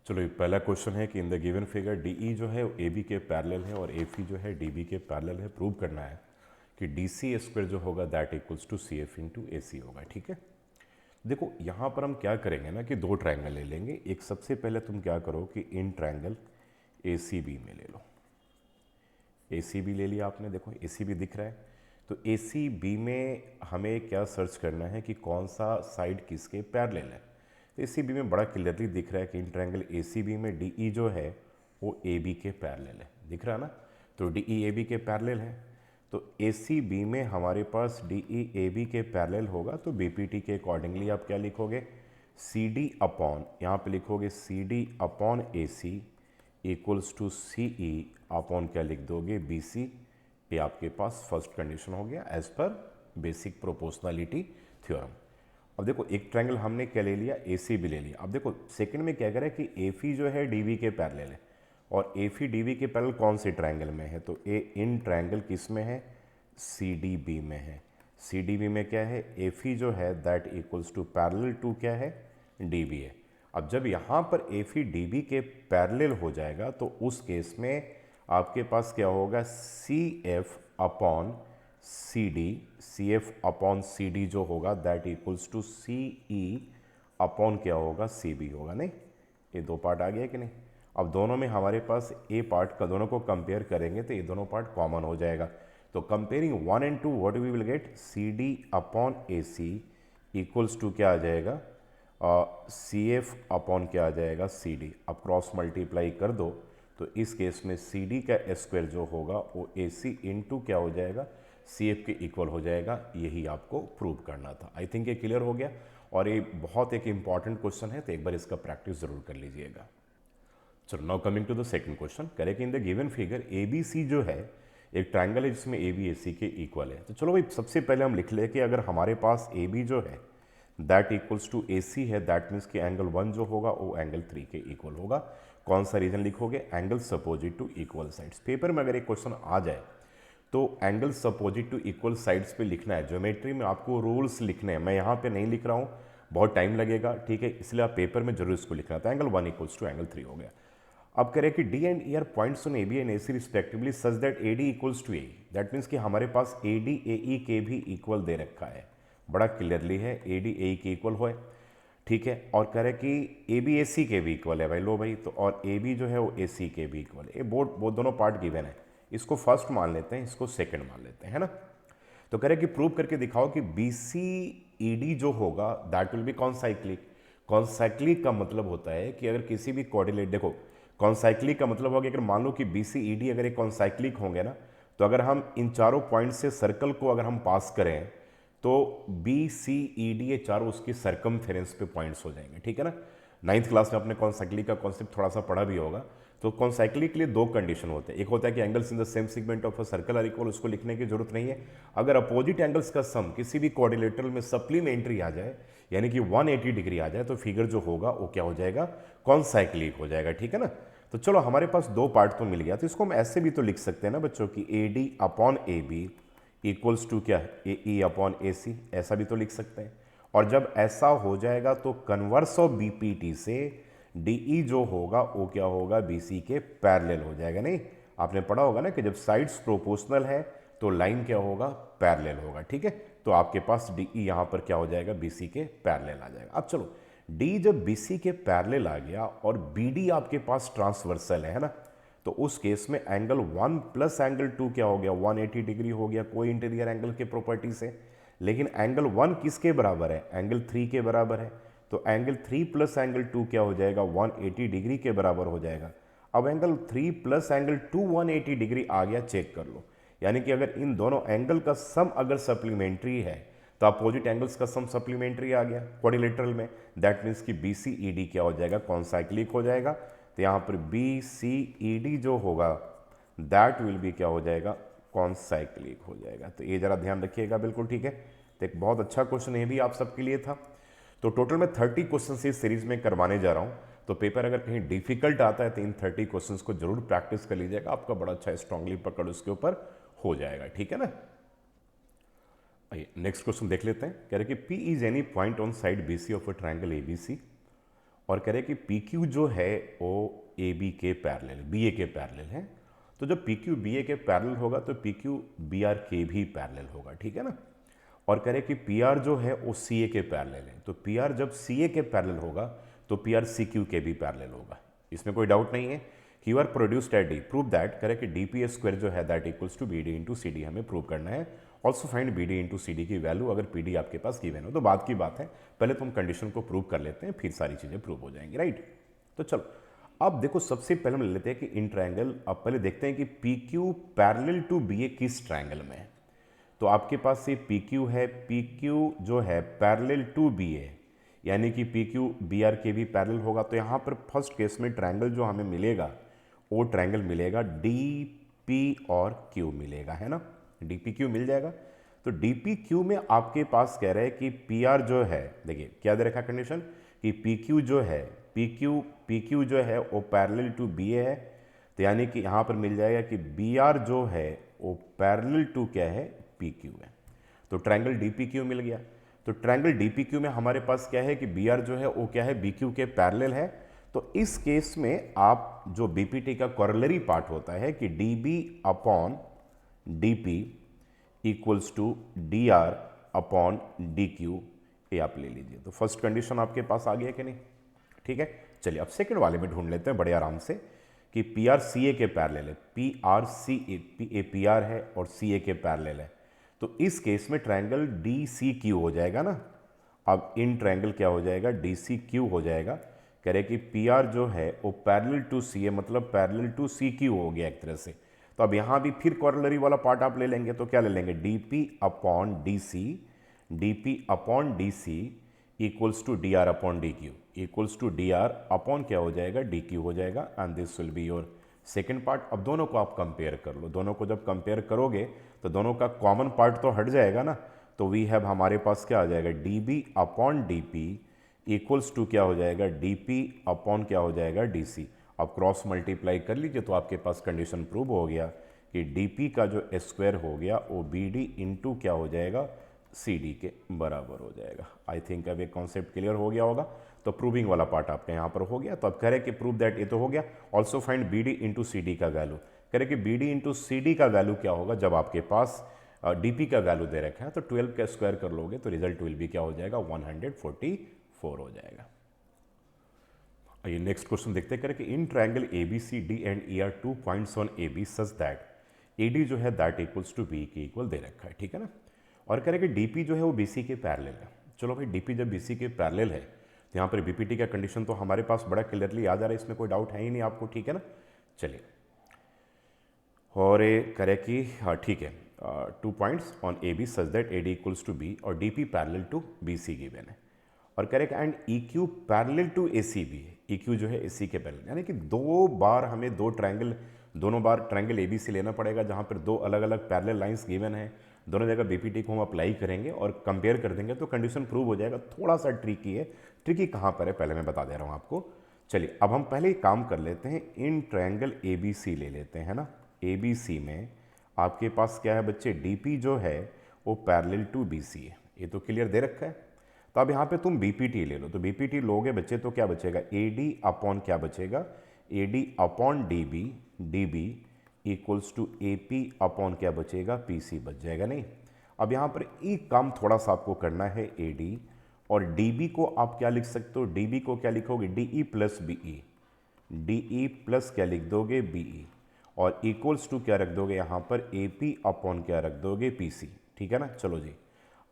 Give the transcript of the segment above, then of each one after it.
चलो ये पहला क्वेश्चन है कि in the given figure D E जो है ए बी के पैरेलल है और एफ ई जो है डी बी के पैरेलल है। प्रूव करना है कि डी सी स्क्वायर जो होगा that equals to C F into A C होगा। ठीक है, देखो यहाँ पर हम क्या करेंगे ना कि दो ट्रायंगल ले लेंगे। एक सबसे पहले तुम क्या करो कि in triangle A C B में ले लो। ए सी बी ले लिया आपने, देखो ए सी बी दिख रहा है। तो ए सी बी में हमें क्या सर्च करना है कि कौन सा साइड किसके पैरेलल है। तो ए सी बी में बड़ा क्लियरली दिख रहा है कि in triangle A C B में डी ई जो है वो ए बी के पैरेलल है, दिख रहा है ना। तो डी ई ए बी के पैरेलल है, तो ए सी बी में हमारे पास डी ई ए बी के पैरेलल होगा। तो बी पी टी के अकॉर्डिंगली आप क्या लिखोगे, सी डी अपॉन, यहाँ पे लिखोगे C D upon A C equals to C E upon क्या लिख दोगे, बी सी। ये आपके पास फर्स्ट कंडीशन हो गया as per basic proportionality theorem. अब देखो एक ट्रायंगल हमने क्या ले लिया, ए सी बी ले लिया। अब देखो सेकंड में क्या करें कि एफ ई जो है डी बी के पैरेलल है और एफ ई डी बी के पैरेलल कौन से ट्रायंगल में है, तो ए इन ट्रायंगल किस में है, सी डी बी में है। सी डी बी में क्या है, एफ ई जो है that equals to parallel to क्या है, डी बी है। अब जब यहाँ पर एफ ई डी बी के पैरेलल हो जाएगा तो उस केस में आपके पास क्या होगा, C F upon C D, C F upon C D जो होगा that equals to C E upon क्या होगा, सी बी होगा। नहीं, ये दो पार्ट आ गया कि नहीं। अब दोनों में हमारे पास ए पार्ट का, दोनों को कंपेयर करेंगे तो ये दोनों पार्ट कॉमन हो जाएगा। तो comparing 1 and 2 what we will get, C D upon A C equals to क्या आ जाएगा, सी एफ अपॉन क्या आ जाएगा, सी डी। अब क्रॉस मल्टीप्लाई कर दो तो इस केस में सी डी का स्क्वायर जो होगा वो ए सी इंटू क्या हो जाएगा, सी एफ के इक्वल हो जाएगा। यही आपको प्रूव करना था। आई थिंक ये क्लियर हो गया और ये बहुत एक इंपॉर्टेंट क्वेश्चन है, तो एक बार इसका प्रैक्टिस जरूर कर लीजिएगा। चलो now coming to the second question, करें कि in the given figure A B C जो है एक ट्रायंगल है जिसमें ए बी ए सी के इक्वल है। तो चलो भाई सबसे पहले हम लिख ले कि अगर हमारे पास ए बी जो है that equals to A C है, दैट मीन्स कि एंगल 1 जो होगा वो एंगल 3 के इक्वल होगा। कौन सा रीजन लिखोगे, angle opposite to equal sides. Paper में अगर एक क्वेश्चन आ जाए तो angle opposite to equal sides पे लिखना है। ज्योमेट्री में आपको रूल्स लिखने हैं, मैं यहाँ पे नहीं लिख रहा हूँ, बहुत टाइम लगेगा, ठीक है, इसलिए आप पेपर में जरूर इसको लिखना। तो एंगल 1 इक्वल्स टू एंगल 3 हो गया। अब करें कि D and E are points on A B and A C respectively such that A D equals to A. That means कि हमारे पास ए डी ए ई के भी इक्वल दे रखा है, बड़ा क्लियरली है, ए डी ए ई के इक्वल हो, ठीक है। और कह रहे कि ए बी ए सी के भी इक्वल है भाई, लो भाई, तो और ए बी जो है वो ए सी के भी इक्वल है। ये वो दोनों पार्ट गिवन है, इसको फर्स्ट मान लेते हैं, इसको सेकंड मान लेते हैं, है ना। तो कह रहे कि प्रूव करके दिखाओ कि बी सी ई डी जो होगा that will B concyclic. Concyclic का मतलब होता है कि अगर किसी भी कोऑर्डिनेट, देखो कॉन्साइक्लिक का मतलब होगा अगर मान लो कि बी सी ई डी अगर एक कॉन्साइक्लिक होंगे ना, तो अगर हम इन चारों पॉइंट से सर्कल को अगर हम पास करें तो बी सी ई डी ये चारों उसकी सर्कमफेरेंस पे पॉइंट्स हो जाएंगे, ठीक है ना। 9th क्लास में आपने कॉन्साइक्लिक का कॉन्सेप्ट थोड़ा सा पढ़ा भी होगा। तो कॉन्साइक्लिक के लिए दो कंडीशन होते हैं, एक होता है कि angles in the same segment of a circle are equal, उसको लिखने की जरूरत नहीं है। अगर अपोजिट एंगल्स का सम किसी भी क्वाड्रिलेटरल में सप्लीमेंट्री आ जाए, यानी कि 180 डिग्री आ जाए, तो फिगर जो होगा वो क्या हो जाएगा, कॉन्साइक्लिक हो जाएगा, ठीक है ना। तो चलो हमारे पास दो पार्ट तो मिल गया, तो इसको हम ऐसे भी तो लिख सकते हैं ना बच्चों की A D upon A B equals to क्या है, ए ई अपॉन ए सी, ऐसा भी तो लिख सकते हैं। और जब ऐसा हो जाएगा तो converse of B P T से डी ई जो होगा वो क्या होगा, बी सी के पैरेलल हो जाएगा। नहीं, आपने पढ़ा होगा ना कि जब साइड्स प्रोपोर्शनल है तो लाइन क्या होगा, पैरेलल होगा, ठीक है। तो आपके पास डी ई यहाँ पर क्या हो जाएगा, बी सी के पैरेलल आ जाएगा। अब चलो डी जब बी सी के पैरेलल आ गया और बी डी आपके पास ट्रांसवर्सल है ना, तो उस केस में एंगल 1 प्लस एंगल 2 क्या हो गया, 180 डिग्री हो गया कोई इंटीरियर एंगल के प्रॉपर्टी से। लेकिन एंगल 1 किसके बराबर है, एंगल 3 के बराबर है, तो एंगल 3 प्लस एंगल 2 क्या हो जाएगा, 180 डिग्री के बराबर हो जाएगा। अब एंगल 3 प्लस एंगल 2 180 डिग्री आ गया, चेक कर लो। यानी कि अगर इन दोनों एंगल का सम अगर सप्लीमेंट्री है तो अपोजिट एंगल्स का सम सप्लीमेंट्री आ गया क्वाड्रिलेटरल में। दैट मीन्स कि बी सी ई डी क्या हो जाएगा, कॉन्साइक्लिक हो जाएगा। तो यहाँ पर बी सी ई डी जो होगा दैट विल बी क्या हो जाएगा, कॉन्साइक्लिक हो जाएगा। तो ये जरा ध्यान रखिएगा, बिल्कुल ठीक है। तो एक बहुत अच्छा क्वेश्चन ये भी आप सबके लिए था। तो टोटल मैं 30 क्वेश्चन इस सीरीज में करवाने जा रहा हूँ। तो पेपर अगर कहीं डिफिकल्ट आता है तो इन 30 क्वेश्चन को जरूर प्रैक्टिस कर लीजिएगा, आपका बड़ा अच्छा स्ट्रांगली पकड़ उसके ऊपर हो जाएगा, ठीक है ना। नेक्स्ट क्वेश्चन देख लेते हैं। कह रहे कि P is any point on side BC of a triangle ABC और कह रहे कि पी क्यू जो है वो ए बी के पैरेलल, बी ए के पैरेलल है। तो जब पी क्यू बी ए के पैरेलल होगा तो पी क्यू बी आर के भी पैरेलल होगा, ठीक है ना। और कह रहे कि पी आर जो है वो सी ए के पैरेलल है, तो पी आर जब सी ए के पैरेलल होगा तो पी आर सी क्यू के भी पैरेलल होगा, इसमें कोई डाउट नहीं है। Q R produced at D, prove that, करे कि डी पी स्क्वायर जो है that equals to B D into C D हमें प्रूव करना है। Also find B D into C D की वैल्यू अगर पी डी आपके पास गिवन हो, तो बात की बात है, पहले तो हम कंडीशन को प्रूव कर लेते हैं, फिर सारी चीज़ें प्रूव हो जाएंगी, राइट। तो चलो अब देखो, सबसे पहले हम ले लेते हैं कि इन ट्रायंगल, अब पहले देखते हैं कि P Q parallel to B A किस ट्रायंगल में है। तो आपके पास ये पी क्यू है, पी क्यू जो है पैरेलल टू बी ए, यानी कि पी क्यू बी आर के भी पैरेलल होगा। तो यहाँ पर फर्स्ट केस में ट्रायंगल जो हमें मिलेगा वो ट्रायंगल मिलेगा डी पी और क्यू मिलेगा, है ना, डी पी क्यू मिल जाएगा। तो डी पी क्यू में आपके पास कह रहे हैं कि पी आर जो है, देखिए क्या दे रखा कंडीशन कि पी क्यू जो है, पी क्यू जो है वो पैरेलल टू बी ए है। तो यानी कि यहाँ पर मिल जाएगा कि बी आर जो है वो पैरेलल टू क्या है, पी क्यू है। तो ट्रायंगल डी पी क्यू मिल गया। तो ट्रायंगल डी पी क्यू में हमारे पास क्या है कि बी आर जो है वो क्या है, बी क्यू के पैरेलल है। तो इस केस में आप जो बीपीटी का कोरोलरी पार्ट होता है कि D B upon D P equals to D R upon D Q, ये आप ले लीजिए। तो फर्स्ट कंडीशन आपके पास आ गया कि नहीं, ठीक है। चलिए अब सेकंड वाले में ढूंढ लेते हैं बड़े आराम से कि पी आर सी ए के पैरेलल है, P R C A P R है और सी ए के पैरेलल है। तो इस केस में ट्रायंगल डी सी क्यू हो जाएगा ना। अब इन ट्रायंगल क्या हो जाएगा, डी सी क्यू हो जाएगा। कह रहे कि पी आर जो है वो पैरेलल टू सी ए, मतलब पैरेलल टू सी क्यू हो गया एक तरह से। तो अब यहाँ भी फिर कॉर्लरी वाला पार्ट आप ले लेंगे, तो क्या ले लेंगे, D P upon D C, D P upon D C equals to D R upon D Q, equals to D R upon क्या हो जाएगा, डी क्यू हो जाएगा। And this will be your second part. अब दोनों को आप compare कर लो, दोनों को जब कंपेयर करोगे तो दोनों का कॉमन पार्ट तो हट जाएगा ना। तो वी हैव, हमारे पास क्या आ जाएगा, D B upon D P equals to क्या हो जाएगा, डी पी अपॉन क्या हो जाएगा, डी सी। अब क्रॉस मल्टीप्लाई कर लीजिए तो आपके पास कंडीशन प्रूव हो गया कि डी पी का जो स्क्वायर हो गया वो बी डी इंटू क्या हो जाएगा, सी डी के बराबर हो जाएगा। आई थिंक अब ये कॉन्सेप्ट क्लियर हो गया होगा। तो प्रूविंग वाला पार्ट आपने यहाँ पर हो गया। तो अब कह रहे कि प्रूव दैट, ये तो हो गया। Also find B D into C D का वैल्यू। कह रहे कि B D into C D का वैल्यू क्या होगा, जब आपके पास डी पी का वैल्यू दे रखा है तो 12 का स्क्वायर कर लोगे तो रिजल्ट विल भी क्या हो जाएगा, 144 हो जाएगा। आइए नेक्स्ट क्वेश्चन देखते हैं। कि in triangle A B C D and E are 2 points on A B such that A D जो है दैट इक्वल्स टू बी के इक्वल दे रखा है, ठीक है ना। और कह रहे कि डी पी जो है वो बी सी के पैरेलल है। चलो भाई, डी पी जब बी सी के पैरेलल है तो यहाँ पर बी पी टी का कंडीशन तो हमारे पास बड़ा क्लियरली याद आ रहा है, इसमें कोई डाउट है ही नहीं आपको, ठीक है ना। चलिए, और ये करे कि हाँ ठीक है, 2 points on A B such that A D equals to B और D P parallel to B C given है। और correct, and E Q parallel to A C भी है। ई क्यू जो है ए सी के पैरेलल, यानी कि हमें दोनों बार ट्रायंगल ए बी सी लेना पड़ेगा जहाँ पर दो अलग अलग पैरेलल लाइंस गिवन है। दोनों जगह बीपीटी को हम अप्लाई करेंगे और कंपेयर कर देंगे तो कंडीशन प्रूव हो जाएगा। थोड़ा सा ट्रिकी है, ट्रिकी कहाँ पर है पहले मैं बता दे रहा हूँ आपको। चलिए अब हम पहले काम कर लेते हैं, इन ट्रायंगल ए बी सी ले लेते हैं ना। ए बी सी में आपके पास क्या है बच्चे, डी पी जो है वो पैरेलल टू बी सी है, ये तो क्लियर दे रखा है। तो अब यहाँ पे तुम बी पी टी ले लो, तो बी पी टी लोगे बच्चे तो क्या बचेगा, ए डी अपॉन क्या बचेगा, A D upon D B equals to A P upon क्या बचेगा, पी सी बच जाएगा नहीं। अब यहाँ पर एक काम थोड़ा सा आपको करना है, ए डी और डी बी को आप क्या लिख सकते हो, डी बी को क्या लिखोगे, D E plus B E, D E plus क्या लिख दोगे, बी ई, और इक्वल्स टू क्या रख दोगे यहाँ पर, ए पी अपॉन क्या रख दोगे, पी सी, ठीक है ना। चलो जी,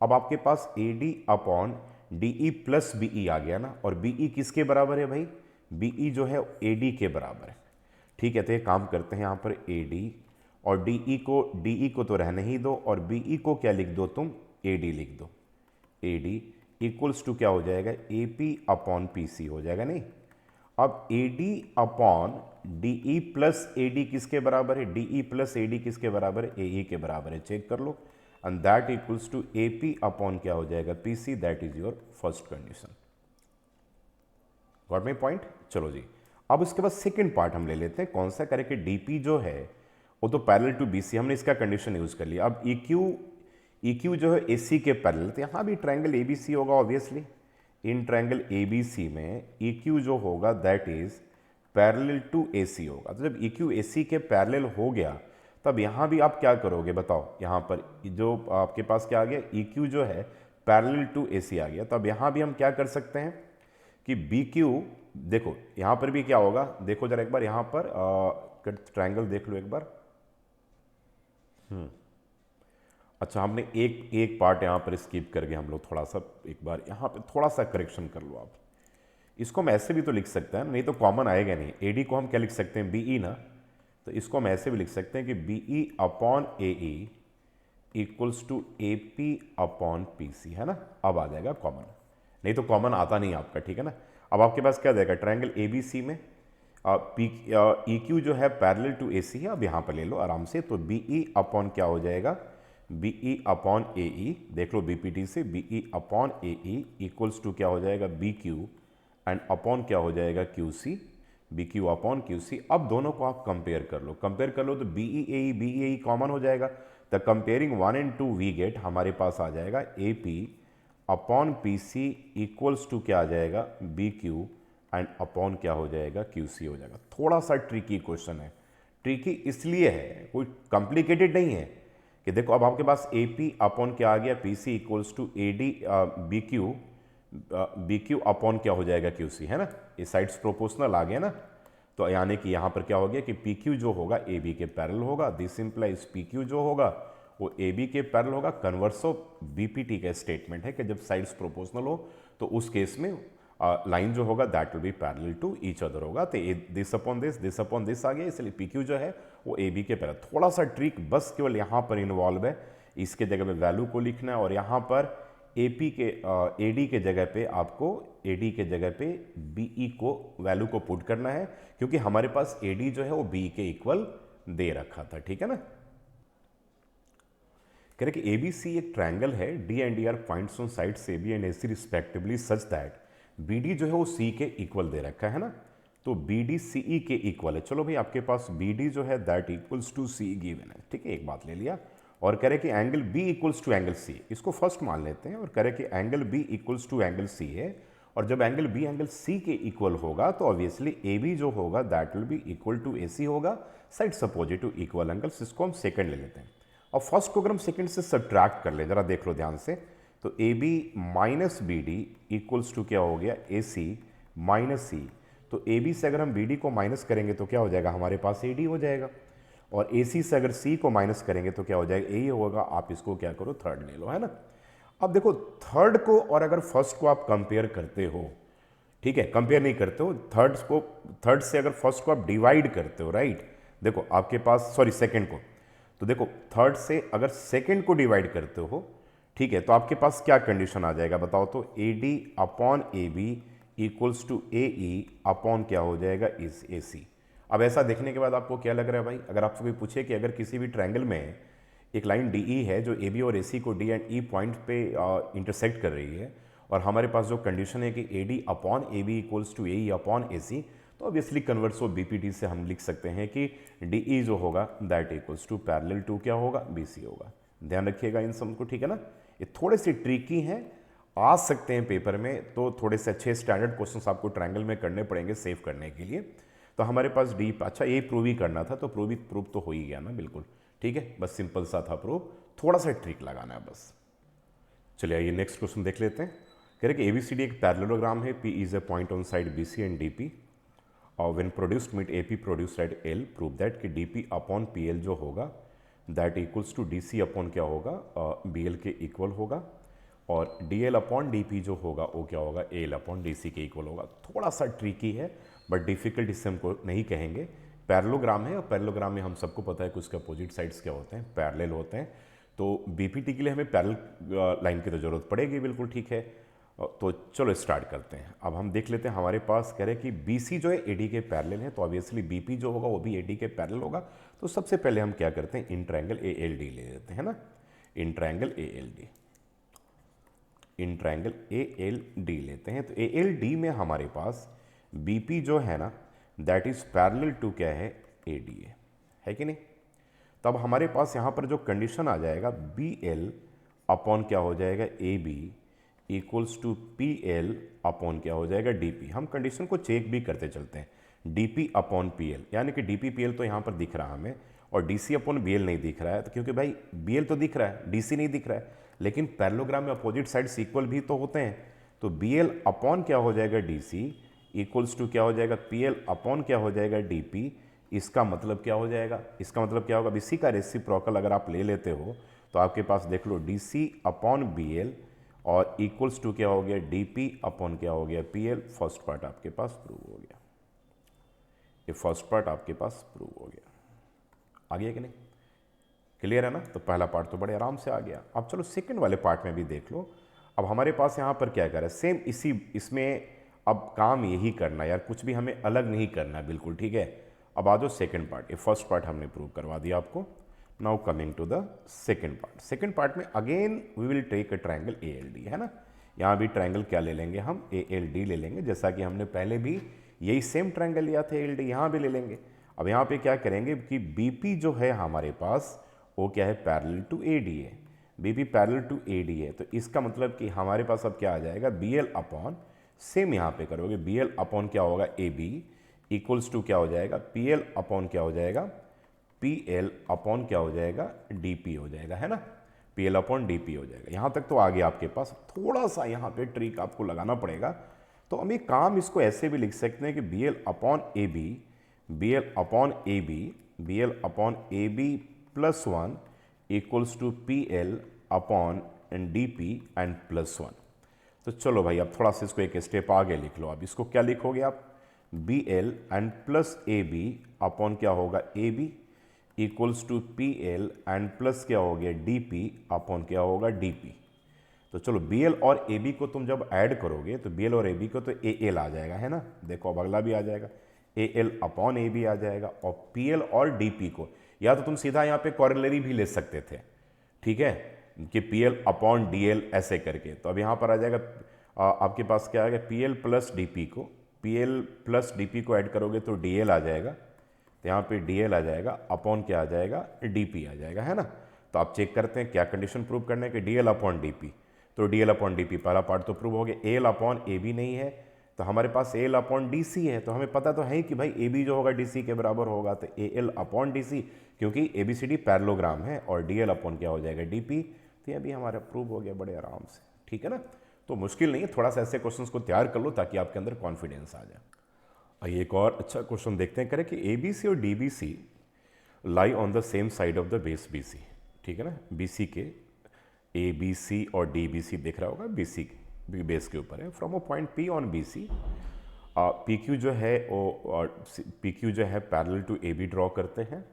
अब आपके पास A D upon D E plus B E आ गया ना, और बी ई किसके बराबर है भाई, बी ई जो है ए डी के बराबर है, ठीक है। तो ये काम करते हैं यहाँ पर, ए डी और डी ई को तो रहने ही दो, और बी ई को क्या लिख दो तुम, ए डी लिख दो। ए डी इक्वल्स टू क्या हो जाएगा, A P upon P C हो जाएगा नहीं। अब A D upon D E plus A D किसके बराबर है, D E plus A D किसके बराबर है, ए ई के बराबर है, चेक कर लो। And that equals to A P upon क्या हो जाएगा, P C, that is your first condition. Got my point. चलो जी, अब उसके बाद सेकेंड पार्ट हम ले लेते हैं, कौन सा करे कि डी पी जो है वो तो पैरेलल टू बी सी, हमने इसका कंडीशन यूज कर लिया। अब ई क्यू जो है ए सी के पैरेलल, तो यहाँ भी ट्रायंगल ए बी सी होगा ऑब्वियसली, इन ट्रायंगल ABC में EQ जो होगा that is parallel to AC होगा। तो जब EQ AC के पैरेलल हो गया तब यहाँ भी आप क्या करोगे बताओ, यहाँ पर जो आपके पास क्या आ गया, EQ जो है पैरेलल टू AC आ गया। तब यहाँ भी हम क्या कर सकते हैं कि BQ, देखो यहाँ पर भी क्या होगा, देखो जरा एक बार यहाँ पर ट्रायंगल देख लो एक बार। अच्छा, हमने एक पार्ट यहाँ पर स्किप करके हम लोग थोड़ा सा एक बार यहाँ पे थोड़ा सा करेक्शन कर लो आप। इसको हम ऐसे भी तो लिख सकते हैं, नहीं तो कॉमन आएगा नहीं। AD को हम क्या लिख सकते हैं, BE ना, तो इसको हम ऐसे भी लिख सकते हैं कि BE upon AE equals to AP upon PC, है ना। अब आ जाएगा कॉमन, नहीं तो कॉमन आता नहीं आपका, ठीक है ना। अब आपके पास क्या जाएगा, ट्रायंगल ABC में EQ जो है पैरेलल टू AC है। अब यहाँ पर ले लो आराम से, तो BE अपॉन क्या हो जाएगा, BE अपॉन AE, देख लो BPT से, BE upon AE equals to क्या हो जाएगा, BQ एंड अपॉन क्या हो जाएगा, QC, BQ अपॉन QC। अब दोनों को आप कंपेयर कर लो, तो BE कॉमन हो जाएगा। The comparing 1 and 2 we get, हमारे पास आ जाएगा AP upon PC equals to क्या आ जाएगा, BQ एंड अपॉन क्या हो जाएगा, QC हो जाएगा। थोड़ा सा ट्रिकी क्वेश्चन है, ट्रिकी इसलिए है, कोई कॉम्प्लिकेटेड नहीं है कि देखो अब आपके पास AP अपॉन क्या आ गया, PC equals to AD BQ upon क्या हो जाएगा, QC, है ना। ये साइड्स प्रोपोर्शनल आ गया ना, तो यानी कि यहाँ पर क्या हो गया कि PQ जो होगा AB के पैरेलल होगा। दिस इंप्लाइज PQ जो होगा वो AB के पैरेलल होगा। कन्वर्स ऑफ BPT का स्टेटमेंट है कि जब साइड्स प्रोपोर्शनल हो तो उस केस में लाइन जो होगा that will be parallel to each other होगा। तो दिस अपॉन दिस आ गया, इसलिए PQ जो है वो AB के पैरेलल। थोड़ा सा ट्रिक बस केवल यहाँ पर इन्वॉल्व है, इसके जगह पे वैल्यू को लिखना है और यहाँ पर AP के AD के जगह पे आपको AD के जगह पे BE को वैल्यू को पुट करना है, क्योंकि हमारे पास AD जो है वो BE के इक्वल दे रखा था, ठीक है ना। कह रहे कि ABC एक ट्रायंगल है, D and E are points on sides AB and AC respectively such that BD जो है वो C के इक्वल दे रखा है ना। तो BD CE के इक्वल है। चलो भाई, आपके पास BD जो है that equals to C given है, ठीक है, एक बात ले लिया। और कह रहे कि angle B equals to angle C, इसको फर्स्ट मान लेते हैं। और कह रहे कि angle B equals to angle C है, और जब एंगल B एंगल C के इक्वल होगा तो ऑब्वियसली AB जो होगा that will be equal to AC होगा। Sides opposite to equal angles, इसको हम सेकंड ले लेते हैं। अब फर्स्ट को अगर हम सेकंड से सब्ट्रैक्ट कर ले, जरा देख लो ध्यान से, तो AB minus BD equals to क्या हो गया, AC माइनस C। तो AB से अगर हम BD को माइनस करेंगे तो क्या हो जाएगा, हमारे पास AD हो जाएगा। और AC से अगर C को माइनस करेंगे तो क्या हो जाएगा, AE होगा। आप इसको क्या करो, थर्ड ले लो, है ना। अब देखो थर्ड को और अगर फर्स्ट को आप कंपेयर करते हो, ठीक है, कंपेयर नहीं करते हो, थर्ड से अगर फर्स्ट को आप डिवाइड करते हो, राइट। देखो आपके पास, सॉरी सेकंड को, तो देखो थर्ड से अगर सेकंड को डिवाइड करते हो, ठीक है, तो आपके पास क्या कंडीशन आ जाएगा बताओ, तो AD upon AB equals to AE upon क्या हो जाएगा, इस AC। अब ऐसा देखने के बाद आपको क्या लग रहा है भाई, अगर आपसे कोई पूछे कि अगर किसी भी ट्रायंगल में एक लाइन DE है जो AB और AC को D एंड E पॉइंट पे इंटरसेक्ट कर रही है, और हमारे पास जो कंडीशन है कि AD upon AB equals to AE upon AC, तो ऑब्वियसली कन्वर्स ऑफ BPT से हम लिख सकते हैं कि DE जो होगा that equals to parallel to क्या होगा, BC होगा। ध्यान रखिएगा इन सब को, ठीक है ना। ये थोड़े से ट्रिकी हैं, आ सकते हैं पेपर में, तो थोड़े से अच्छे स्टैंडर्ड क्वेश्चंस आपको ट्रायंगल में करने पड़ेंगे सेव करने के लिए। तो हमारे पास डी, अच्छा ये प्रूव ही करना था, तो प्रूव तो हो ही गया ना, बिल्कुल ठीक है, बस सिंपल सा था प्रूव, थोड़ा सा ट्रिक लगाना है बस। चलिए आइए नेक्स्ट क्वेश्चन देख लेते हैं। कह रहे कि ABCD एक पैरेललोग्राम है, P is a point on side BC and DP और when produced meet AP produced at L, prove that कि DP अपॉन PL जो होगा that equals to DC upon क्या होगा, BL के इक्वल होगा, और DL अपॉन DP जो होगा वो क्या होगा, AL अपॉन DC के इक्वल होगा। थोड़ा सा ट्रिकी है बट डिफिकल्ट इससे हमको नहीं कहेंगे। पैरेललोग्राम है, और पैरेललोग्राम में हम सबको पता है कि उसके अपोजिट साइड्स क्या होते हैं, पैरेलल होते हैं। तो BPT के लिए हमें पैरेलल लाइन की तो जरूरत पड़ेगी, बिल्कुल ठीक है। तो चलो स्टार्ट करते हैं। अब हम देख लेते हैं, हमारे पास कह रहे कि BC जो है AD के पैरेलल है, तो ऑब्वियसली BP जो होगा वो भी AD के पैरेलल होगा। तो सबसे पहले हम क्या करते हैं, इन ट्रायंगल ALD ले लेते हैं ना, इन ट्रायंगल ALD लेते हैं। तो ALD में हमारे पास BP जो है ना दैट इज पैरेलल टू क्या है, AD है कि नहीं। तब हमारे पास यहाँ पर जो कंडीशन आ जाएगा, BL अपॉन क्या हो जाएगा, AB equals to P L upon क्या हो जाएगा डी पी। हम कंडीशन को चेक भी करते चलते हैं, D P upon P L, यानी कि डी पी पी एल तो यहाँ पर दिख रहा हमें और D C upon B L नहीं दिख रहा है, तो क्योंकि भाई बी एल तो दिख रहा है, डी सी नहीं दिख रहा है, लेकिन पैरेललोग्राम में अपोजिट साइड्स इक्वल भी तो होते हैं। तो बी एल अपॉन क्या हो जाएगा डी सी इक्वल्स टू क्या हो जाएगा पी एल अपॉन क्या हो जाएगा डी पी। इसका मतलब क्या हो जाएगा, इसका मतलब क्या होगा, इसी का रेसिप्रोकल अगर आप ले लेते हो तो आपके पास देख लो D C upon B L और इक्वल्स टू क्या हो गया डी पी अपॉन क्या हो गया पी एल। फर्स्ट पार्ट आपके पास प्रूव हो गया, ये फर्स्ट पार्ट आपके पास प्रूव हो गया। आ गया कि नहीं, क्लियर है ना। तो पहला पार्ट तो बड़े आराम से आ गया। अब चलो सेकंड वाले पार्ट में भी देख लो। अब हमारे पास यहाँ पर क्या कर रहा है, सेम इसी इसमें अब काम यही करना है यार, कुछ भी हमें अलग नहीं करना है, बिल्कुल ठीक है। अब आ जाओ सेकंड पार्ट, ये फर्स्ट पार्ट हमने प्रूव करवा दिया आपको। Now coming to the second part. Second part में again we will take a triangle A L D, है ना। यहाँ भी ट्रायंगल क्या ले लेंगे हम, ए एल डी ले लेंगे, जैसा कि हमने पहले भी यही सेम ट्रायंगल लिया था ए एल डी, यहाँ भी ले लेंगे। अब यहाँ पे क्या करेंगे कि बी पी जो है हमारे पास वो क्या है पैरेलल टू ए डी है, B P parallel to A D है। तो इसका मतलब कि हमारे पास अब क्या आ जाएगा बी एल अपॉन, सेम यहाँ पे करोगे बी एल अपॉन क्या होगा ए बी इक्वल्स टू क्या हो जाएगा पी एल अपॉन क्या हो जाएगा पी एल अपॉन क्या हो जाएगा डी पी हो जाएगा, है ना। P L upon D P हो जाएगा। यहाँ तक तो आ गया आपके पास। थोड़ा सा यहाँ पे ट्रिक आपको लगाना पड़ेगा। तो हम एक काम इसको ऐसे भी लिख सकते हैं कि B L upon A B, B L upon A B, B L upon A B plus one equals to P L upon D P and plus one. तो चलो भाई अब थोड़ा सा इसको एक स्टेप आगे लिख लो। अब इसको क्या लिखोगे आप, B L and plus A B upon क्या होगा A B equals to P L and plus क्या हो गया डी पी अपॉन क्या होगा डी पी। तो चलो बी एल और ए बी को तुम जब ऐड करोगे तो बी एल और ए बी को तो ए एल आ जाएगा, है ना। देखो अब अगला भी आ जाएगा, A L upon A B आ जाएगा। और पी एल और डी पी को या तो तुम सीधा यहाँ पे कॉरेलरी भी ले सकते थे, ठीक है, कि P L upon D L ऐसे करके। तो अब यहाँ पर आ जाएगा आपके पास क्या आएगा P L plus D P को, P L plus D P को ऐड करोगे तो डी एल आ जाएगा। तो यहाँ पे डी एल आ जाएगा अपॉन क्या आ जाएगा डी पी आ जाएगा, है ना। तो आप चेक करते हैं क्या कंडीशन प्रूव करना है कि D L upon D P. तो D L upon D P पहला पार्ट तो प्रूव हो गया। A L upon A B नहीं है तो हमारे पास A L upon D C है। तो हमें पता तो है कि भाई ए बी जो होगा डी सी के बराबर होगा। तो A L upon D C, क्योंकि A B C D parallelogram है, और डी एल अपॉन क्या हो जाएगा डी पी। तो ये भी हमारा प्रूव हो गया बड़े आराम से, ठीक है ना। तो मुश्किल नहीं है, थोड़ा सा ऐसे क्वेश्चंस को तैयार कर लो ताकि आपके अंदर कॉन्फिडेंस आ जाए। आइए एक और अच्छा क्वेश्चन देखते हैं। करें कि ए बी सी और D B C lie on the same side of the base B C, ठीक है ना। बी सी के ए बी सी और डी बी सी दिख रहा होगा, बी सी बेस के ऊपर है। From a point P on B C, P Q जो है वो पी क्यू जो है parallel to A B draw करते हैं,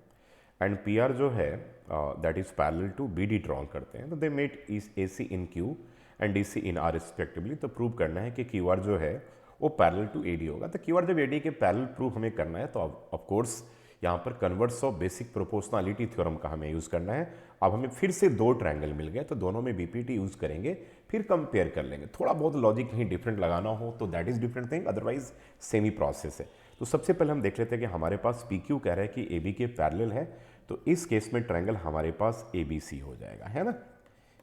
एंड पी आर जो है that is parallel to B D draw करते हैं। तो they met is a C in Q and D C in are respectively. तो प्रूव करना है कि क्यू आर जो है वो पैरेलल टू ए डी होगा। तो क्यू आर जब ए डी के पैरेलल प्रूव हमें करना है तो ऑफ कोर्स यहाँ पर converts of basic proportionality theorem का हमें यूज़ करना है। अब हमें फिर से दो ट्रायंगल मिल गए तो दोनों में बीपीटी यूज़ करेंगे, फिर कंपेयर कर लेंगे। थोड़ा बहुत लॉजिक कहीं डिफरेंट लगाना हो तो that is different thing, otherwise same he process है। तो सबसे पहले हम देख लेते हैं कि हमारे पास पी क्यू कह रहा है कि ए बी के पैरेलल है। तो इस केस में ट्रायंगल हमारे पास ए बी सी हो जाएगा, है ना।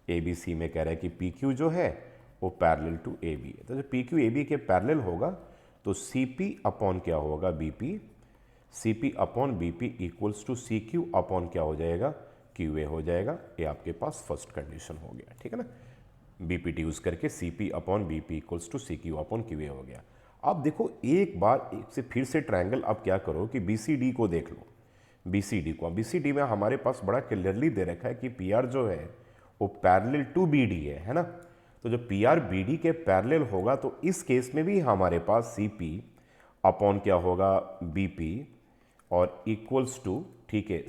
ए बी सी में कह रहा है कि पी क्यू जो है वो पैरेलल टू ए बी है। तो जब पी क्यू ए बी के पैरेलल होगा तो सी पी अपॉन क्या होगा B P, C P upon B P equals to C Q upon क्या हो जाएगा क्यू ए हो जाएगा। ये आपके पास फर्स्ट कंडीशन हो गया, ठीक है ना। बी पी टी यूज़ करके C P upon B P equals to C Q upon Q A हो गया। अब देखो एक बार एक से फिर से ट्रायंगल अब क्या करो कि बी सी डी को देख लो, बी सी डी को। बी सी डी में हमारे पास बड़ा क्लियरली दे रखा है कि पी आर जो है वो पैरेलल टू बी डी है ना। तो जब पी आर बी डी के पैरेलल होगा तो इस केस में भी हमारे पास सी पी अपॉन क्या होगा बी पी और इक्वल्स टू, ठीक है,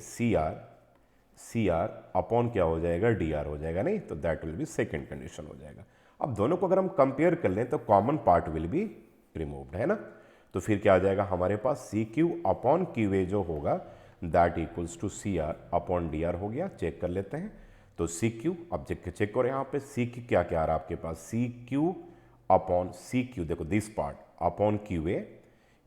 सी आर अपॉन क्या हो जाएगा डी आर हो जाएगा, नहीं। तो that will B second condition हो जाएगा। अब दोनों को अगर हम कंपेयर कर लें तो common part will be removed, है ना। तो फिर क्या आ जाएगा हमारे पास C Q upon Q A जो होगा that equals to C R upon D R हो गया। चेक कर लेते हैं। तो सी क्यू, अब चेक करो यहाँ पे सी क्यू क्या क्या आ रहा है आपके पास, C Q upon C Q, देखो this part upon Q A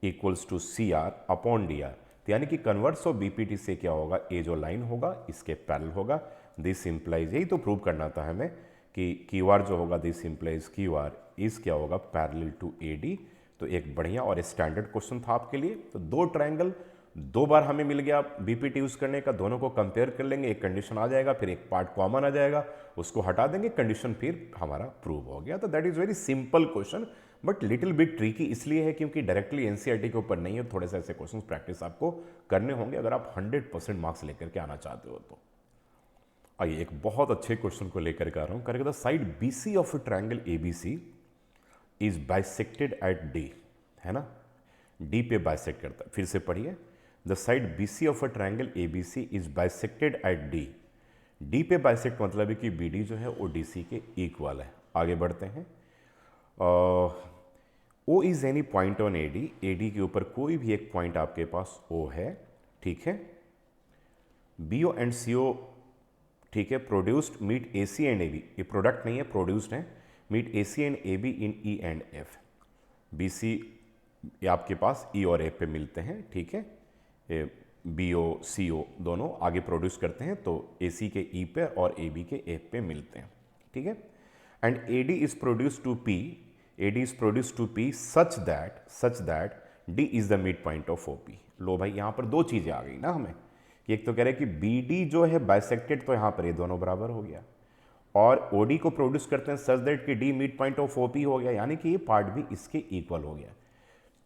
equals to C R upon D R. यानी कि कन्वर्ट्स ऑफ बीपीटी से क्या होगा, ए जो लाइन होगा इसके पैरेलल होगा। दिस इंप्लाइज, यही तो प्रूव करना था हमें कि क्यू आर जो होगा this implies Q R is क्या होगा पैरेलल टू ए डी। तो एक बढ़िया और स्टैंडर्ड क्वेश्चन था आपके लिए। तो दो ट्रायंगल दो बार हमें मिल गया बीपीटी यूज करने का, दोनों को कंपेयर कर लेंगे, एक कंडीशन आ जाएगा, फिर एक पार्ट कॉमन आ जाएगा, उसको हटा देंगे, कंडीशन फिर हमारा प्रूव हो गया। तो that is very simple question, but little bit tricky इसलिए है क्योंकि डायरेक्टली एनसीईआरटी के ऊपर नहीं है। थोड़े से ऐसे क्वेश्चन प्रैक्टिस आपको करने होंगे अगर आप 100% मार्क्स लेकर के आना चाहते हो तो। आइए एक बहुत अच्छे क्वेश्चन को लेकर के आ रहा हूं। Correct, the side BC of a triangle ABC is bisected eight D, है ना, डी पे बाइसेक्ट करता है। फिर से पढ़िए, the side BC of a triangle ABC is bisected eight D. D पे बाइसेक्ट मतलब है कि बीडी जो है वो डीसी के इक्वल है। आगे बढ़ते हैं। O is any point on AD, AD के ऊपर कोई भी एक पॉइंट आपके पास ओ है, ठीक है। बीओ एंड सीओ, ठीक है, produced meet AC and AB, ये प्रोडक्ट नहीं है, प्रोड्यूस्ड है, meet AC and AB in E and F. BC ये आपके पास ई और एफ पे मिलते हैं, ठीक है। बी ओ सी ओ दोनों आगे प्रोड्यूस करते हैं, तो ए सी के ई पे और ए बी के एफ पे मिलते हैं, ठीक है। And A D is produce to P, A D is produce to P such that D is the mid point of O P. लो भाई यहाँ पर दो चीज़ें आ गई ना हमें, कि एक तो कह रहे हैं कि बी डी जो है बाइसेक्टेड, तो यहाँ पर ये दोनों बराबर हो गया, और ओ डी को प्रोड्यूस करते हैं सच दैट कि D mid point of O P हो गया, यानी कि ये पार्ट भी इसके इक्वल हो गया।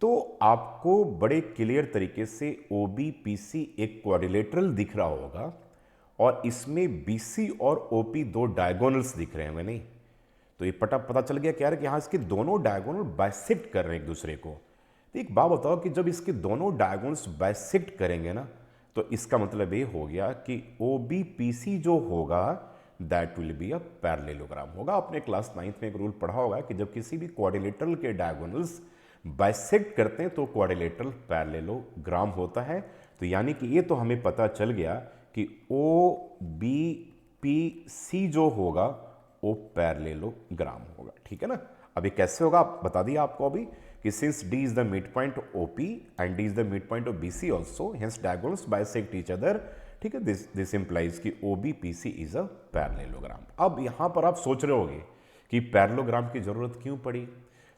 तो आपको बड़े क्लियर तरीके से ओ बी पी सी एक क्वाड्रिलेटरल दिख रहा होगा, और इसमें बी सी और ओ पी दो डायगोनल्स दिख रहे हैं, नहीं तो ये पता चल गया क्या है कि यहाँ इसके दोनों डायगोनल बाइसेक्ट कर रहे हैं एक दूसरे को। तो एक बात बताओ कि जब इसके दोनों डायगोनल्स बाइसेक्ट करेंगे ना, तो इसका मतलब ये हो गया कि ओ बी पी सी जो होगा that will be a parallelogram होगा। आपने क्लास 9th में एक रूल पढ़ा होगा कि जब किसी भी क्वाड्रिलेटरल के डायगोनल्स बाइसेक्ट करते हैं तो क्वाड्रिलेटरल पैरेललोग्राम होता है। तो यानी कि ये तो हमें पता चल गया कि ओ बी पी सी जो होगा वो पैरेललोग्राम होगा, ठीक है ना। अब ये कैसे होगा आप बता दिया आपको अभी कि since D is the mid point O P and D is the mid point of B C also, hence diagonals bisect each other, ठीक है। दिस इंप्लाइज कि O B P C is a parallelogram. अब यहां पर आप सोच रहे होंगे कि पैरेललोग्राम की जरूरत क्यों पड़ी।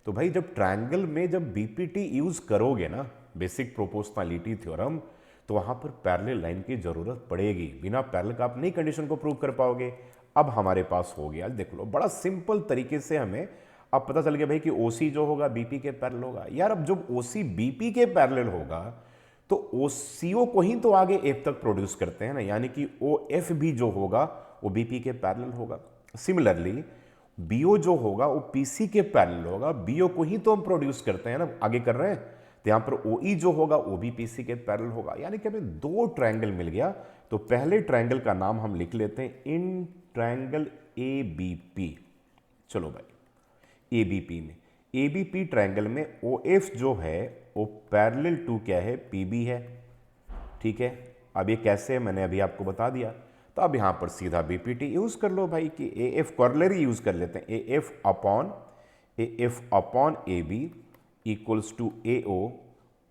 तो भाई जब ट्रायंगल में जब बीपीटी यूज करोगे ना, बेसिक प्रोपोर्शनैलिटी थ्योरम, तो वहां पर पैरेलल लाइन की जरूरत पड़ेगी। बिना पैरेलल का आप नई कंडीशन को प्रूव कर पाओगे। अब हमारे पास हो गया, देख लो बड़ा सिंपल तरीके से हमें अब पता चल गया भाई कि ओसी जो होगा बीपी के पैरेलल होगा। यार अब जब ओसी बीपी के पैरेलल होगा तो ओसीओ को ही तो आगे एफ तक प्रोड्यूस करते हैं ना, यानी कि ओ एफ भी जो होगा वो बीपी के पैरेलल होगा। सिमिलरली बीओ जो होगा वो पीसी के पैरेलल होगा, बीओ को ही तो हम प्रोड्यूस करते हैं ना, आगे कर रहे हैं। तो यहाँ पर ओई जो होगा वो भी पीसी के पैरेलल होगा, यानी कि हमें दो ट्रायंगल मिल गया। तो पहले ट्रायंगल का नाम हम लिख लेते हैं in triangle A B P. चलो भाई ए बी पी में, ए बी पी ट्रायंगल में ओ एफ जो है वो पैरेलल टू क्या है, पी बी है, ठीक है। अब ये कैसे है मैंने अभी आपको बता दिया। तो अब यहाँ पर सीधा बीपीटी यूज कर लो भाई कि ए एफ कॉर्लरी यूज कर लेते हैं, A F upon A B equals to A O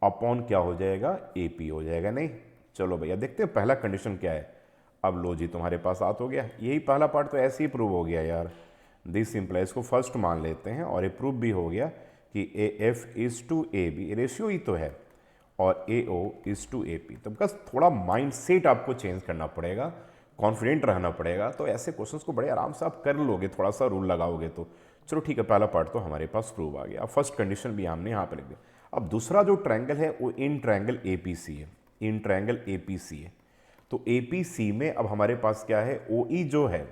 upon क्या हो जाएगा, ए पी हो जाएगा। नहीं चलो भैया देखते हैं पहला कंडीशन क्या है। अब लो जी तुम्हारे पास हाथ हो गया, यही पहला पार्ट तो ऐसे ही प्रूव हो गया यार। दिस इंप्लाइज को फर्स्ट मान लेते हैं और ये प्रूव भी हो गया कि A F is to A B, ratio ही तो है, और A O is to A P. तो बस थोड़ा माइंड सेट आपको चेंज करना पड़ेगा, कॉन्फिडेंट रहना पड़ेगा। तो ऐसे क्वेश्चंस को बड़े आराम से आप कर लोगे, थोड़ा सा रूल लगाओगे तो। चलो ठीक है, पहला पार्ट तो हमारे पास प्रूव आ गया। अब फर्स्ट कंडीशन भी हमने यहाँ पर लिख दिया। अब दूसरा जो ट्रायंगल है वो इन ट्रायंगल ए पी सी है, इन ट्रायंगल ए पी सी है। तो ए पी सी में अब हमारे पास क्या है, ओ ई जो है,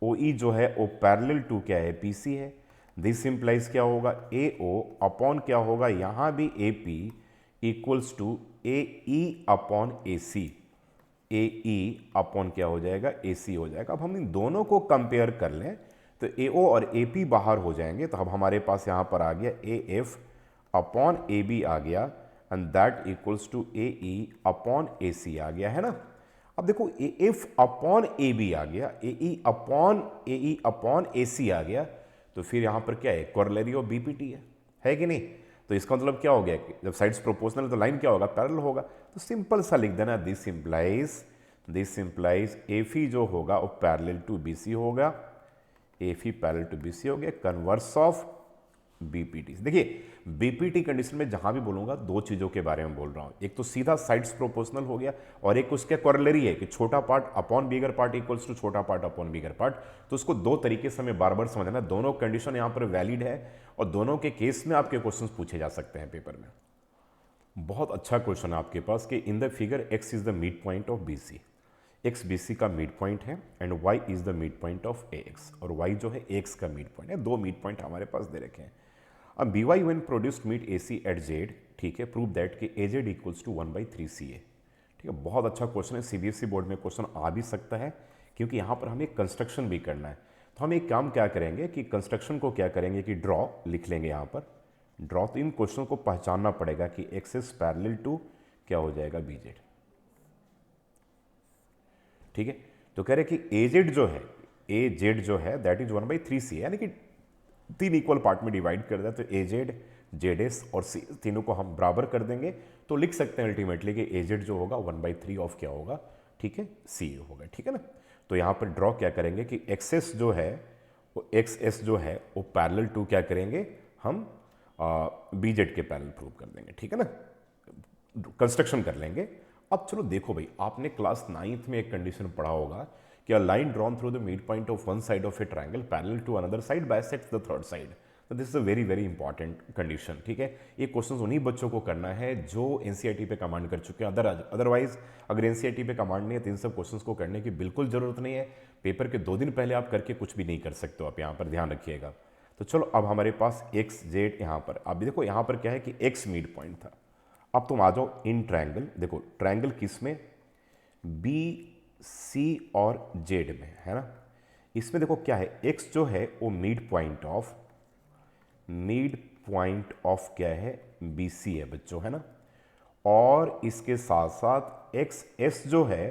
ओ ई जो है वो पैरेलल टू क्या है, पी सी है। दिस इंप्लाइज क्या होगा, ए ओ अपॉन क्या होगा, यहाँ भी A P equals to A E upon A C, A E upon क्या हो जाएगा, ए सी हो जाएगा। अब हम इन दोनों को कंपेयर कर लें तो ए ओ और ए पी बाहर हो जाएंगे। तो अब हमारे पास यहाँ पर आ गया A F upon A B आ गया, and that equals to A E upon A C आ गया, है ना। अब देखो A F upon A B आ गया, A E upon A C आ गया। तो फिर यहाँ पर क्या है, कॉर्लरी ऑफ बीपीटी है कि नहीं। तो इसका मतलब क्या हो गया कि जब साइड्स प्रोपोर्शनल तो लाइन क्या होगा, पैरेलल होगा। तो सिंपल सा लिख देना, दिस इंप्लाइज एफ ई जो होगा वो पैरेलल टू बी सी होगा, एफी पैरेलल टू बीसी हो गया, कन्वर्स ऑफ बीपीटी। देखिए बीपीटी कंडीशन में जहां भी बोलूंगा दो चीजों के बारे में बोल रहा हूं, एक तो सीधा साइड्स प्रोपोर्शनल हो गया और एक उसके कोरोलरी है कि छोटा part upon bigger part equals to छोटा पार्ट अपॉन बिगर पार्ट। तो उसको दो तरीके से हमें बार बार समझना, दोनों कंडीशन यहां पर वैलिड है और दोनों के केस में आपके क्वेश्चन पूछे जा सकते हैं पेपर में। बहुत अच्छा क्वेश्चन है आपके पास कि in the figure X is the mid point of BC, X BC का मिड पॉइंट है and Y is the mid point of A X, और वाई जो है एक्स का मिड पॉइंट है। दो मिड पॉइंट हमारे पास दे रखे हैं। अब B Y one produced meet A C at Z, ठीक है, प्रूव दैट कि A Z equals to 1/3 C A. ठीक है, बहुत अच्छा क्वेश्चन है, सीबीएसई बोर्ड में क्वेश्चन आ भी सकता है क्योंकि यहाँ पर हमें कंस्ट्रक्शन भी करना है। तो हम एक काम क्या करेंगे कि कंस्ट्रक्शन को क्या करेंगे कि ड्रॉ लिख लेंगे यहाँ पर, ड्रॉ। तो इन क्वेश्चन को पहचानना पड़ेगा कि एक्स इज पैरेलल टू क्या हो जाएगा बी जेड। ठीक है, तो कह रहे कि ए जेड जो है, ए जेड जो है दैट इज 1/3 सी, यानी कि तीन इक्वल पार्ट में डिवाइड कर दिया। तो ए जेड, जेड एस और सी तीनों को हम बराबर कर देंगे तो लिख सकते हैं अल्टीमेटली कि ए जेड जो होगा 1/3 ऑफ क्या होगा, ठीक है, सी होगा। ठीक है ना, तो यहाँ पर ड्रॉ क्या करेंगे कि एक्स एस जो है वो एक्स एस जो है वो पैरेलल टू क्या करेंगे हम बी जेड के पैरेलल प्रूव कर देंगे। ठीक है ना, कंस्ट्रक्शन कर लेंगे। अब चलो देखो भाई, आपने क्लास 9th में एक कंडीशन पढ़ा होगा कि a line drawn through the midpoint of one side of a triangle parallel to another side bisects the third side. तो this is a very very important condition. ठीक है, ये क्वेश्चन उन्हीं बच्चों को करना है जो एनसीईआरटी पे कमांड कर चुके हैं। अदरवाइज अगर एनसीईआरटी पे कमांड नहीं है तो इन सब क्वेश्चंस को करने की बिल्कुल जरूरत नहीं है। पेपर के 2 दिन पहले आप करके कुछ भी नहीं कर सकते हो, आप यहाँ पर ध्यान रखिएगा। तो चलो अब हमारे पास एक्स जेड यहाँ पर, अब देखो यहाँ पर क्या है कि एक्स मिड पॉइंट था। अब तुम आ जाओ इन ट्रायंगल, देखो ट्रायंगल किस में, बी सी और जेड में है ना। इसमें देखो क्या है, एक्स जो है वो मिड पॉइंट ऑफ क्या है, बी सी है बच्चों, है ना। और इसके साथ साथ एक्स एस जो है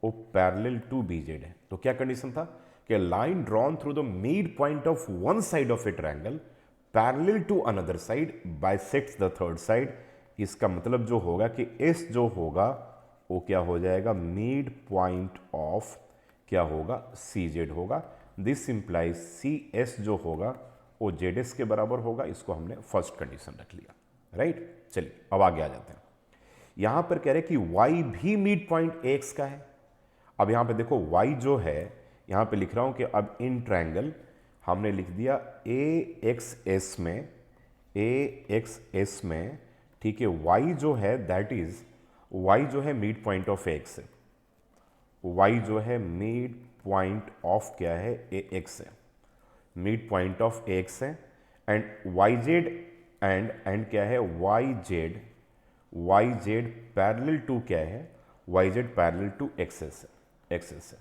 वो पैरेलल टू बी जेड है। तो क्या कंडीशन था कि line drawn through the mid point of one side of a triangle parallel to another side bisects the third side. इसका मतलब जो होगा कि एस जो होगा वो क्या हो जाएगा, मिड पॉइंट ऑफ क्या होगा, सी जेड होगा। दिस इंप्लाइज सी एस जो होगा वो जेड एस के बराबर होगा। इसको हमने फर्स्ट कंडीशन रख लिया, राइट। चलिए अब आगे आ जाते हैं। यहां पर कह रहे कि y भी मिड पॉइंट एक्स का है। अब यहां पे देखो y जो है, यहां पे लिख रहा हूं कि अब इन ट्रायंगल हमने लिख दिया ए एक्स एस में, ठीक है, y जो है दैट इज y जो है मिड पॉइंट ऑफ एक्स है, y जो है मिड पॉइंट ऑफ क्या है, ए एक्स है, मिड पॉइंट ऑफ एक्स है। एंड वाई जेड एंड क्या है, वाई जेड पैरेलल टू क्या है, Y Z parallel to access है।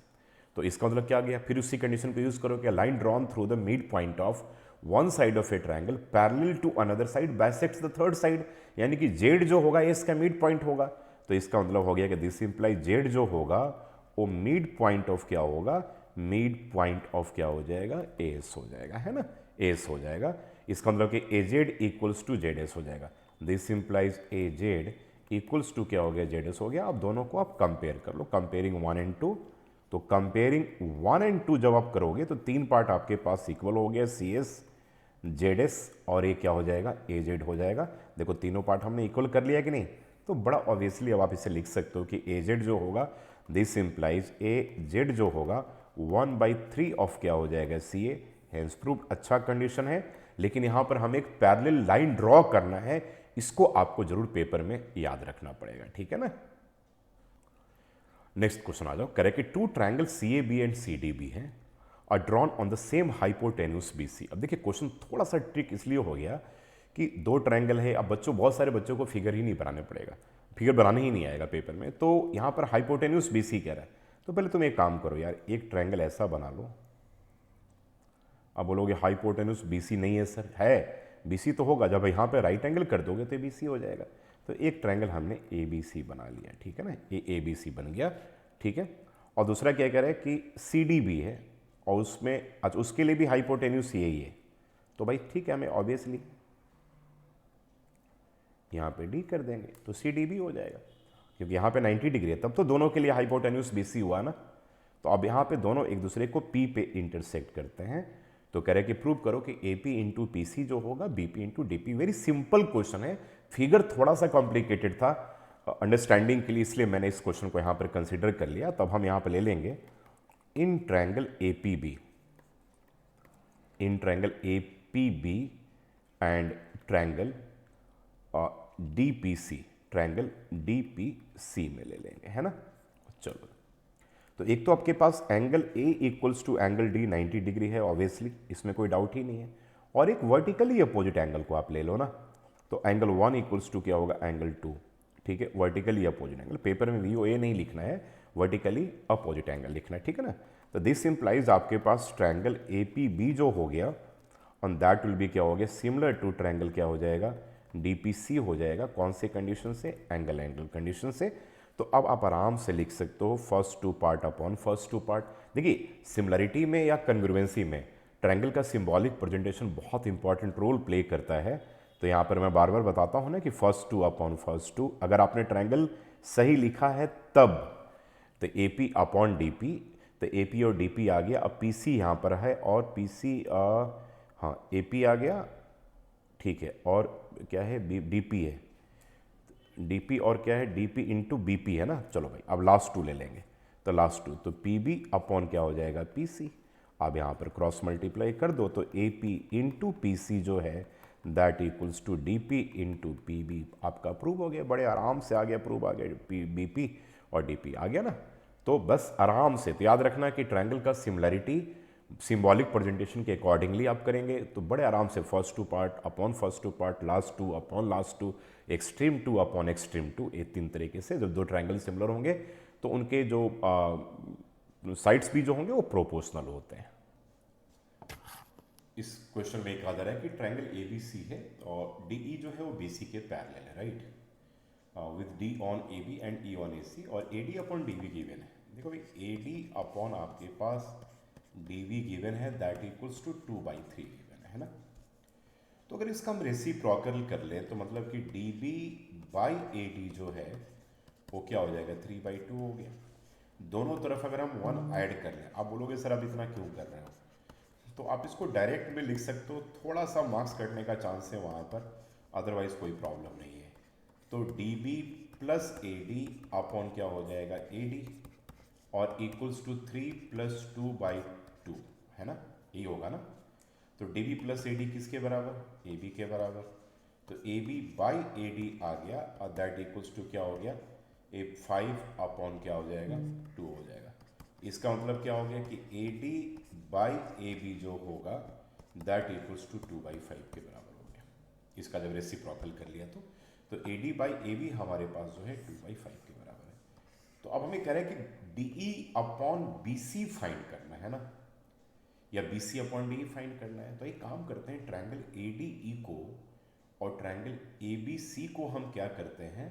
तो इसका मतलब क्या आ गया, फिर उसी कंडीशन को यूज करो कि line drawn through the mid point of one side of a triangle parallel to another side bisects the third side, यानी कि जेड जो होगा एस का मिड पॉइंट होगा। तो इसका मतलब हो गया कि दिस इंप्लाई जेड जो होगा वो मिड पॉइंट ऑफ क्या होगा, मिड पॉइंट ऑफ क्या हो जाएगा, एस हो जाएगा, है ना, एस हो जाएगा। इसका मतलब कि A Z equals to Z S हो जाएगा। This implies A Z equals to क्या हो गया, जेड एस हो गया। अब दोनों को आप कंपेयर कर लो, कंपेयरिंग 1 and 2। तो कंपेयरिंग 1 and 2 जब आप करोगे तो 3 पार्ट आपके पास इक्वल हो गया, सी एस, जेड एस और ये क्या हो जाएगा, ए जेड हो जाएगा। देखो तीनों पार्ट हमने इक्वल कर लिया कि नहीं। तो बड़ा ऑब्वियसली अब आप इसे लिख सकते हो कि ए जेड जो होगा, दिस इंप्लाइज ए जेड जो होगा 1/3 ऑफ क्या हो जाएगा, सी ए। Hence proved. अच्छा कंडीशन है, लेकिन यहां पर हमें एक पैरेलल लाइन ड्रॉ करना है, इसको आपको जरूर पेपर में याद रखना पड़ेगा, ठीक है ना। नेक्स्ट क्वेश्चन आ जाओ। करें कि 2 triangle C A B and C D B हैं और drawn on the same hypotenuse B C. अब देखिए क्वेश्चन थोड़ा सा ट्रिक इसलिए हो गया कि 2 ट्रायंगल है। अब बहुत सारे बच्चों को फिगर ही नहीं बनाने पड़ेगा, फिगर बनाने ही नहीं आएगा पेपर में। तो यहाँ पर हाइपोटेन्यूस बी सी कह रहा है। तो पहले तुम एक काम करो यार, एक ट्रायंगल ऐसा बना लो। अब बोलोगे हाइपोटेन्यूस बी सी नहीं है सर, है बी सी तो होगा, जब यहाँ पे राइट एंगल कर दोगे तो बी सी हो जाएगा। तो एक ट्रायंगल हमने ए बी सी बना लिया, ठीक है ना, ये ए बी सी बन गया, ठीक है। और दूसरा क्या कह रहा है कि सी डी बी है और उसमें उसके लिए भी हाइपोटेन्यूस यही है। तो भाई ठीक है, हमें ऑब्वियसली यहाँ पे डी कर देंगे तो सी डी भी हो जाएगा, क्योंकि यहाँ पे 90 डिग्री है, तब तो दोनों के लिए हाइपोटेन्यूस बी सी हुआ ना। तो अब यहाँ पे दोनों एक दूसरे को पी पे इंटरसेक्ट करते हैं, तो कह रहे कि प्रूव करो कि A P into P C जो होगा B P into D P. Very simple question है, फिगर थोड़ा सा कॉम्प्लिकेटेड था अंडरस्टैंडिंग के लिए, इसलिए मैंने इस क्वेश्चन को यहाँ पर कंसिडर कर लिया। तब हम यहाँ पर ले लेंगे in triangle A P B, in triangle A P B and triangle D P C, triangle D P C में ले लेंगे, है ना। चलो, तो एक तो आपके पास angle A equals to angle D 90 degree है ऑब्वियसली, इसमें कोई डाउट ही नहीं है। और एक वर्टिकली अपोजिट एंगल को आप ले लो ना, तो एंगल 1 इक्वल्स टू क्या होगा, एंगल 2, ठीक है। वर्टिकली अपोजिट एंगल, पेपर में वी ओ ए नहीं लिखना है, वर्टिकली अपोजिट एंगल लिखना है, ठीक है ना। तो दिस इंप्लाइज आपके पास ट्रायंगल ए पी बी जो हो गया ऑन दैट विल बी क्या हो गया, सिमिलर टू ट्रायंगल क्या हो जाएगा, डी पी सी हो जाएगा। कौन से कंडीशन से, एंगल एंगल कंडीशन से। तो अब आप आराम से लिख सकते हो first two part upon first two part. देखिए सिमिलरिटी में या कन्ग्रुएंसी में ट्रायंगल का सिंबॉलिक प्रेजेंटेशन बहुत इंपॉर्टेंट रोल प्ले करता है। तो यहाँ पर मैं बार बार बताता हूँ ना कि first two upon first two, अगर आपने ट्रायंगल सही लिखा है तब, तो A P upon D P, तो ए पी और डी पी आ गया। अब पी सी यहाँ पर है और पी सी, हाँ ए पी आ गया, ठीक है, और क्या है डी पी है, डी पी और क्या है D P into B P है ना। चलो भाई अब लास्ट टू ले लेंगे, तो लास्ट टू तो पी बी अपॉन क्या हो जाएगा, पी सी। अब यहाँ पर क्रॉस मल्टीप्लाई कर दो, तो A P into P C जो है that equals to D P into P B. आपका प्रूव हो गया, बड़े आराम से आ गया, प्रूव आ गया, पी बी पी और डी पी आ गया ना। तो बस आराम से तो याद रखना कि ट्रायंगल का सिमिलरिटी सिंबॉलिक प्रेजेंटेशन के अकॉर्डिंगली आप करेंगे तो बड़े आराम से first two part upon first two part, last two upon last two, extreme two upon extreme two, ये तीन तरीके से जब दो ट्रायंगल सिमिलर होंगे तो उनके जो साइड्स भी जो होंगे वो प्रोपोर्शनल होते हैं। इस क्वेश्चन में कहा जा रहा है कि ट्रायंगल ए बी सी है और डी ई जो है वो बी सी के पैरेलल है, right, with D on A B and E on A C, और A D upon D B given है। देखो भाई ए डी अपॉन आपके पास डी वी गिवन है दैट इक्वल्स टू 2/3 गिवन है ना। तो अगर इसका हम रेसिप्रोकल कर लें तो मतलब कि D B by A D जो है वो क्या हो जाएगा, 3/2 हो गया। दोनों तरफ अगर हम 1 ऐड कर लें, आप बोलोगे सर अब इतना क्यों कर रहे हो, तो आप इसको डायरेक्ट में लिख सकते हो, थोड़ा सा मार्क्स कटने का चांस है वहाँ पर, अदरवाइज कोई प्रॉब्लम नहीं है। तो D B plus A D upon क्या हो जाएगा, ए डी, और इक्वल्स टू 3 + 2/2 है ना, ये होगा ना। तो D B plus A D किसके बराबर, ए बी के बराबर। तो A B by A D आ गया और दैट इक्वल्स टू क्या हो गया, ए 5 अपॉन क्या हो जाएगा, 2 हो जाएगा। इसका मतलब क्या हो गया कि A D by A B जो होगा दैट इक्वल्स टू 2/5 के बराबर हो गया। इसका जब रेसिप्रोकल कर लिया तो A D by A B हमारे पास जो है 2/5 के बराबर है। तो अब हमें कह रहे हैं कि D E upon B C find करना है ना, या B C upon D E find करना है। तो एक काम करते हैं, ट्रायंगल ए डी ई को और ट्रायंगल ए बी सी को हम क्या करते हैं,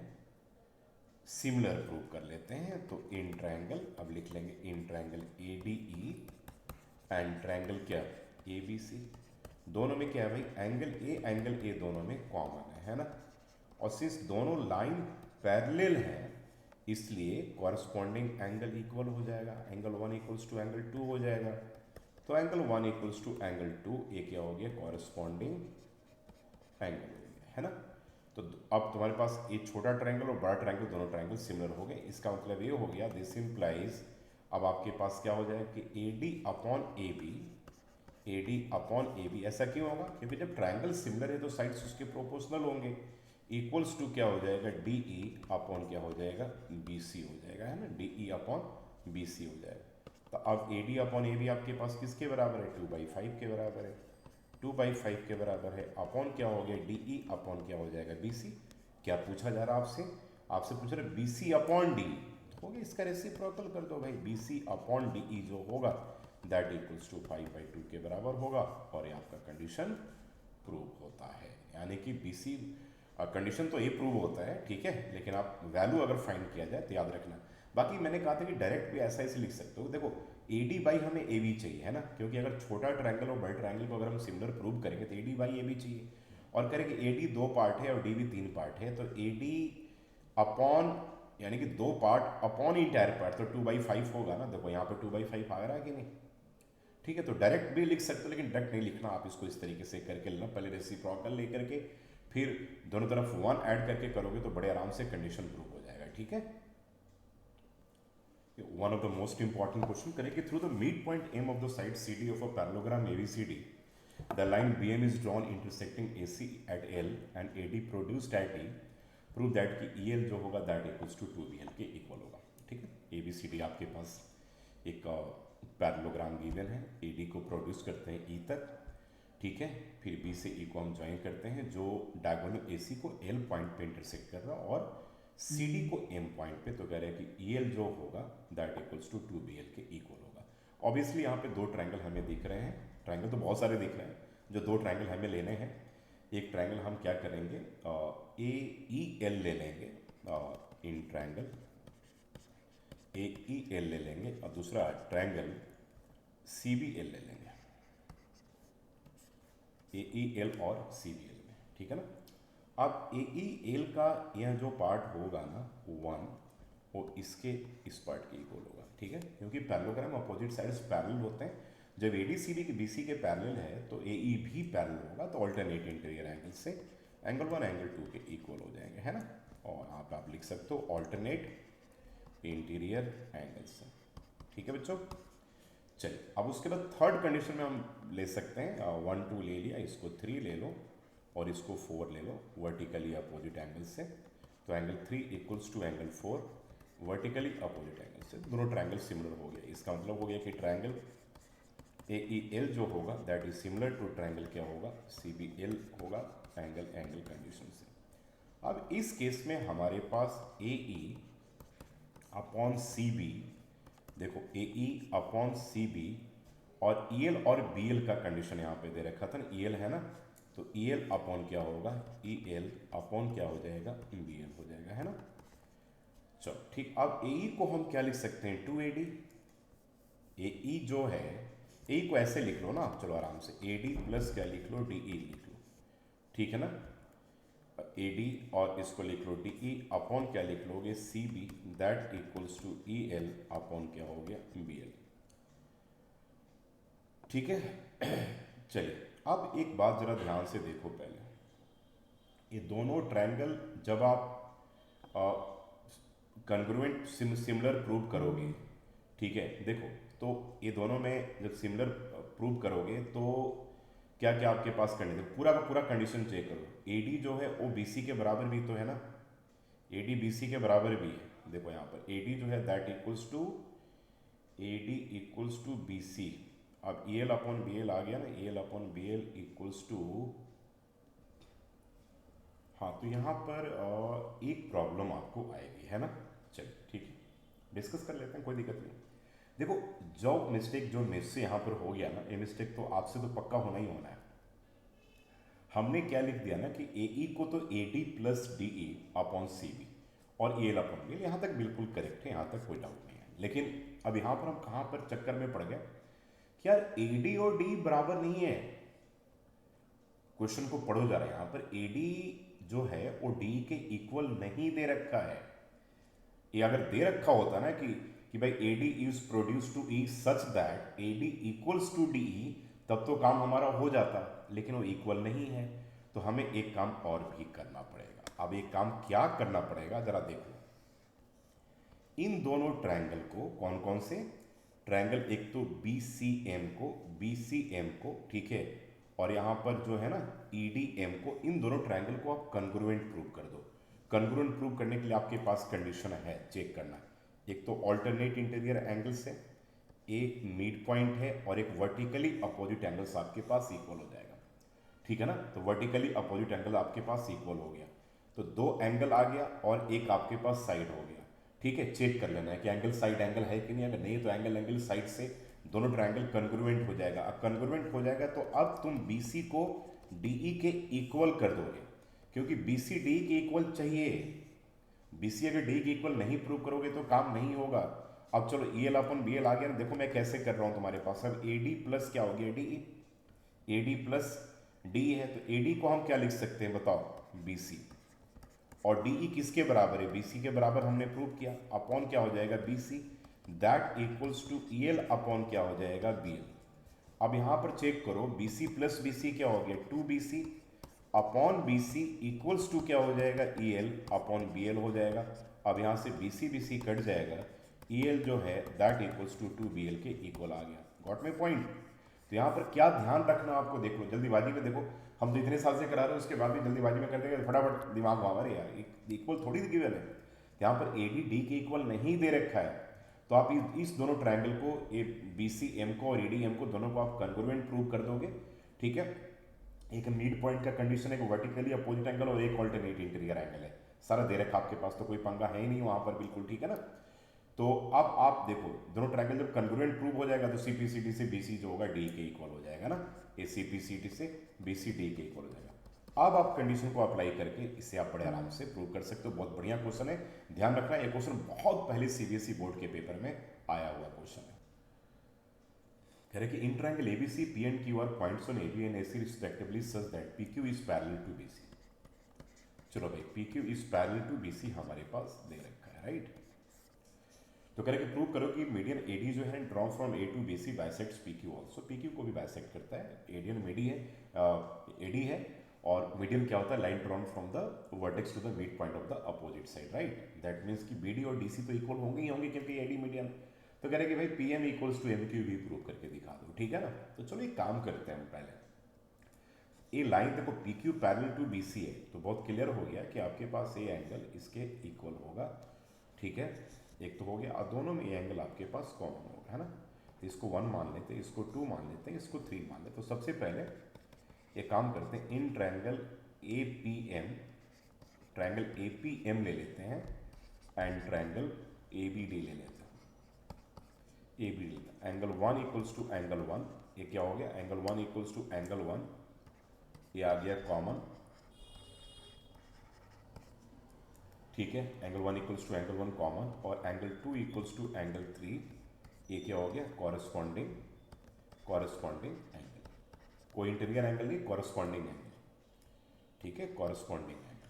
सिमिलर प्रूव कर लेते हैं। तो इन ट्रायंगल, अब लिख लेंगे in triangle A D E and triangle क्या, ए बी सी। दोनों में क्या है भाई, एंगल ए दोनों में कॉमन है ना। और सिंस दोनों लाइन पैरेलल है इसलिए कॉरस्पॉन्डिंग एंगल इक्वल हो जाएगा, एंगल 1 इक्वल्स टू एंगल 2 हो जाएगा। तो एंगल 1 इक्वल्स टू एंगल 2 ये क्या हो गया, कॉरस्पॉन्डिंग एंगल हो गया, है ना। तो अब तुम्हारे पास ये छोटा ट्रायंगल और बड़ा ट्रायंगल दोनों ट्रायंगल सिमिलर हो गए। इसका मतलब ये हो गया, दिस इंप्लाइज अब आपके पास क्या हो जाएगा कि A D upon A B, A D upon A B. ऐसा क्यों होगा, क्योंकि जब ट्रायंगल सिमिलर है तो साइड्स उसके प्रोपोर्शनल होंगे। इक्वल्स टू क्या हो जाएगा, डी ई अपॉन क्या हो जाएगा, बी सी हो जाएगा, है ना, D E upon B C हो जाएगा। तो अब A D upon A B आपके पास किसके बराबर है, 2/5 के बराबर है, 2/5 के बराबर है। अपॉन क्या हो गया, डी ई अपॉन क्या हो जाएगा, बी सी। क्या पूछा जा रहा है आपसे, आपसे पूछ रहे बी सी अपॉन डी हो गया, इसका रेसिप्रोकल कर दो भाई, B C upon D E जो होगा दैट इक्वल्स टू 5/2 के बराबर होगा, और ये आपका कंडीशन प्रूव होता है। यानी कि बी सी कंडीशन तो ये प्रूव होता है, ठीक है, लेकिन आप वैल्यू अगर फाइंड किया जाए तो याद रखना। बाकी मैंने कहा था कि डायरेक्ट भी ऐसा लिख सकते हो। देखो ए डी बाई हमें ए बी चाहिए, है ना, क्योंकि अगर छोटा ट्रायंगल और बड़े ट्रायंगल को अगर हम सिमिलर प्रूव करेंगे तो A D by A B चाहिए, और करेंगे ए डी 2 पार्ट है और डी बी 3 पार्ट है, तो ए डी अपॉन यानी कि 2 पार्ट अपॉन इंटायर पार्ट, तो 2/5 होगा ना। देखो यहाँ पर 2/5 आ रहा है कि नहीं, ठीक है, तो डायरेक्ट भी लिख सकते हो, लेकिन डायरेक्ट नहीं लिखना, आप इसको इस तरीके से करके लेना, पहले रेसिप्रोकल लेकर के फिर दोनों तरफ 1 ऐड करके करोगे तो बड़े आराम से कंडीशन प्रूव हो जाएगा। ठीक है, one of the most important question करें कि through the midpoint M of the side CD of a parallelogram ABCD, the line BM is drawn intersecting AC at L and AD produced at E. Prove that कि EL जो होगा that equals to 2BL के equal होगा। ठीक है, ABCD आपके पास एक parallelogram given है, AD को प्रोड्यूस करते हैं E तक, ठीक है, फिर B से E को हम ज्वाइन करते हैं जो डायगोनल AC को L पॉइंट पे इंटरसेक्ट कर रहा है और CD को M पॉइंट पे, तो कह रहे हैं कि EL जो होगा दैट इक्वल्स टू 2BL के इक्वल होगा। ऑब्वियसली यहाँ पे दो ट्रायंगल हमें दिख रहे हैं, ट्रायंगल तो बहुत सारे दिख रहे हैं, जो दो ट्रायंगल हमें लेने हैं, एक ट्रायंगल हम क्या करेंगे AEL ले लेंगे, इन ट्रायंगल AEL ले लेंगे और दूसरा ट्रायंगल CBL ले लेंगे, AEL और CBL में। ठीक है ना, अब AEL का यह जो पार्ट होगा ना 1 वो इसके इस पार्ट के इक्वल होगा। ठीक है, क्योंकि पैरेललोग्राम अपोजिट साइड्स पैरेलल होते हैं, जब ADCB के BC के पैरेलल है तो AE भी पैरेलल होगा, तो ऑल्टरनेट इंटीरियर एंगल से एंगल 1 एंगल 2 के इक्वल हो जाएंगे, है ना। और आप लिख सकते हो ऑल्टरनेट इंटीरियर एंगल से। ठीक है बच्चों, चलिए अब उसके बाद थर्ड कंडीशन में हम ले सकते हैं 1 2 ले लिया, इसको 3 ले लो और इसको 4 ले लो वर्टिकली अपोजिट एंगल से, तो angle 3 equals to angle 4 vertically opposite angle से, दोनों ट्रायंगल सिमिलर हो गया। इसका मतलब हो गया कि ट्रायंगल AEL जो होगा that is similar to triangle क्या होगा CBL होगा एंगल एंगल कंडीशन से। अब इस केस में हमारे पास AE अपॉन CB, देखो AE अपॉन CB और EL और BL का कंडीशन यहाँ पे दे रखा था ना, EL है ना, तो EL अपॉन क्या होगा EL अपॉन क्या हो जाएगा BL हो जाएगा, है ना। चलो ठीक, अब AE को हम क्या लिख सकते हैं 2AD, AE जो है AE को ऐसे लिख लो ना आप, चलो आराम से AD प्लस क्या लिख लो DE लिख लो, ठीक है ना, AD और इसको लिख लो DE अपॉन क्या लिख लोगे CB that equals to EL upon क्या हो गया BL। ठीक है, चलिए अब एक बात जरा ध्यान से देखो, पहले ये दोनों ट्रायंगल जब आप कन्ग्रुएंट सिमिलर प्रूव करोगे, ठीक है, देखो तो ये दोनों में जब सिमिलर प्रूव करोगे तो क्या क्या आपके पास कंडीशन, पूरा का पूरा कंडीशन चेक करो। AD जो है वो BC के बराबर भी तो है ना, AD BC के बराबर भी है, देखो यहाँ पर AD जो है that equals to AD equals to BC, अब EL अपॉन BL आ गया ना, EL upon BL equals to, हाँ तो यहाँ पर एक प्रॉब्लम आपको आएगी, है ना। चलिए ठीक है, डिस्कस कर लेते हैं, कोई दिक्कत नहीं। देखो जो मिस्टेक जो मेरे से यहाँ पर हो गया ना, ये मिस्टेक तो आपसे तो पक्का होना ही होना है। हमने क्या लिख दिया ना कि AE को तो AD plus DE upon CB और EL अपॉन BL, यहाँ तक बिल्कुल करेक्ट है, यहाँ तक कोई डाउट नहीं है। लेकिन अब यहाँ पर हम कहाँ पर चक्कर में पड़ गए कि यार AD और D बराबर नहीं है। क्वेश्चन को पढ़ो जा रहा है, यहाँ पर AD जो है वो DE के इक्वल नहीं दे रखा है। ये अगर दे रखा होता ना कि भाई AD is produce to E such that AD equals to DE, तब तो काम हमारा हो जाता, लेकिन वो इक्वल नहीं है, तो हमें एक काम और भी करना पड़ेगा। अब एक काम क्या करना पड़ेगा जरा देखो, इन दोनों ट्रायंगल को, कौन कौन से ट्रायंगल, एक तो BCM को, ठीक है, और यहाँ पर जो है ना EDM को, इन दोनों ट्रायंगल को आप कन्ग्रुएंट प्रूव कर दो। कन्ग्रुएंट प्रूव करने के लिए आपके पास कंडीशन है, चेक करना, एक तो ऑल्टरनेट इंटीरियर एंगल से, एक मिड पॉइंट है और एक वर्टिकली अपोजिट एंगल्स आपके पास इक्वल हो जाएगा, ठीक है ना। तो वर्टिकली अपोजिट एंगल आपके पास इक्वल हो गया, तो दो एंगल आ गया और एक आपके पास साइड हो गया, ठीक है। चेक कर लेना है कि एंगल साइड एंगल है कि नहीं, अगर नहीं तो एंगल साइड से दोनों ट्रायंगल कन्ग्रुएंट हो जाएगा। अब कन्ग्रुएंट हो जाएगा तो अब तुम BC को DE के इक्वल कर दोगे, क्योंकि BC DE के इक्वल चाहिए। BC अगर DE के इक्वल नहीं प्रूव करोगे तो काम नहीं होगा। अब चलो EL अपन BL आ गया ना, देखो मैं कैसे कर रहा हूं तुम्हारे पास। अब AD प्लस क्या हो गया DE, AD प्लस DE है, तो AD को हम क्या लिख सकते हैं बताओ BC, और DE किसके बराबर है BC के बराबर, हमने प्रूव किया, अपॉन क्या हो जाएगा BC that equals to EL upon क्या हो जाएगा BL। अब यहाँ पर चेक करो, B C plus B C क्या हो गया, 2BC upon B C equals to क्या हो जाएगा, E L upon B L हो जाएगा। अब यहाँ से बी सी कट जाएगा, ई एल जो है दैट इक्वल्स टू 2BL के इक्वल आ गया। Got my point. तो यहाँ पर क्या ध्यान रखना आपको, देख लो जल्दीबाजी में, देखो हम तो इतने साल से करा रहे हैं, उसके बाद भी जल्दीबाजी में कर देंगे, फटाफट दिमाग वहाँ पर यार, इक्वल थोड़ी गिवन है। यहाँ पर ए डी डी के इक्वल नहीं दे रखा है, तो आप इस दोनों ट्रायंगल को, ए बी सी एम को और ए डी एम को, दोनों को आप कन्वर्जेंट प्रूव कर दोगे। ठीक है, एक मिड पॉइंट का कंडीशन है, एक वर्टिकली अपोजिट एंगल और एक ऑल्टरनेट इंटीरियर एंगल है, सारा दे रखा आपके पास, तो कोई पंगा है ही नहीं वहाँ पर, बिल्कुल ठीक है ना। तो अब आप देखो, दोनों ट्रायंगल जब कन्वर्जेंट प्रूव हो जाएगा तो सीपीसीटी से बीसी जो होगा डी के इक्वल हो जाएगा ना, ये सीपीसीटी से बीसी डी के इक्वल हो जाएगा। अब आप कंडीशन को अप्लाई करके इसे आप बड़े आराम से प्रूव कर सकते हो। बहुत बढ़िया क्वेश्चन है, ध्यान रखना ये क्वेश्चन बहुत पहले सीबीएसई बोर्ड के पेपर में आया हुआ क्वेश्चन है। कह रहे कि in triangle ABC P and Q are points on AB and AC respectively such that PQ is parallel to BC. चलो भाई, PQ is parallel to BC हमारे पास दे रखा है, राइट। तो कह रहे कि प्रूव करो कि मीडियन एडी जो है draw from A to B C bisects P Q also. P Q को भी बाइसेक्ट करता है, एडियन मेडी है, एडी है, और मीडियन क्या होता है, line drawn from the vertex to the mid point of the opposite side, right. That means कि बीडी और डीसी तो इक्वल होंगे ही होंगे क्योंकि एडी मीडियन। तो कह रहे कि भाई P M equals to M Q भी प्रूव करके दिखा दो, ठीक है ना। तो चलो एक काम करते हैं हम पहले, ये लाइन देखो P Q parallel to B C है, तो बहुत क्लियर हो गया कि आपके पास ये एंगल इसके इक्वल होगा, ठीक है। एक तो हो गया, और दोनों में ये एंगल आपके पास कॉमन होगा, है ना। इसको 1 मान लेते हैं, इसको 2 मान लेते हैं, इसको 3 मान लेते हैं। तो सबसे पहले एक काम करते हैं, in triangle A P M, triangle A P M ले लेते हैं, and triangle A B D ले लेते हैं, A B D. Angle 1 equals to angle 1, ये क्या हो गया, एंगल 1 इक्वल्स टू एंगल 1, ये आ गया कॉमन, ठीक है। Angle 1 equals to angle 1 common, और एंगल 2 इक्वल्स टू एंगल 3, ये क्या हो गया, कॉरेस्पॉन्डिंग एंगल, कोई इंटीरियर एंगल नहीं, कॉरेस्पॉन्डिंग एंगल, ठीक है, कॉरेस्पॉन्डिंग एंगल।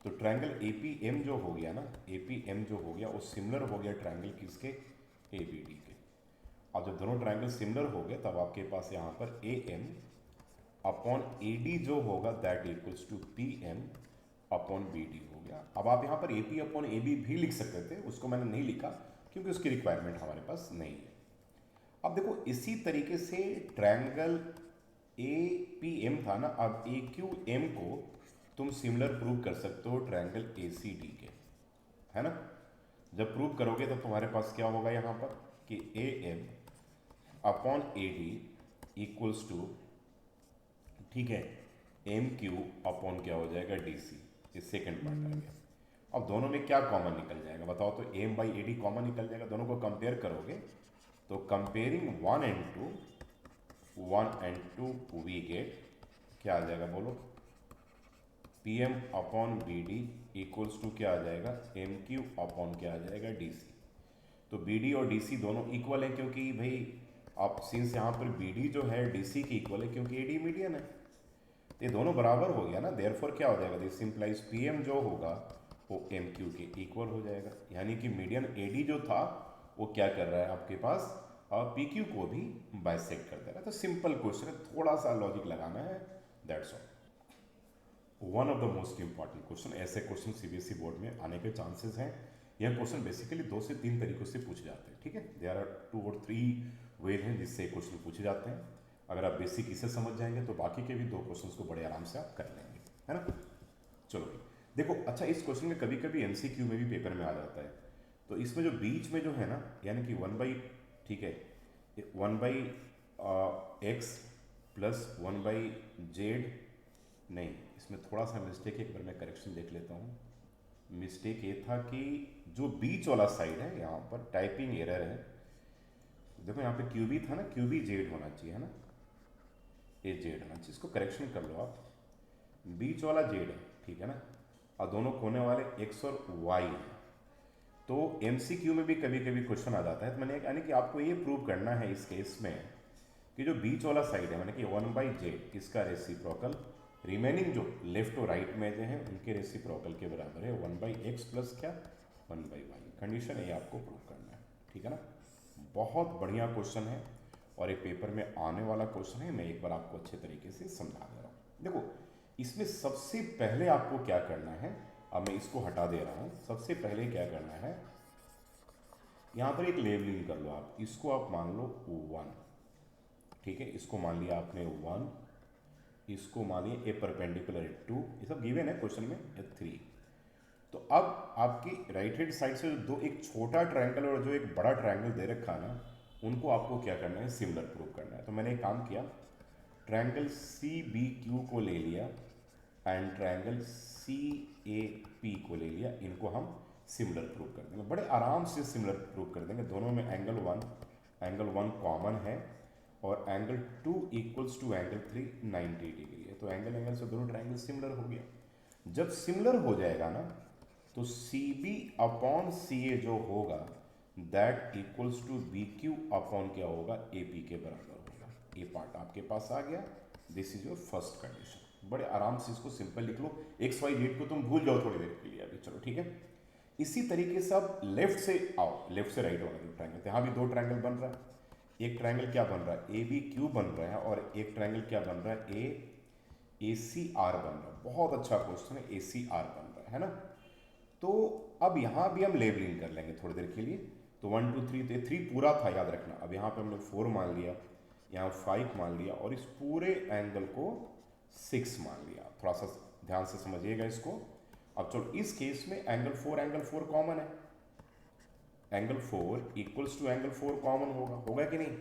तो ट्रायंगल ए पी एम जो हो गया ना, ए पी एम जो हो गया वो सिमिलर हो गया ट्रायंगल किसके, ए बी डी के। अब जब दोनों ट्रायंगल सिमिलर हो गए तब आपके पास यहाँ पर A M upon A D जो होगा that equals to P M upon B D हो गया। अब आप यहाँ पर A P upon A B भी लिख सकते थे, उसको मैंने नहीं लिखा क्योंकि उसकी रिक्वायरमेंट हमारे पास नहीं है। अब देखो इसी तरीके से ट्रायंगल ए पी एम था ना, अब ए क्यू एम को तुम सिमिलर प्रूव कर सकते हो ट्रायंगल ए सी डी के, है ना। जब प्रूव करोगे तो तुम्हारे पास क्या होगा यहाँ पर कि A M upon A D equals to, ठीक है, एम क्यू अपॉन क्या हो जाएगा डी सी, ये सेकेंड पार्ट आ गया। अब दोनों में क्या कॉमन निकल जाएगा बताओ, तो M by A D common निकल जाएगा, दोनों को कंपेयर करोगे तो कंपेयरिंग 1 and 2 वी गेट क्या आ जाएगा बोलो, P M upon B D equals to क्या आ जाएगा, एम क्यू अपॉन क्या आ जाएगा, डी सी। तो बी डी और डी सी दोनों इक्वल है क्योंकि भाई आप सिंस यहाँ पर बी डी जो है डी सी की इक्वल है क्योंकि ए डी मीडियन है, ये दोनों बराबर हो गया ना। देयरफॉर क्या हो जाएगा, दिस सिंप्लाइज पी एम जो होगा वो एम क्यू के इक्वल हो जाएगा, यानी कि मीडियन ए डी जो था वो क्या कर रहा है आपके पास, और पी क्यू को भी बाइसेक्ट कर दे रहा है। तो सिंपल क्वेश्चन है, थोड़ा सा लॉजिक लगाना है, that's all. One of the most important question, ऐसे क्वेश्चन सीबीएसई बोर्ड में आने के चांसेस हैं। यह क्वेश्चन बेसिकली 2 से 3 तरीकों से पूछे जाते हैं, ठीक है। देयर आर 2 और 3 वे हैं जिससे क्वेश्चन पूछे जाते हैं। अगर आप बेसिक इसे समझ जाएंगे तो बाकी के भी 2 क्वेश्चन को बड़े आराम से आप कर लेंगे, है ना। चलो देखो, अच्छा इस क्वेश्चन में कभी कभी एमसीक्यू में भी पेपर में आ जाता है, तो इसमें जो बीच में जो है ना, यानी कि 1 बाई, ठीक है, 1 by X plus 1 by Z, नहीं इसमें थोड़ा सा मिस्टेक है, एक बार मैं करेक्शन देख लेता हूँ। मिस्टेक ये था कि जो बीच वाला साइड है यहाँ पर टाइपिंग एरर है, देखो यहाँ पे क्यूबी था ना, क्यूबी जेड होना चाहिए, है ना, ये जेड होना चाहिए, इसको करेक्शन कर लो आप, बीच वाला जेड है, ठीक है ना, और दोनों कोने वाले एक्स और वाई है। तो एमसीक्यू में भी कभी कभी क्वेश्चन आ जाता है, तो मैंने यानी कि आपको ये प्रूव करना है इस केस में कि जो बीच वाला साइड है, मैंने कि 1 बाई जेड इसका रेसिप्रोकल, रिमेनिंग जो लेफ्ट और राइट में जो है उनके रेसिप्रोकल के बराबर है 1 बाई एक्स प्लस क्या 1 बाई वाई। कंडीशन ये आपको प्रूव करना है, ठीक है ना। बहुत बढ़िया क्वेश्चन है, और ये पेपर में आने वाला क्वेश्चन है, मैं एक बार आपको अच्छे तरीके से समझा दे रहा हूँ। देखो इसमें सबसे पहले आपको क्या करना है, अब मैं इसको हटा दे रहा हूँ, सबसे पहले क्या करना है, यहाँ पर एक लेबलिंग कर लो आप, इसको आप मान लो 1, ठीक है, इसको मान लिया आपने 1, इसको मान लिया ए परपेंडिकुलर 2, ये सब गिवन है क्वेश्चन में, 3। तो अब आपकी राइट हैंड साइड से जो एक छोटा ट्रायंगल और जो एक बड़ा ट्रायंगल दे रखा है ना, उनको आपको क्या करना है, सिमिलर प्रूव करना है। तो मैंने एक काम किया, ट्रायंगल सी बी क्यू को ले लिया and triangle C A P को ले लिया, इनको हम सिमिलर प्रूव कर देंगे, बड़े आराम से सिमिलर प्रूव कर देंगे। दोनों में एंगल वन कॉमन है और angle 2 equals to angle 3 90 degree है, तो एंगल से दोनों ट्रायंगल सिमिलर हो गया। जब सिमिलर हो जाएगा ना, तो C B upon C A जो होगा that equals to B Q upon क्या होगा, ए पी के बराबर होगा। ये पार्ट आपके पास आ गया, this is your first condition. बड़े आराम से इसको सिंपल लिख लो, एक्स वाई जेड को तुम भूल जाओ थोड़ी देर के लिए अभी, चलो ठीक है। इसी तरीके से अब लेफ्ट से आओ, लेफ्ट से राइट वाला जो ट्रायंगल, यहाँ भी दो ट्रायंगल बन रहा है, एक ट्रायंगल क्या बन रहा है, ए बी क्यू बन रहा है, और एक ट्रायंगल क्या बन रहा है, ए सी आर बन रहा है। बहुत अच्छा क्वेश्चन है, ए सी आर बन रहा है ना। तो अब यहाँ भी हम लेबलिंग कर लेंगे थोड़ी देर के लिए। तो 1 2 3, तो 3 पूरा था याद रखना। अब यहाँ पे हमने 4 मान लिया, यहाँ 5 मान लिया, और इस पूरे एंगल को 6 मान लिया। थोड़ा सा ध्यान से समझिएगा इसको। अब चलो इस केस में एंगल 4 कॉमन है, angle 4 equals to angle 4 common होगा कि नहीं।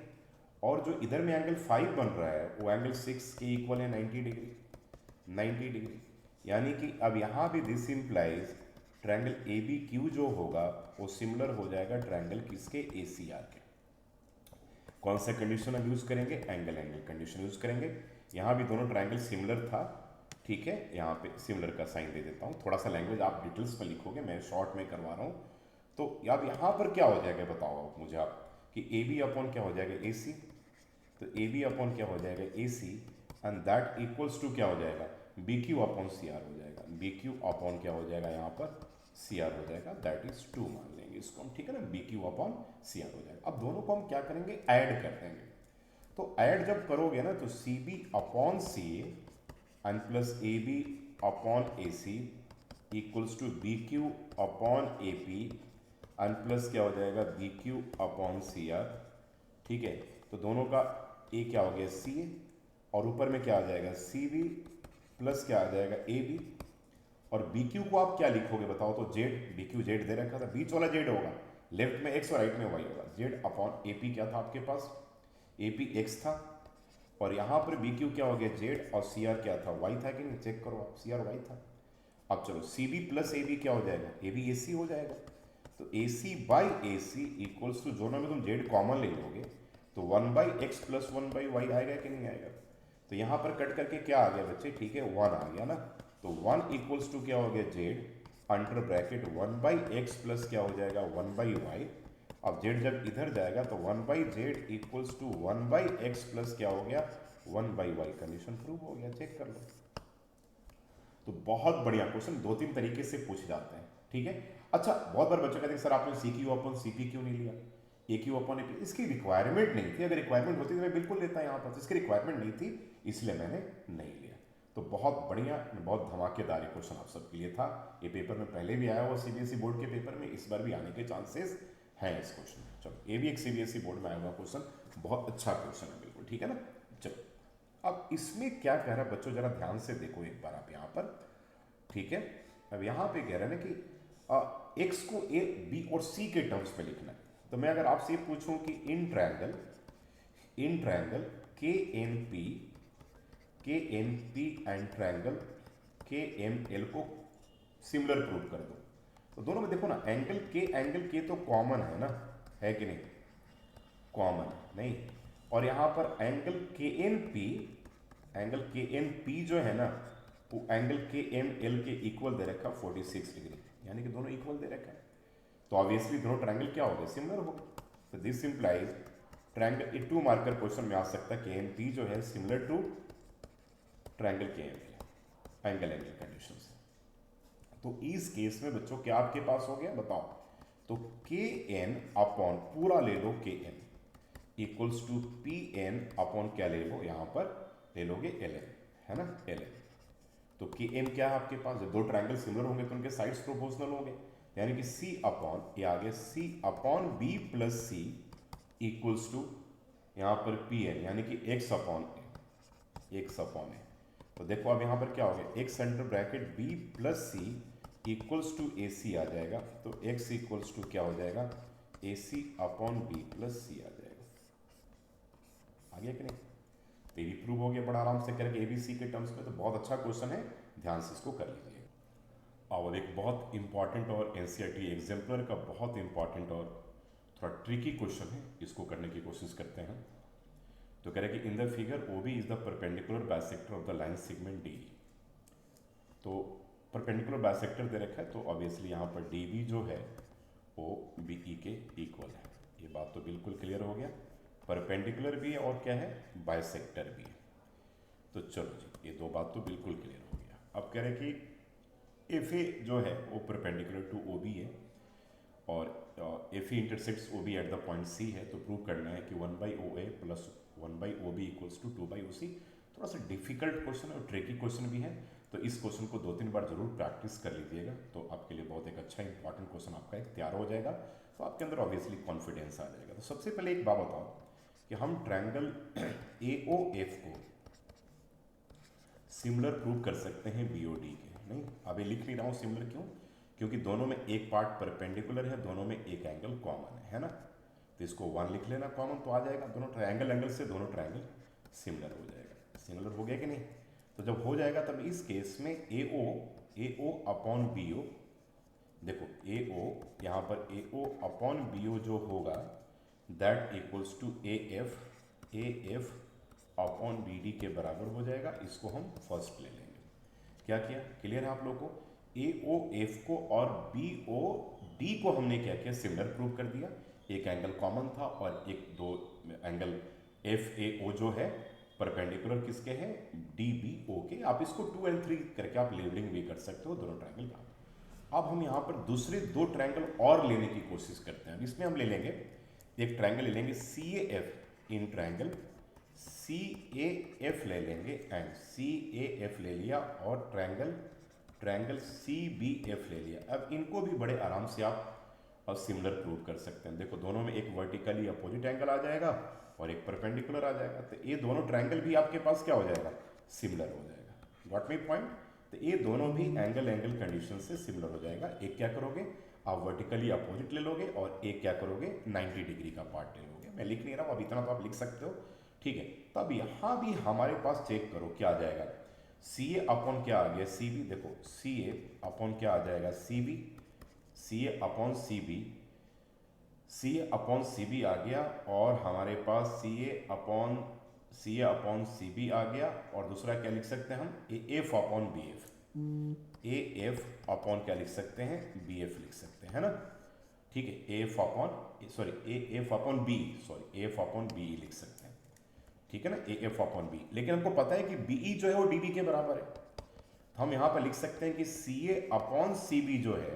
और जो इधर में एंगल 5 बन रहा है वो एंगल 6 के इक्वल है, 90 डिग्री। यानी कि अब यहाँ भी this implies triangle A B Q जो होगा वो सिमिलर हो जाएगा ट्रायंगल किसके, ए सी आर के। कौन सा कंडीशन हम यूज करेंगे, एंगल कंडीशन यूज करेंगे। यहाँ भी दोनों ट्रायंगल सिमिलर था, ठीक है, यहाँ पे सिमिलर का साइन दे देता हूँ। थोड़ा सा लैंग्वेज आप डिटेल्स में लिखोगे, मैं शॉर्ट में करवा रहा हूँ। तो अब यहाँ पर क्या हो जाएगा बताओ आप मुझे, आप कि ए बी अपॉन क्या हो जाएगा, ए सी। तो ए बी अपॉन क्या हो जाएगा, A C, and that equals to क्या हो जाएगा, B Q upon C R हो जाएगा। बी क्यू अपॉन क्या हो जाएगा, यहाँ पर सी आर हो जाएगा, दैट इज 2 मान लेंगे इसको हम, ठीक है ना। B Q upon C R हो जाएगा। अब दोनों को हम क्या करेंगे, ऐड कर देंगे। तो ऐड जब करोगे ना, तो C B upon C A and plus A B upon A C equals to B Q upon A P and plus क्या हो जाएगा, B Q upon C R, ठीक है। तो दोनों का ए क्या हो गया, सी ए, और ऊपर में क्या आ जाएगा, सी बी प्लस क्या आ जाएगा, ए बी। और बी क्यू को आप क्या लिखोगे बताओ, तो जेड, बी क्यू जेड दे रखा था, बीच वाला जेड होगा, लेफ्ट में एक्स और राइट में वाई होगा। जेड अपॉन ए पी क्या था आपके पास, ए पी एक्स था, और यहाँ पर बी क्यू क्या हो गया, जेड, और सी आर क्या था, वाई था कि नहीं, चेक करो आप, सी आर वाई था। अब चलो C B plus A B क्या हो जाएगा, ए बी ए सी हो जाएगा। तो A C by A C equals to, दोनों में तुम जेड कॉमन ले लोगे तो 1 by X plus 1 by Y आएगा कि नहीं आएगा। तो यहाँ पर कट करके क्या आ गया बच्चे, ठीक है, 1 आ गया ना। तो 1 इक्वल्स टू क्या हो गया, Z under bracket 1 by X plus क्या हो जाएगा, 1 बाई वाई। अब जेड जब इधर जाएगा तो 1 by Z equals to 1 by X plus क्या हो गया, 1 बाई वाई। कंडीशन प्रूव हो गया, चेक कर लो। तो बहुत बढ़िया क्वेश्चन, 2-3 तरीके से पूछे जाते हैं, ठीक है। अच्छा, बहुत बार बच्चों कहते हैं सर आपने C Q upon C P क्यों नहीं लिया, A Q upon A P. इसकी रिक्वायरमेंट नहीं थी, अगर रिक्वायरमेंट होती तो मैं बिल्कुल लेता यहाँ पर, इसकी रिक्वायरमेंट नहीं थी इसलिए मैंने नहीं लिया। तो बहुत बढ़िया, बहुत धमाकेदार क्वेश्चन आप सबके लिए था। ये पेपर में पहले भी आया हुआ सीबीएसई बोर्ड के पेपर में, इस बार भी आने के चांसेस हैं इस क्वेश्चन में। चलो ये भी एक सीबीएसई बोर्ड में आया हुआ क्वेश्चन, बहुत अच्छा क्वेश्चन है बिल्कुल, ठीक है ना। चलो अब इसमें क्या कह रहा है बच्चों, जरा ध्यान से देखो एक बार आप यहाँ पर, ठीक है। अब यहाँ पे कह रहे हैं ना कि एक्स को ए बी और सी के टर्म्स में लिखना है। तो मैं अगर आपसे पूछूं कि इन ट्रायंगल के एन पी एंड ट्रायंगल के एम एल को सिमिलर प्रूव कर दो, तो दोनों में देखो ना, एंगल के तो कॉमन है ना, है कि नहीं, कॉमन नहीं। और यहां पर एंगल के एन पी जो है ना, वो एंगल के एम एल के इक्वल दे रखा 46 डिग्री, यानी कि दोनों इक्वल दे रखा है। तो ऑब्वियसली दोनों ट्रायंगल क्या हो गए, सिमिलर हो गए। तो दिस इंप्लाइज ट्रायंगल, ये 2 मार्कर क्वेश्चन में आ सकता है, के एन पी जो है सिमिलर टू ट्रायंगल के एम एल, एंगल कंडीशन से। तो इस केस में बच्चों क्या आपके पास हो गया बताओ, तो के एन अपॉन पूरा ले लो, K N equals to P N upon क्या ले लो, यहाँ पर ले लोगे एल एन, है ना, एल एन। तो के एम क्या है आपके पास, जब दो ट्रायंगल सिमिलर होंगे तो उनके साइड्स प्रोपोर्शनल होंगे, यानी कि सी अपॉन, ये आ गया C upon B plus C equals to यहाँ पर पी एन, यानी कि एक्स अपॉन ए। तो देखो अब यहाँ पर क्या हो गया, X centre bracket B plus C equals to A C आ जाएगा। तो एक्स इक्वल्स टू क्या हो जाएगा, A C upon B plus C आ जाएगा। आ गया कि नहीं, तो ये प्रूव हो गया बड़ा आराम से करके एबीसी के टर्म्स में। तो बहुत अच्छा क्वेश्चन है, ध्यान से इसको कर लीजिए। और एक बहुत इंपॉर्टेंट और एनसीईआरटी एग्जाम्पलर का बहुत इंपॉर्टेंट और थोड़ा ट्रिकी क्वेश्चन है, इसको करने की कोशिश करते हैं। तो कह रहे कि in the figure O B is the perpendicular bisector of the line segment D. तो परपेंडिकुलर बाइसेक्टर दे रखा है, तो ऑब्वियसली यहाँ पर डी बी जो है वो बी ई के इक्वल है। ये बात तो बिल्कुल क्लियर हो गया, परपेंडिकुलर भी है और क्या है, बाइसेक्टर भी है। तो चलो जी, ये दो बात तो बिल्कुल क्लियर हो गया। अब कह रहे कि एफ ए जो है वो परपेंडिकुलर टू ओ बी है और F A intersects O B at the point C है। तो प्रूव करना है कि 1/OA plus 1/OB equals to 2/OC। थोड़ा सा डिफिकल्ट क्वेश्चन और ट्रिकी क्वेश्चन भी है, तो इस क्वेश्चन को 2-3 बार जरूर प्रैक्टिस कर लीजिएगा, तो आपके लिए बहुत एक अच्छा इंपॉर्टेंट क्वेश्चन आपका एक तैयार हो जाएगा। तो आपके अंदर ऑब्वियसली कॉन्फिडेंस आ जाएगा। तो सबसे पहले एक बात बताओ कि हम ट्रायंगल AOF को सिमिलर प्रूव कर सकते हैं BOD के? नहीं, अभी लिख नहीं रहा हूँ सिमिलर, क्यों? क्योंकि दोनों में एक पार्ट परपेंडिकुलर है, दोनों में एक एंगल कॉमन है ना। तो इसको 1 लिख लेना कॉमन, तो आ जाएगा दोनों ट्रायंगल एंगल से दोनों ट्रायंगल सिमिलर हो जाएगा। सिमिलर हो गया कि नहीं? तो जब हो जाएगा तब इस केस में AO अपॉन BO, देखो AO यहाँ पर AO अपॉन BO जो होगा that equals to AF upon BD के बराबर हो जाएगा। इसको हम फर्स्ट ले लेंगे। क्या किया, क्लियर है आप लोगों को? AOF को और BOD को हमने क्या किया, सिमिलर प्रूव कर दिया। एक एंगल कॉमन था और एक दो एंगल FAO जो है परपेंडिकुलर किसके हैं, DBO के। आप इसको 2 और 3 करके आप लेबलिंग भी कर सकते हो दोनों ट्रायंगल का। अब हम यहाँ पर दूसरे दो ट्रायंगल और लेने की कोशिश करते हैं। इसमें हम ले लेंगे एक ट्रायंगल ले लेंगे CAF, इन ट्रायंगल CAF ले लेंगे एंड CAF ले लिया और ट्रायंगल CBF ले लिया। अब इनको भी बड़े आराम से आप और सिमिलर प्रूव कर सकते हैं। देखो दोनों में एक वर्टिकली अपोजिट एंगल आ जाएगा और एक परपेंडिकुलर आ जाएगा। तो ये दोनों ट्रायंगल भी आपके पास क्या हो जाएगा, सिमिलर हो जाएगा। Got me point? तो ये दोनों भी एंगल कंडीशन से सिमिलर हो जाएगा। एक क्या करोगे, आप वर्टिकली अपोजिट ले लोगे और एक क्या करोगे, 90 डिग्री का पार्ट ले लोगे। मैं लिख नहीं रहा हूँ, अब इतना तो आप लिख सकते हो, ठीक है। तब यहाँ भी हमारे पास चेक करो क्या आ जाएगा, CA अपॉन क्या आ गया, CB। देखो CA अपॉन क्या आ जाएगा, CA अपॉन CB आ गया और हमारे पास CA अपॉन CB आ गया। और दूसरा क्या लिख सकते हैं हम, AF upon BF, AF upon क्या लिख सकते हैं, BF लिख सकते हैं, है ना, ठीक है। AF अपॉन BE लिख सकते हैं, ठीक है ना, AF अपॉन B। लेकिन हमको पता है कि BE जो है वो DB के बराबर है, तो हम यहाँ पर लिख सकते हैं कि CA अपॉन CB जो है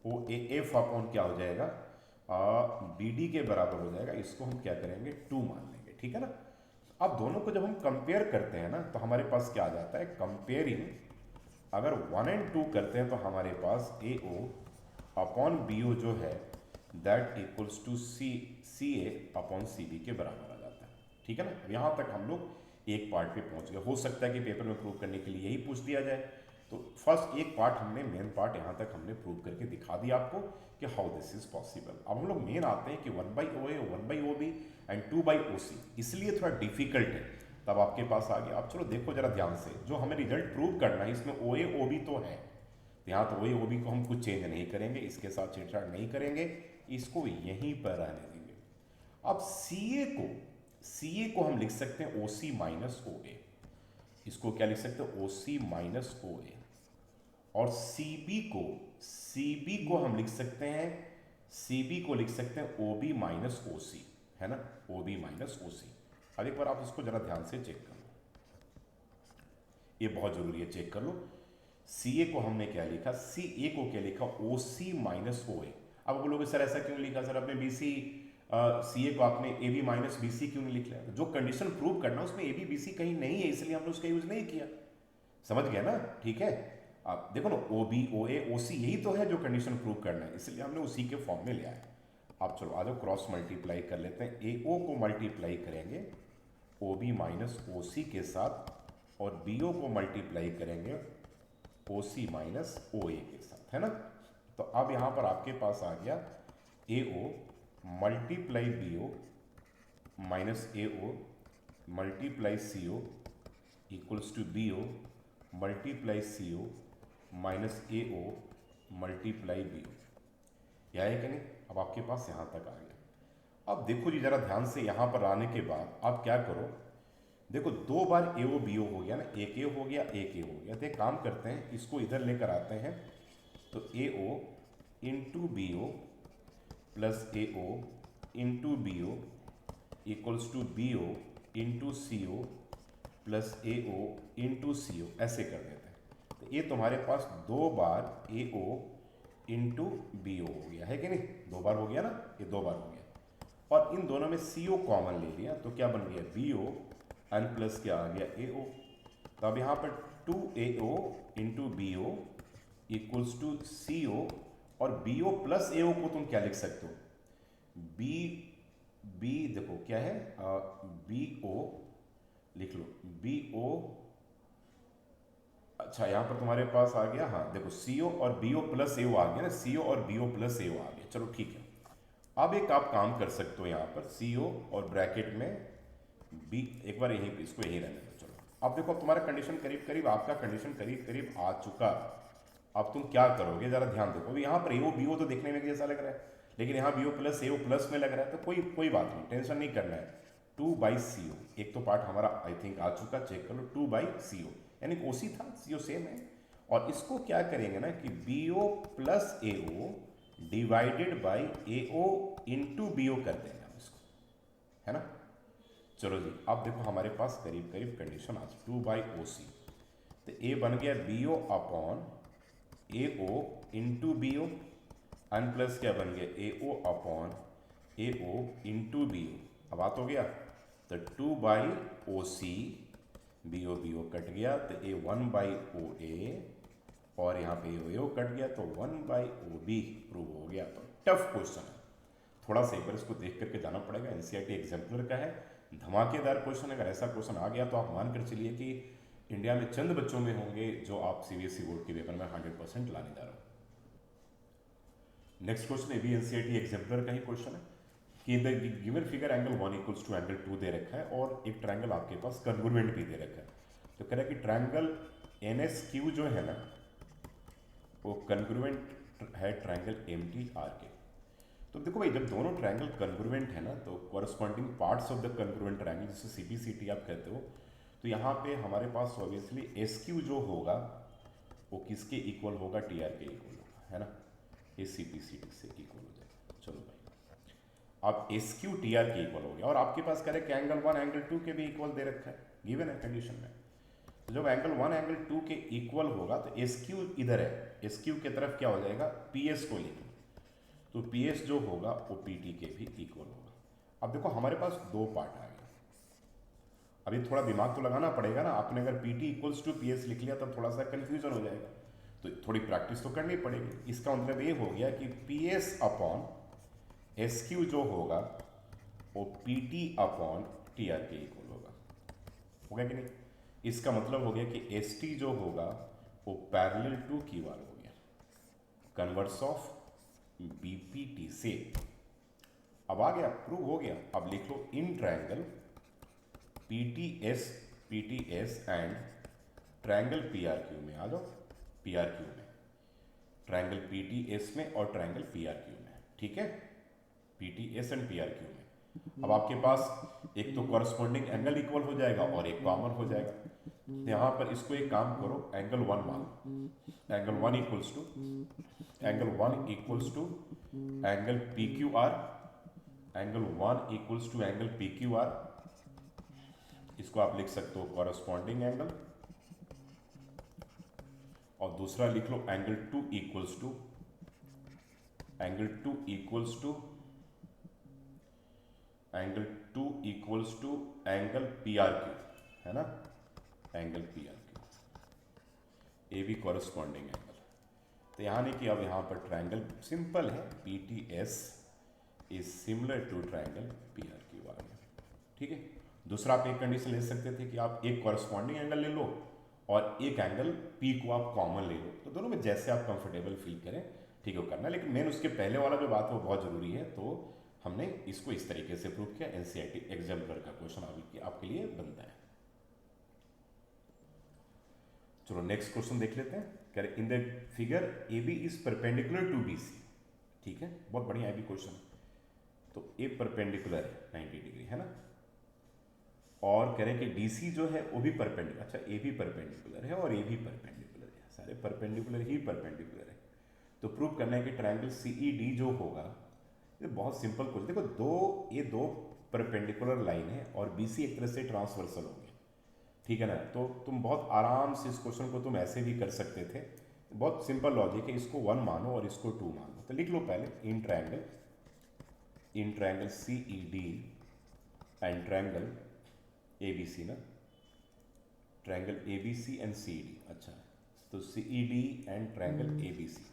वो AF अपॉन क्या हो जाएगा, BD के बराबर हो जाएगा। इसको हम क्या करेंगे, 2 मान लेंगे, ठीक है ना। अब दोनों को जब हम कंपेयर करते हैं ना, तो हमारे पास क्या आ जाता है, कंपेयरिंग अगर 1 और 2 करते हैं तो हमारे पास AO अपॉन BO जो है that equals to CA upon CB के बराबर आ जाता है, ठीक है ना। यहाँ तक हम लोग एक पार्ट पे पहुँच गए। हो सकता है कि पेपर में प्रूव करने के लिए यही पूछ दिया जाए। तो फर्स्ट एक पार्ट हमने, मेन पार्ट यहाँ तक हमने प्रूव करके दिखा दिया आपको कि हाउ दिस इज पॉसिबल। अब हम लोग मेन आते हैं कि 1/OA 1/OB एंड 2/OC, इसलिए थोड़ा डिफिकल्ट है। तब आपके पास आ गया। अब चलो देखो जरा ध्यान से, जो हमें रिजल्ट प्रूव करना है इसमें OA OB तो है, यहाँ तो OA OB को हम कुछ चेंज नहीं करेंगे, इसके साथ छेड़छाड़ नहीं करेंगे, इसको यहीं पर आने देंगे। अब CA को हम लिख सकते हैं OC माइनस OA, इसको क्या लिख सकते हैं, OC माइनस OA। और CB को हम लिख सकते हैं, CB को लिख सकते हैं OB माइनस OC, है ना, OB माइनस OC। अब एक बार आप इसको जरा ध्यान से चेक कर लो, ये बहुत जरूरी है, चेक कर लो। CA को हमने क्या लिखा, CA को क्या लिखा, OC माइनस OA। अब बोलोगे सर ऐसा क्यों लिखा, सर अपने BC सी ए को आपने A B minus B C क्यों नहीं लिख लिया? तो जो कंडीशन प्रूव करना उसमें ए बी बी सी कहीं नहीं है, इसलिए हमने उसका यूज नहीं किया। समझ गया ना? ठीक है, आप देखो ना, ओ बी ओ ए ओ सी यही तो है जो कंडीशन प्रूव करना है, इसलिए हमने उसी के फॉर्म में लिया है। आप चलो आ जाओ, क्रॉस मल्टीप्लाई कर लेते हैं। ए ओ को मल्टीप्लाई करेंगे ओ बी माइनस ओ सी के साथ, और बी ओ को मल्टीप्लाई करेंगे ओ सी माइनस ओ ए के साथ, है ना? तो अब यहाँ पर आपके पास आ गया A O multiply B O minus A O multiply C O equals to B O multiply C O minus A O multiply B O. यह है कि नहीं? अब आपके पास यहाँ तक आ गया। अब देखो जी जरा ध्यान से, यहाँ पर आने के बाद आप क्या करो, देखो दो बार ए ओ बी ओ हो गया ना, एक ए हो गया एक ए हो गया। तो एक काम करते हैं, इसको इधर लेकर आते हैं, तो A O into B O plus A O into B O equals to B O into C O plus A O into C O, ऐसे कर देते हैं। तो ये तुम्हारे पास दो बार ए ओ इंटू बी ओ हो गया, है कि नहीं? दो बार हो गया ना, ये दो बार हो गया। और इन दोनों में सी ओ कॉमन ले लिया, तो क्या बन गया? बी ओ एन प्लस क्या आ गया? ए ओ। तो अब यहाँ पर two A O into B O equals to C O, और बी ओ प्लस ए ओ को तुम क्या लिख सकते हो? बी बी देखो क्या है, बी ओ लिख लो, बी ओ। अच्छा यहाँ पर तुम्हारे पास आ गया, हाँ देखो सी ओ और बी ओ प्लस ए ओ आ गया ना, सी ओ और बी ओ प्लस ए ओ आ गया। चलो ठीक है, अब एक आप काम कर सकते हो, यहाँ पर सी ओ और ब्रैकेट में बी, एक बार यहीं इसको यहीं रहने दो। चलो अब देखो, अब तुम्हारा कंडीशन करीब करीब, आपका कंडीशन करीब करीब आ चुका। अब तुम क्या करोगे जरा ध्यान देखो। अभी यहाँ पर ए ओ बी ओ तो देखने में जैसा लग रहा है, लेकिन यहाँ B O plus A O plus में लग रहा है, तो कोई बात नहीं, टेंशन नहीं करना है। टू बाई सी ओ, एक तो पार्ट हमारा आई थिंक आ चुका, चेक कर लो। टू बाई सी ओ यानी ओ सी था, सी ओ सेम है। और इसको क्या करेंगे ना कि B O plus A O divided by A O into B O कर देंगे हम इसको, है ना? चलो जी, अब देखो हमारे पास करीब करीब कंडीशन आज टू बाई ओ सी, तो ए बन गया B O upon A O into B O, N plus क्या बन गया? A O upon A O into B O. अब बात हो गया, तो two by O C, B O cut गया, तो ए वन बाई ओ ए, और यहाँ पे ए ओ कट गया, तो one by O B prove हो गया। तो टफ क्वेश्चन है, थोड़ा सा एक बार इसको देख करके जाना पड़ेगा। एनसीईआरटी एग्जाम्पलर का है, धमाकेदार क्वेश्चन। अगर ऐसा क्वेश्चन आ गया तो आप मान कर चलिए कि इंडिया में चंद बच्चों में होंगे जो आप सीबीएसई बोर्ड के पेपर में 100% लाने जा रहे हो। नेक्स्ट क्वेश्चन ये भी एनसीईआरटी एग्जाम्पलर का ही क्वेश्चन है कि the given figure angle 1 equals to angle 2 दे रखा है, और एक ट्रायंगल आपके पास कन्वर्जेंट भी दे रखा है। तो कह रहा है कि ट्रायंगल NSQ जो है ना, वो कन्वर्जेंट है ट्रायंगल MTR के। तो देखो भाई, जब दोनों ट्रायंगल कन्वर्जेंट है ना, तो corresponding parts of the convergent triangle, जिसे CPCT आप कहते हो, तो यहाँ पे हमारे पास ऑब्वियसली SQ जो होगा वो किसके इक्वल होगा? TR के इक्वल होगा, है ना? ये CPCT से इक्वल हो जाएगा। चलो भाई, अब SQ TR के इक्वल हो गया, और आपके पास कह रहे हैं कि एंगल 1 एंगल 2 के भी इक्वल दे रखा है, गिवन है कंडीशन में। तो जब एंगल 1 एंगल 2 के इक्वल होगा तो SQ इधर है, SQ की तरफ क्या हो जाएगा? PS को लिख, तो PS जो होगा वो PT के भी इक्वल होगा। अब देखो हमारे पास दो पार्ट आ गए, अभी थोड़ा दिमाग तो लगाना पड़ेगा ना। आपने अगर PT इक्वल्स टू PS लिख लिया तब थोड़ा सा कंफ्यूजन हो जाएगा, तो थोड़ी प्रैक्टिस तो करनी पड़ेगी। इसका मतलब ये हो गया कि PS अपॉन SQ जो होगा वो PT अपॉन TR के इक्वल होगा कि नहीं? इसका मतलब हो गया कि ST जो होगा वो पैरेलल टू QR हो गया, कन्वर्स ऑफ BPT से। अब आ गया, प्रूव हो गया। अब लिख लो in triangle PTS and triangle PRQ में। आ जाओ, PRQ में, ट्रायंगल PTS में और ट्रायंगल PRQ में, ठीक है? PTS एंड PRQ में। अब आपके पास एक तो कॉरस्पॉन्डिंग एंगल इक्वल हो जाएगा और एक कॉमन हो जाएगा। तो यहाँ पर इसको एक काम करो, एंगल 1 मान, angle 1 equals to angle PQR, angle 1 equals to angle PQR। इसको आप लिख सकते हो कॉरस्पॉन्डिंग एंगल, और दूसरा लिख लो angle 2 equals to angle 2 equals to angle P R Q, है ना, angle P R Q, A B corresponding angle. तो यहाँ नहीं कि अब यहाँ पर ट्रायंगल सिंपल है, P T S is similar to triangle P R Q आ गया, ठीक है। दूसरा आप एक कंडीशन ले सकते थे कि आप एक कॉरस्पॉन्डिंग एंगल ले लो और एक एंगल पी को आप कॉमन ले लो, तो दोनों में जैसे आप कंफर्टेबल फील करें ठीक है करना। लेकिन मेन उसके पहले वाला जो बात है वो बहुत जरूरी है, तो हमने इसको इस तरीके से प्रूव किया। एनसीईआरटी एग्जाम्पलर का क्वेश्चन आपके लिए बनता है। चलो नेक्स्ट क्वेश्चन देख लेते हैं। कह रहे in the figure A B is perpendicular to B C, ठीक है, बहुत बढ़िया है भी क्वेश्चन। तो ए परपेंडिकुलर है 90 डिग्री, है ना, और कह रहे हैं कि डी सी जो है वो भी परपेंडिकुलर, अच्छा ए भी परपेंडिकुलर है और ए भी परपेंडिकुलर है, सारे परपेंडिकुलर ही परपेंडिकुलर है। तो प्रूव करना है कि ट्रायंगल सीई डी जो होगा, ये बहुत सिंपल क्वेश्चन। देखो ये दो परपेंडिकुलर लाइन है और बी सी एक तरह से ट्रांसवर्सल होंगे, ठीक है ना। तो तुम बहुत आराम से इस क्वेश्चन को तुम ऐसे भी कर सकते थे, बहुत सिंपल लॉजिक है। इसको 1 मानो और इसको 2 मानो, तो लिख लो पहले in triangle C E D and triangle A B C, ना, triangle A B C and C D, अच्छा, तो C E D and triangle A B C.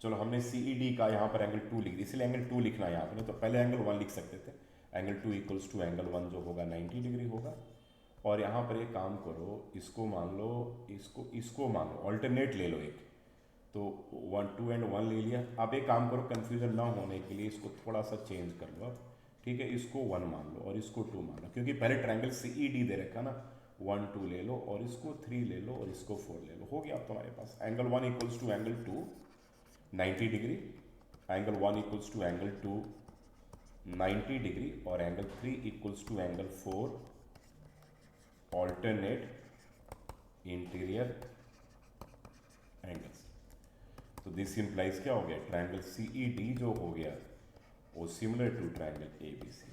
चलो हमने सी ई डी का यहाँ पर एंगल 2 लिख दिया, इसलिए एंगल 2 लिखना है यहाँ पर, तो पहले एंगल 1 लिख सकते थे। एंगल 2 इक्वल्स टू एंगल 1 जो होगा 90 डिग्री होगा। और यहाँ पर एक काम करो, इसको मान लो, इसको मान लो, ऑल्टरनेट ले लो एक, तो 1 2 एंड 1 ले लिया। अब एक काम करो, कंफ्यूजन ना होने के लिए इसको थोड़ा सा चेंज कर लो अब, ठीक है, इसको 1 मान लो और इसको 2 मान लो, क्योंकि पहले ट्रायंगल सी ई डी दे रखा ना, 1 2 ले लो और इसको 3 ले लो और इसको 4 ले लो, हो गया अब तुम्हारे पास angle 1 equals to angle 2 90 degree, angle 1 equals to angle 2 90 degree और angle 3 equals to angle 4 alternate interior angles. तो दिस इंप्लाइज क्या हो गया, ट्रायंगल सी ई डी जो हो गया वो similar to triangle A B C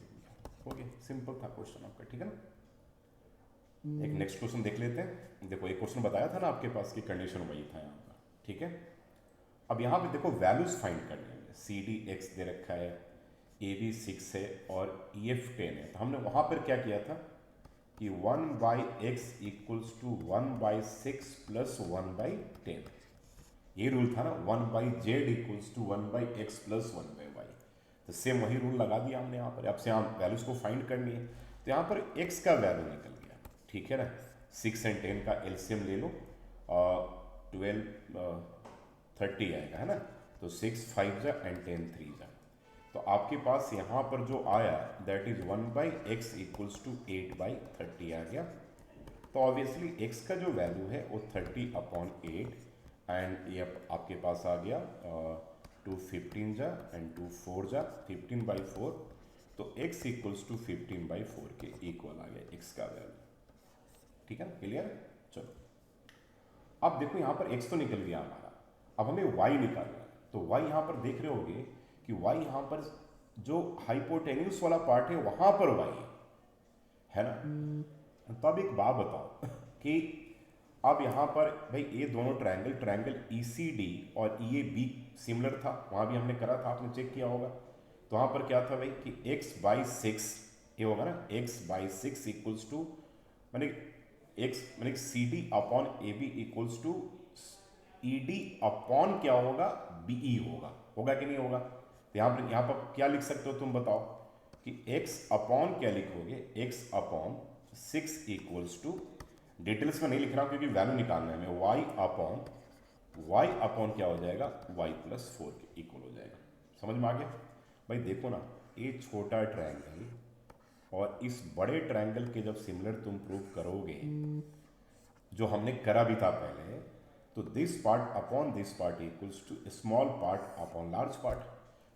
हो गया। सिंपल था क्वेश्चन आपका, ठीक है ना। एक नेक्स्ट क्वेश्चन देख लेते हैं। देखो एक क्वेश्चन बताया था ना आपके पास की कंडीशन वही था यहाँ पर, ठीक है। अब यहाँ पे देखो वैल्यूज फाइंड करने हैं, सी डी एक्स दे रखा है, ए बी 6 है और ई एफ 10 है। तो हमने वहाँ पर क्या किया था कि 1/x इक्वल्स टू 1/6 प्लस 1/10, ये रूल था ना, 1/z equals to 1/x plus 1/y। तो सेम वही रूल लगा दिया हमने यहाँ पर। अब से हम वैल्यूज को फाइंड करनी है, तो यहाँ पर x का वैल्यू निकल गया, ठीक है ना। 6 एंड 10 का एलसीएम ले लो, 12 30 आएगा, है ना। तो 6 5 जा एंड 10 3 जा, तो आपके पास यहाँ पर जो आया that is 1/x equals to 8/30 आ गया। तो ऑब्वियसली x का जो वैल्यू है वो 30/8 एंड ये आपके पास आ गया 2 15 जा एंड 2 4 जा 15/4, तो x इक्वल्स टू 15/4 के इक्वल आ गया x का वैल्यू, ठीक है ना, क्लियर। चलो अब देखो यहाँ पर x तो निकल गया हमारा, अब हमें y निकालना है। तो y यहाँ पर देख रहे होगे कि y यहाँ पर जो हाइपोटेन्यूस वाला पार्ट है वहां पर y है ना। तो अब एक बात बताओ कि अब यहाँ पर भाई ये दोनों ट्रायंगल ECD और EAB सिमिलर था, वहां भी हमने करा था, आपने चेक किया होगा। तो वहां पर क्या था भाई कि x/6 ये होगा ना, x/6 इक्वल्स टू मैंने CD upon AB equals to ED upon क्या होगा, BE होगा कि नहीं होगा। तो यहाँ पर क्या लिख सकते हो तुम बताओ कि x अपॉन क्या लिखोगे, x upon 6 equals to, details में नहीं लिख रहा हूँ क्योंकि वैल्यू निकालना है हमें, y अपॉन क्या हो जाएगा, y प्लस 4 के इक्वल हो जाएगा। समझ में आ गया भाई। देखो ना, ये छोटा ट्रायंगल और इस बड़े ट्रायंगल के जब सिमिलर तुम प्रूव करोगे, जो हमने करा भी था पहले, तो this part upon this part equals to small part upon large part.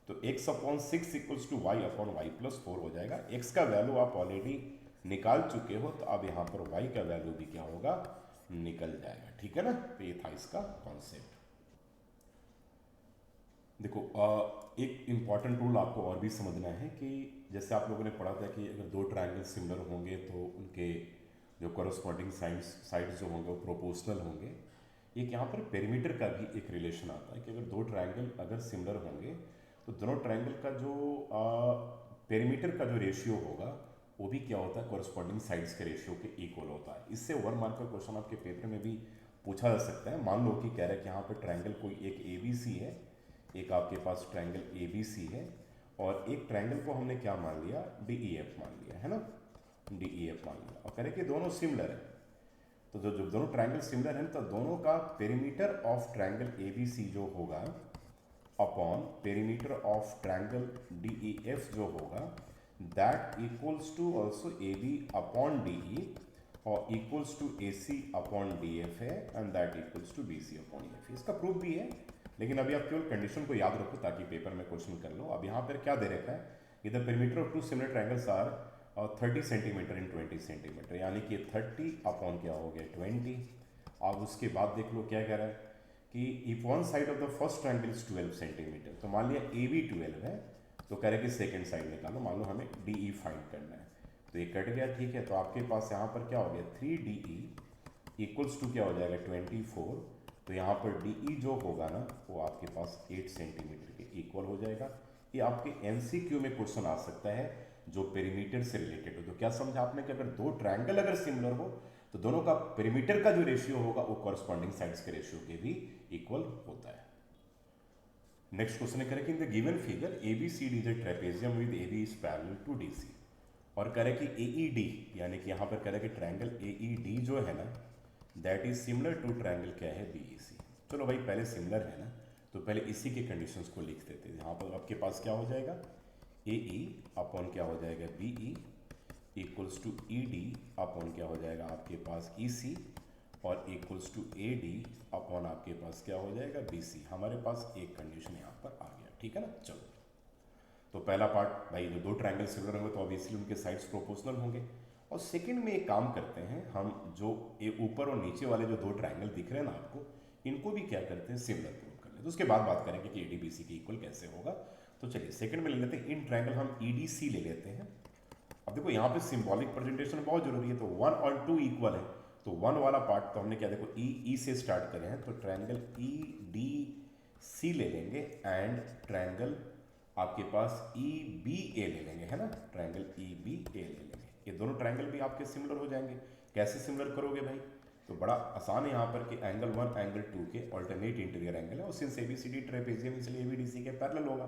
तो x upon 6 equals to y upon y plus 4 हो जाएगा। x का वैल्यू आप ऑलरेडी निकाल चुके हो, तो अब यहाँ पर y का वैल्यू भी क्या होगा, निकल जाएगा, ठीक है ना। तो ये था इसका कॉन्सेप्ट। देखो एक इंपॉर्टेंट रूल आपको और भी समझना है कि जैसे आप लोगों ने पढ़ा था कि अगर दो ट्रायंगल सिमिलर होंगे तो उनके जो कॉरस्पॉन्डिंग साइड्स जो होंगे वो प्रोपोर्शनल होंगे। एक यहाँ पर पेरीमीटर का भी एक रिलेशन आता है कि अगर दो ट्रायंगल अगर सिमिलर होंगे तो दोनों ट्रायंगल का जो पेरीमीटर का जो रेशियो होगा वो भी क्या होता है, कॉरस्पॉन्डिंग साइड्स के रेशियो के इक्वल होता है। इससे 1 मार्क का क्वेश्चन आपके पेपर में भी पूछा जा सकता है। मान लो कि कह रहा है कि यहाँ पर ट्रायंगल कोई एक ए बी सी है, एक आपके पास ट्रायंगल ए बी सी है, और एक ट्रायंगल को हमने क्या मान लिया, डी ई एफ मान लिया, है ना, डी ई एफ मान लिया, और कह रहे कि दोनों सिमिलर है। तो जो दोनों ट्रायंगल सिमिलर हैं तो दोनों का perimeter of triangle A B C जो होगा upon perimeter of triangle D E F जो होगा, that equals to also A B upon D E, और equals to A C upon D F है, and that equals to B C upon E F. इसका proof भी है, लेकिन अभी आप केवल कंडीशन को याद रखो ताकि पेपर में क्वेश्चन कर लो। अब यहाँ पर क्या दे रखा है, इधर perimeter of two similar triangles are 30 centimetre in 20 centimetre, यानी कि 30 अपॉन क्या हो गया 20। अब उसके बाद देख लो क्या कह रहा है कि if one side of the first triangle is 12 centimetre, तो मान लिया ए बी 12 है, तो कह रहे हैं कि सेकेंड साइड निकालो, मान लो हमें डी ई फाइंड करना है, तो ये कट गया, ठीक है। तो आपके पास यहाँ पर क्या हो गया 3 डी ई इक्वल्स टू क्या हो जाएगा 24, तो यहाँ पर डी ई जो होगा ना वो आपके पास 8 सेंटीमीटर के इक्वल हो जाएगा। ये आपके एमसीक्यू में क्वेश्चन आ सकता है जो पेरीमीटर से रिलेटेड हो। तो क्या समझा आपने कि अगर दो ट्रायंगल अगर सिमिलर हो तो दोनों का पेरीमीटर का जो रेशियो होगा वो कॉरस्पॉन्डिंग साइड्स के रेशियो के भी इक्वल होता है। नेक्स्ट क्वेश्चन है कि in the given figure ABCD is a trapezium with AB is parallel to DC, और कह रहे कि AED, यानी कि यहाँ पर कह रहे कि ट्रायंगल AED जो है ना that is similar to triangle क्या है BEC। चलो भाई पहले सिमिलर है ना, तो पहले इसी के कंडीशंस को लिख देते हैं। यहाँ पर आपके पास क्या हो जाएगा AE अपॉन क्या हो जाएगा BE equals to ED upon क्या हो जाएगा आपके पास EC, और इक्वल्स टू AD अपॉन आपके पास क्या हो जाएगा BC। हमारे पास एक कंडीशन यहाँ पर आ गया, ठीक है ना। चलो तो पहला पार्ट भाई, जो दो ट्रायंगल सिमिलर होंगे तो ऑब्वियसली उनके साइड्स प्रोपोर्शनल होंगे, और सेकंड में एक काम करते हैं हम, जो ऊपर और नीचे वाले जो दो ट्रायंगल दिख रहे हैं ना आपको, इनको भी क्या करते हैं सिमिलर प्रूव कर लेते हैं। तो उसके बाद बात करेंगे कि ADBC के इक्वल कैसे होगा। तो चलिए सेकंड में ले लेते हैं, इन ट्रायंगल हम EDC ले लेते हैं। अब देखो यहाँ पे सिंबॉलिक प्रेजेंटेशन बहुत जरूरी है, तो 1 और 2 इक्वल है, तो 1 वाला पार्ट तो हमने क्या देखो ई से स्टार्ट करे हैं, तो ट्रायंगल EDC ले लेंगे, एंड ट्रायंगल आपके पास EBA ले लेंगे, है ना, ट्रायंगल EBA ले लेंगे। ये दोनों ट्रायंगल भी आपके सिमिलर हो जाएंगे। कैसे सिमिलर करोगे भाई, तो बड़ा आसान है यहाँ पर कि एंगल 1 एंगल 2 के ऑल्टरनेट इंटीरियर एंगल है, और सिंस ABCD ट्रेपेजियम इसलिए ABDC के पैरेलल होगा,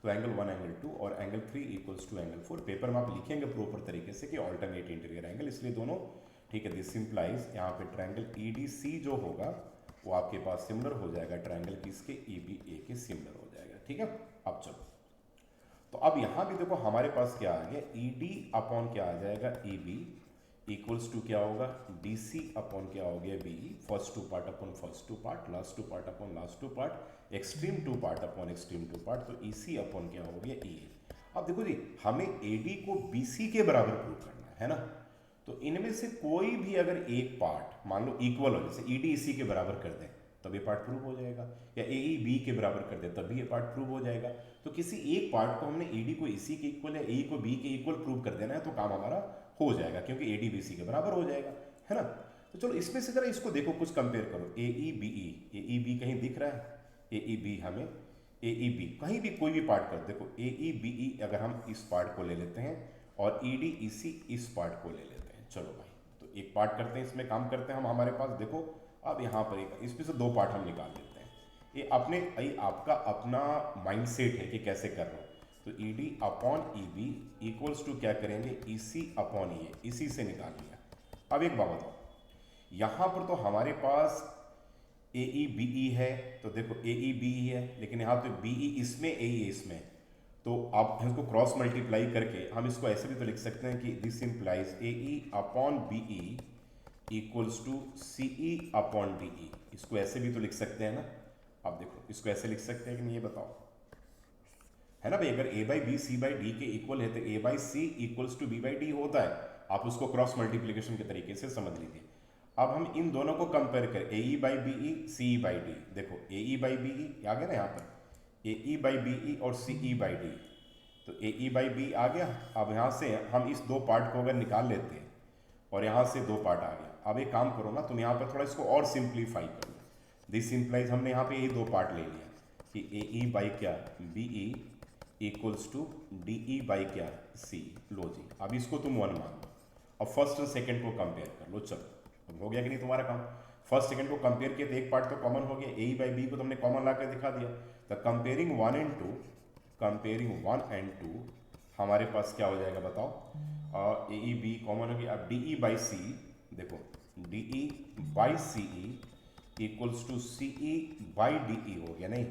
तो एंगल 1 एंगल 2 और angle 3 equals to angle 4। Paper में आप लिखेंगे प्रॉपर तरीके से कि ऑल्टरनेट इंटीरियर एंगल, इसलिए दोनों, ठीक है। दिस सिंप्लाइज यहाँ पे ट्रायंगल EDC जो होगा वो आपके पास सिमिलर हो जाएगा ट्रायंगल किसके EBA के सिमिलर हो जाएगा, ठीक है। अब चलो तो अब यहाँ भी देखो हमारे पास क्या आ गया ED अपॉन क्या आ जाएगा EB इक्वल्स टू क्या होगा DC अपॉन क्या हो गया BE, first two part upon first two part, last two part upon last two part, extreme two part upon extreme two part, तो EC अपॉन क्या हो गया EA। अब देखो जी हमें AD को BC के बराबर प्रूव करना है ना, तो इनमें से कोई भी अगर एक पार्ट मान लो इक्वल हो, जैसे ED EC के बराबर कर दें तब ये पार्ट प्रूव हो जाएगा, या AE B के बराबर कर दे तब भी ये पार्ट प्रूव हो जाएगा। तो किसी एक पार्ट को हमने AD को EC के इक्वल या AE को B के इक्वल प्रूव कर देना है, तो काम हमारा हो जाएगा, क्योंकि AD BC के बराबर हो जाएगा, है ना। तो चलो इसमें से जरा इसको देखो, कुछ कंपेयर करो, AE BE, AE B कहीं दिख रहा है, AE B हमें AE B कहीं भी कोई भी पार्ट कर, देखो AE BE अगर हम इस पार्ट को ले लेते हैं और ED EC इस पार्ट को ले लेते हैं। चलो भाई तो एक पार्ट करते हैं, इसमें काम करते हैं हम, हमारे पास देखो अब यहाँ पर एक इसमें से दो पार्ट हम निकाल लेते हैं। ये अपने आपका अपना माइंडसेट है कि कैसे कर रहा हूँ। तो ED upon EB equals to क्या करेंगे EC अपॉन EA, इसी से निकाल लिया। अब एक बात बताओ, यहाँ पर तो हमारे पास AE BE है, तो देखो AE BE है, लेकिन यहाँ तो BE इसमें AE इसमें, तो आप इसको क्रॉस मल्टीप्लाई करके हम इसको ऐसे भी तो लिख सकते हैं कि this implies AE upon BE equals to CE upon DE, इसको ऐसे भी तो लिख सकते हैं ना। अब देखो इसको ऐसे लिख सकते हैं कि नहीं, ये बताओ, है ना भाई। अगर A by B C by D के इक्वल है तो A by C equals to B by D होता है, आप उसको क्रॉस मल्टीप्लिकेशन के तरीके से समझ लीजिए। अब हम इन दोनों को कंपेयर करें, AE by BE CE by D, देखो AE बाई BE आ गया ना यहाँ पर, AE बाई BE और CE बाई D, तो AE बाई B आ गया। अब यहाँ से हम इस दो पार्ट को अगर निकाल लेते हैं और यहाँ से दो पार्ट आ गया, अब एक काम करो ना तुम यहाँ पर थोड़ा इसको और सिंप्लीफाई करो, दिस सिंप्लाइज हमने यहाँ पे ये दो पार्ट ले लिया, कि ए ई बाई क्या B E equals to D E by क्या सी। लो जी, अब इसको तुम 1 मान लो। अब फर्स्ट और सेकंड को कंपेयर कर लो। चलो, अब हो गया कि नहीं तुम्हारा काम। फर्स्ट सेकंड को कंपेयर किया तो एक पार्ट तो कॉमन हो गया, ए ई बाई बी को तुमने कॉमन ला कर दिखा दिया। तो कंपेयरिंग 1 एंड 2, कंपेयरिंग 1 एंड 2 हमारे पास क्या हो जाएगा बताओ। ए ई बी कॉमन हो गया। अब डी ई बाई सी, देखो D E by C E equals to C E by D E हो गया नहीं।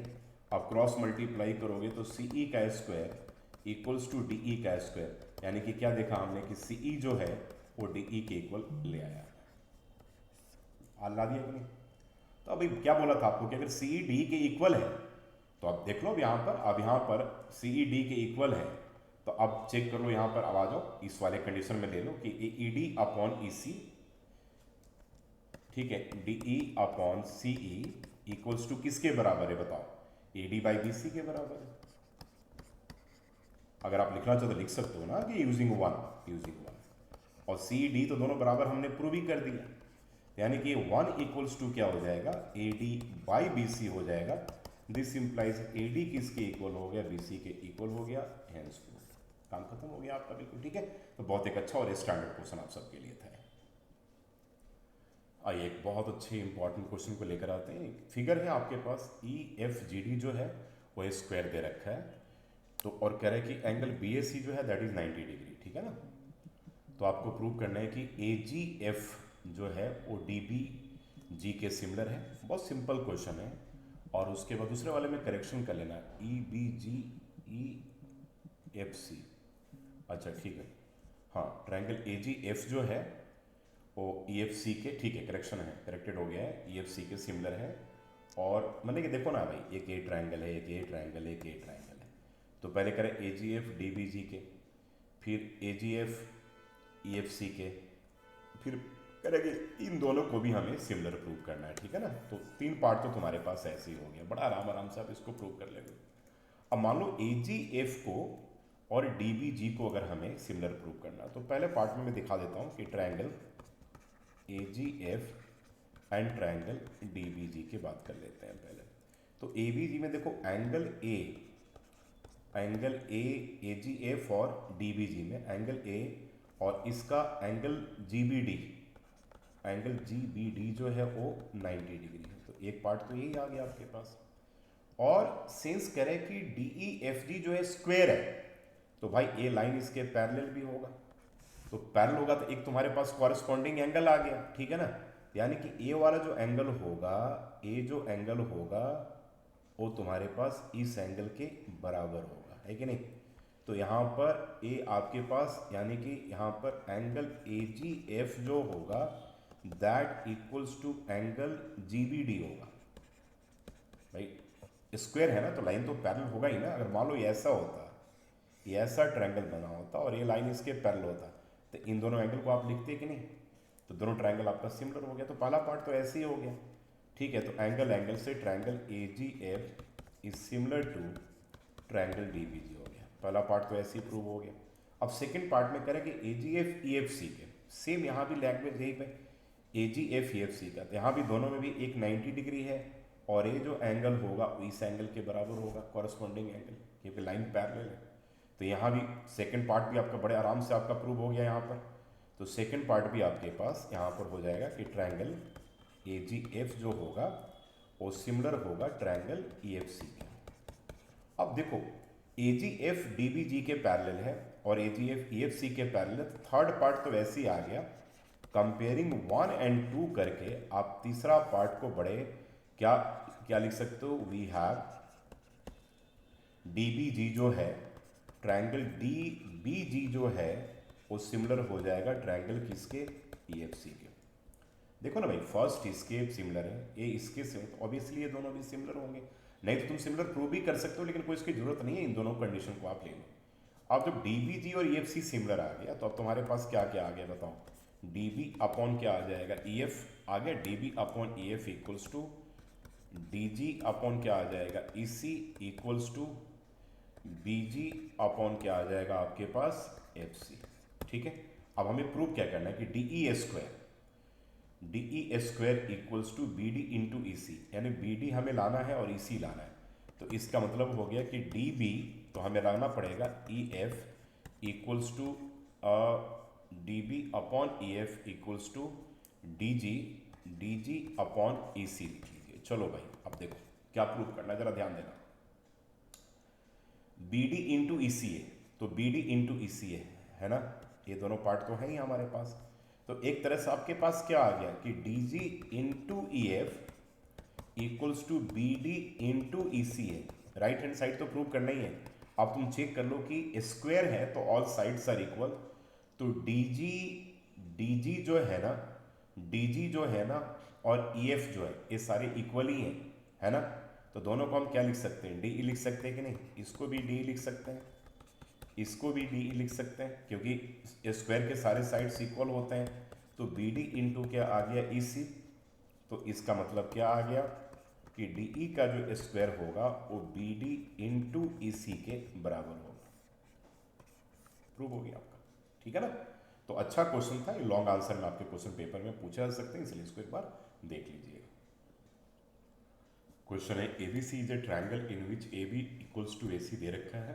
अब क्रॉस मल्टीप्लाई करोगे तो सी ई का square equals to D E का स्क्वायर, यानी कि क्या देखा हमने कि सी ई जो है वो डी ई के इक्वल ले आया। ला दिया कि नहीं? तो अभी क्या बोला था आपको कि अगर सी ई डी के इक्वल है तो अब देख लो अब यहाँ पर सी ई डी के इक्वल है। तो अब चेक कर लो यहाँ पर, अब आ जाओ इस वाले कंडीशन में ले लो कि A E D upon E C, ठीक है, D E upon C E equals to किसके बराबर है बताओ, A D by B C के बराबर है। अगर आप लिखना चाहो तो लिख सकते हो ना कि यूजिंग वन, और सी डी तो दोनों बराबर हमने प्रूव ही कर दिया, यानी कि 1 इक्वल्स टू क्या हो जाएगा, A D by B C हो जाएगा। दिस इंप्लाइज ए डी किसके इक्वल हो गया, बी सी के इक्वल हो गया। हेंस प्रूव्ड, काम खत्म हो गया आपका बिल्कुल, ठीक है। तो बहुत एक अच्छा और स्टैंडर्ड क्वेश्चन आप सबके लिए था। आइए एक बहुत अच्छे इंपॉर्टेंट क्वेश्चन को लेकर आते हैं। फिगर है आपके पास, ई एफ जी डी जो है वो स्क्वायर दे रखा है, तो और कह रहे हैं कि एंगल बी ए सी जो है दैट इज 90 डिग्री, ठीक है ना। तो आपको प्रूव करना है कि ए जी एफ जो है वो डी बी जी के सिमिलर है। बहुत सिंपल क्वेश्चन है। और उसके बाद दूसरे वाले में करेक्शन कर लेना, ई बी जी ई एफ सी, अच्छा ठीक है, हाँ ट्रायंगल ए जी एफ जो है वो ई एफ सी के, ठीक है करेक्शन है, करेक्टेड हो गया है, ई एफ सी के सिमिलर है। और मतलब कि देखो ना भाई, एक ए ट्रायंगल है, एक ए ट्रायंगल है, एक ए ट्रायंगल है। तो पहले करें ए जी एफ डी बी जी के, फिर ए G F E F C के, फिर करेंगे इन दोनों को भी हमें सिमिलर प्रूव करना है, ठीक है ना। तो 3 पार्ट तो तुम्हारे पास ऐसे ही हो गया, बड़ा आराम से आप इसको प्रूव कर लेंगे। अब मान लो ए जी एफ को और डी बी जी को अगर हमें सिमिलर प्रूव करना, तो पहले पार्ट में मैं दिखा देता हूँ कि triangle A G F and triangle D B G की बात कर लेते हैं पहले। तो ए बी जी में देखो एंगल ए जी एफ और डी बी जी में एंगल ए और इसका एंगल जी बी डी जो है वो 90 डिग्री है। तो एक पार्ट तो यही आ गया आपके पास। और सिंस करें कि डी ई एफ जी जो है स्क्वायर है, तो भाई ए लाइन इसके पैरेलल भी होगा। तो पैरेलल होगा तो एक तुम्हारे पास कॉरेस्पॉन्डिंग एंगल आ गया, ठीक है ना। यानी कि ए वाला जो एंगल होगा, ए जो एंगल होगा वो तुम्हारे पास इस एंगल के बराबर होगा, है कि नहीं। तो यहाँ पर ए आपके पास, यानी कि यहाँ पर एंगल ए जी एफ जो होगा that equals to angle G B D होगा। भाई स्क्वायर है ना, तो लाइन तो पैरेलल होगा ही ना। अगर मान लो ये ऐसा होता, ये ऐसा ट्रायंगल बना होता और ये लाइन इसके पैरेलल होता, तो इन दोनों एंगल को आप लिखते कि नहीं, तो दोनों ट्रायंगल आपका सिमिलर हो गया। तो पहला पार्ट तो ऐसे ही हो गया, ठीक है। तो एंगल से triangle A G F is similar to triangle D B G हो गया। पहला पार्ट तो ऐसे ही प्रूव हो गया। अब सेकंड पार्ट में करेंगे ए G F E F C के, सेम यहाँ भी लैंग्वेज यही पे ए G F E F C का, तो यहाँ भी दोनों में भी एक 90 डिग्री है और ये जो एंगल होगा इस एंगल के बराबर होगा, कॉरेस्पॉन्डिंग एंगल, क्योंकि लाइन पैरेलल है। तो यहाँ भी सेकंड पार्ट भी आपका बड़े आराम से आपका प्रूव हो गया यहाँ पर। तो सेकंड पार्ट भी आपके पास यहाँ पर हो जाएगा कि ट्रायंगल ए जी एफ जो होगा वो सिमिलर होगा ट्रायंगल ई एफ सी के। अब देखो ए जी एफ डी बी जी के पैरेलल है और ए G F E F C के पैरेलल। थर्ड पार्ट तो वैसे ही आ गया, कंपेयरिंग 1 एंड 2 करके आप तीसरा पार्ट को बड़े क्या लिख सकते हो, वी हैव डी बी जी जो है ट्रायंगल डी बी जी जो है वो सिमिलर हो जाएगा ट्रायंगल किसके, ई एफ सी के। देखो ना भाई, फर्स्ट इसके सिमिलर है, ये इसके सिमिलर, ऑब्वियसली ये दोनों भी सिमिलर होंगे। नहीं तो तुम सिमिलर प्रूव भी कर सकते हो, लेकिन कोई इसकी जरूरत नहीं है, इन दोनों कंडीशन को आप ले लो। अब जब डी बी जी और ई एफ सी सिमिलर आ गया, तो अब तुम्हारे पास क्या क्या आ गया बताओ, डी बी अपॉन क्या आ जाएगा, ई एफ आ गया, D B upon E F equals to D G upon क्या आ जाएगा, E C equals to B G upon क्या आ जाएगा आपके पास, एफ सी, ठीक है। अब हमें प्रूव क्या करना है कि D E square equals to B D into E C, यानी बी डी हमें लाना है और ई सी लाना है। तो इसका मतलब हो गया कि डी बी, तो हमें लगाना पड़ेगा E F equals to D B upon E F equals to D G upon E C लिख लीजिए। चलो भाई अब देखो क्या प्रूव करना है, जरा ध्यान देना। B D into E C ए, तो B D into E C ए है ना, ये दोनों पार्ट तो है ही हमारे पास। तो एक तरह से आपके पास क्या आ गया कि D G into E F equals to B D into E C A. Right hand side तो प्रूव करना ही है। अब तुम चेक कर लो कि स्क्वायर है तो ऑल साइड्स आर इक्वल, तो डी जी जो है ना, डी जी जो है ना और ई एफ जो है ये सारे इक्वल ही हैं, है ना। तो दोनों को हम क्या लिख सकते हैं, डी ई लिख सकते हैं कि नहीं, इसको भी डी लिख सकते हैं, इसको भी डी लिख सकते हैं, क्योंकि स्क्वायर के सारे साइड्स इक्वल होते हैं। तो बी डी इंटू क्या आ गया ई सी, तो इसका मतलब क्या आ गया कि डी ई का जो स्क्वायर होगा वो बी डी इंटू ई सी के बराबर होगा। प्रूव हो गया आपका, ठीक है ना। तो अच्छा क्वेश्चन था ये, लॉन्ग आंसर में आपके क्वेश्चन पेपर में पूछा जा सकते हैं, इसलिए इसको एक बार देख लीजिएगा। क्वेश्चन है ABC is A triangle in which A B equals to A C दे रखा है।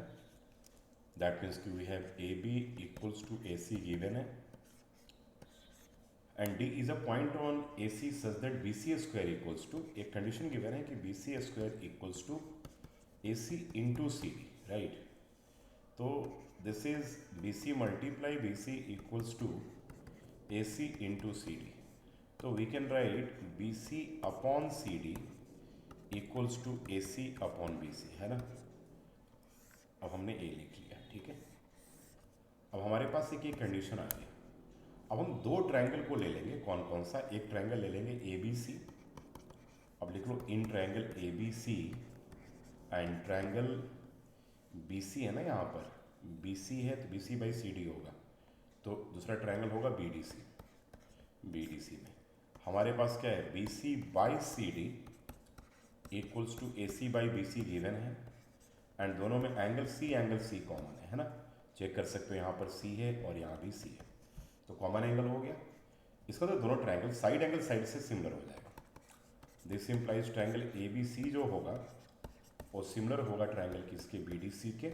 दैट मीन्स कि we have A B equals to A C given है and D is a point on A C such that B C square equals to, एक condition given है कि B C square equals to A C into C D, right. तो this is B C multiply B C equals to A C into C D. तो we can write B C upon C D equals to A C upon B C, है ना। अब हमने ए लिख लिया, ठीक है। अब हमारे पास एक कंडीशन आ गई। अब हम दो ट्रायंगल को ले लेंगे, कौन कौन सा, एक ट्रायंगल ले लेंगे ए बी सी। अब लिख लो in triangle A B C and triangle B C है ना, यहाँ पर बी सी है तो B C by C D होगा, तो दूसरा ट्रायंगल होगा B D C. B D C में हमारे पास क्या है, B C by C D equals to A C by B C given है एंड दोनों में एंगल सी कॉमन है ना। चेक कर सकते हो, यहाँ पर सी है और यहाँ भी सी है, तो कॉमन एंगल हो गया। इसका तो दोनों ट्रायंगल साइड एंगल साइड से सिमिलर हो जाएगा। This implies triangle A B C जो होगा वो सिमिलर होगा ट्रायंगल किसके, बी डी सी के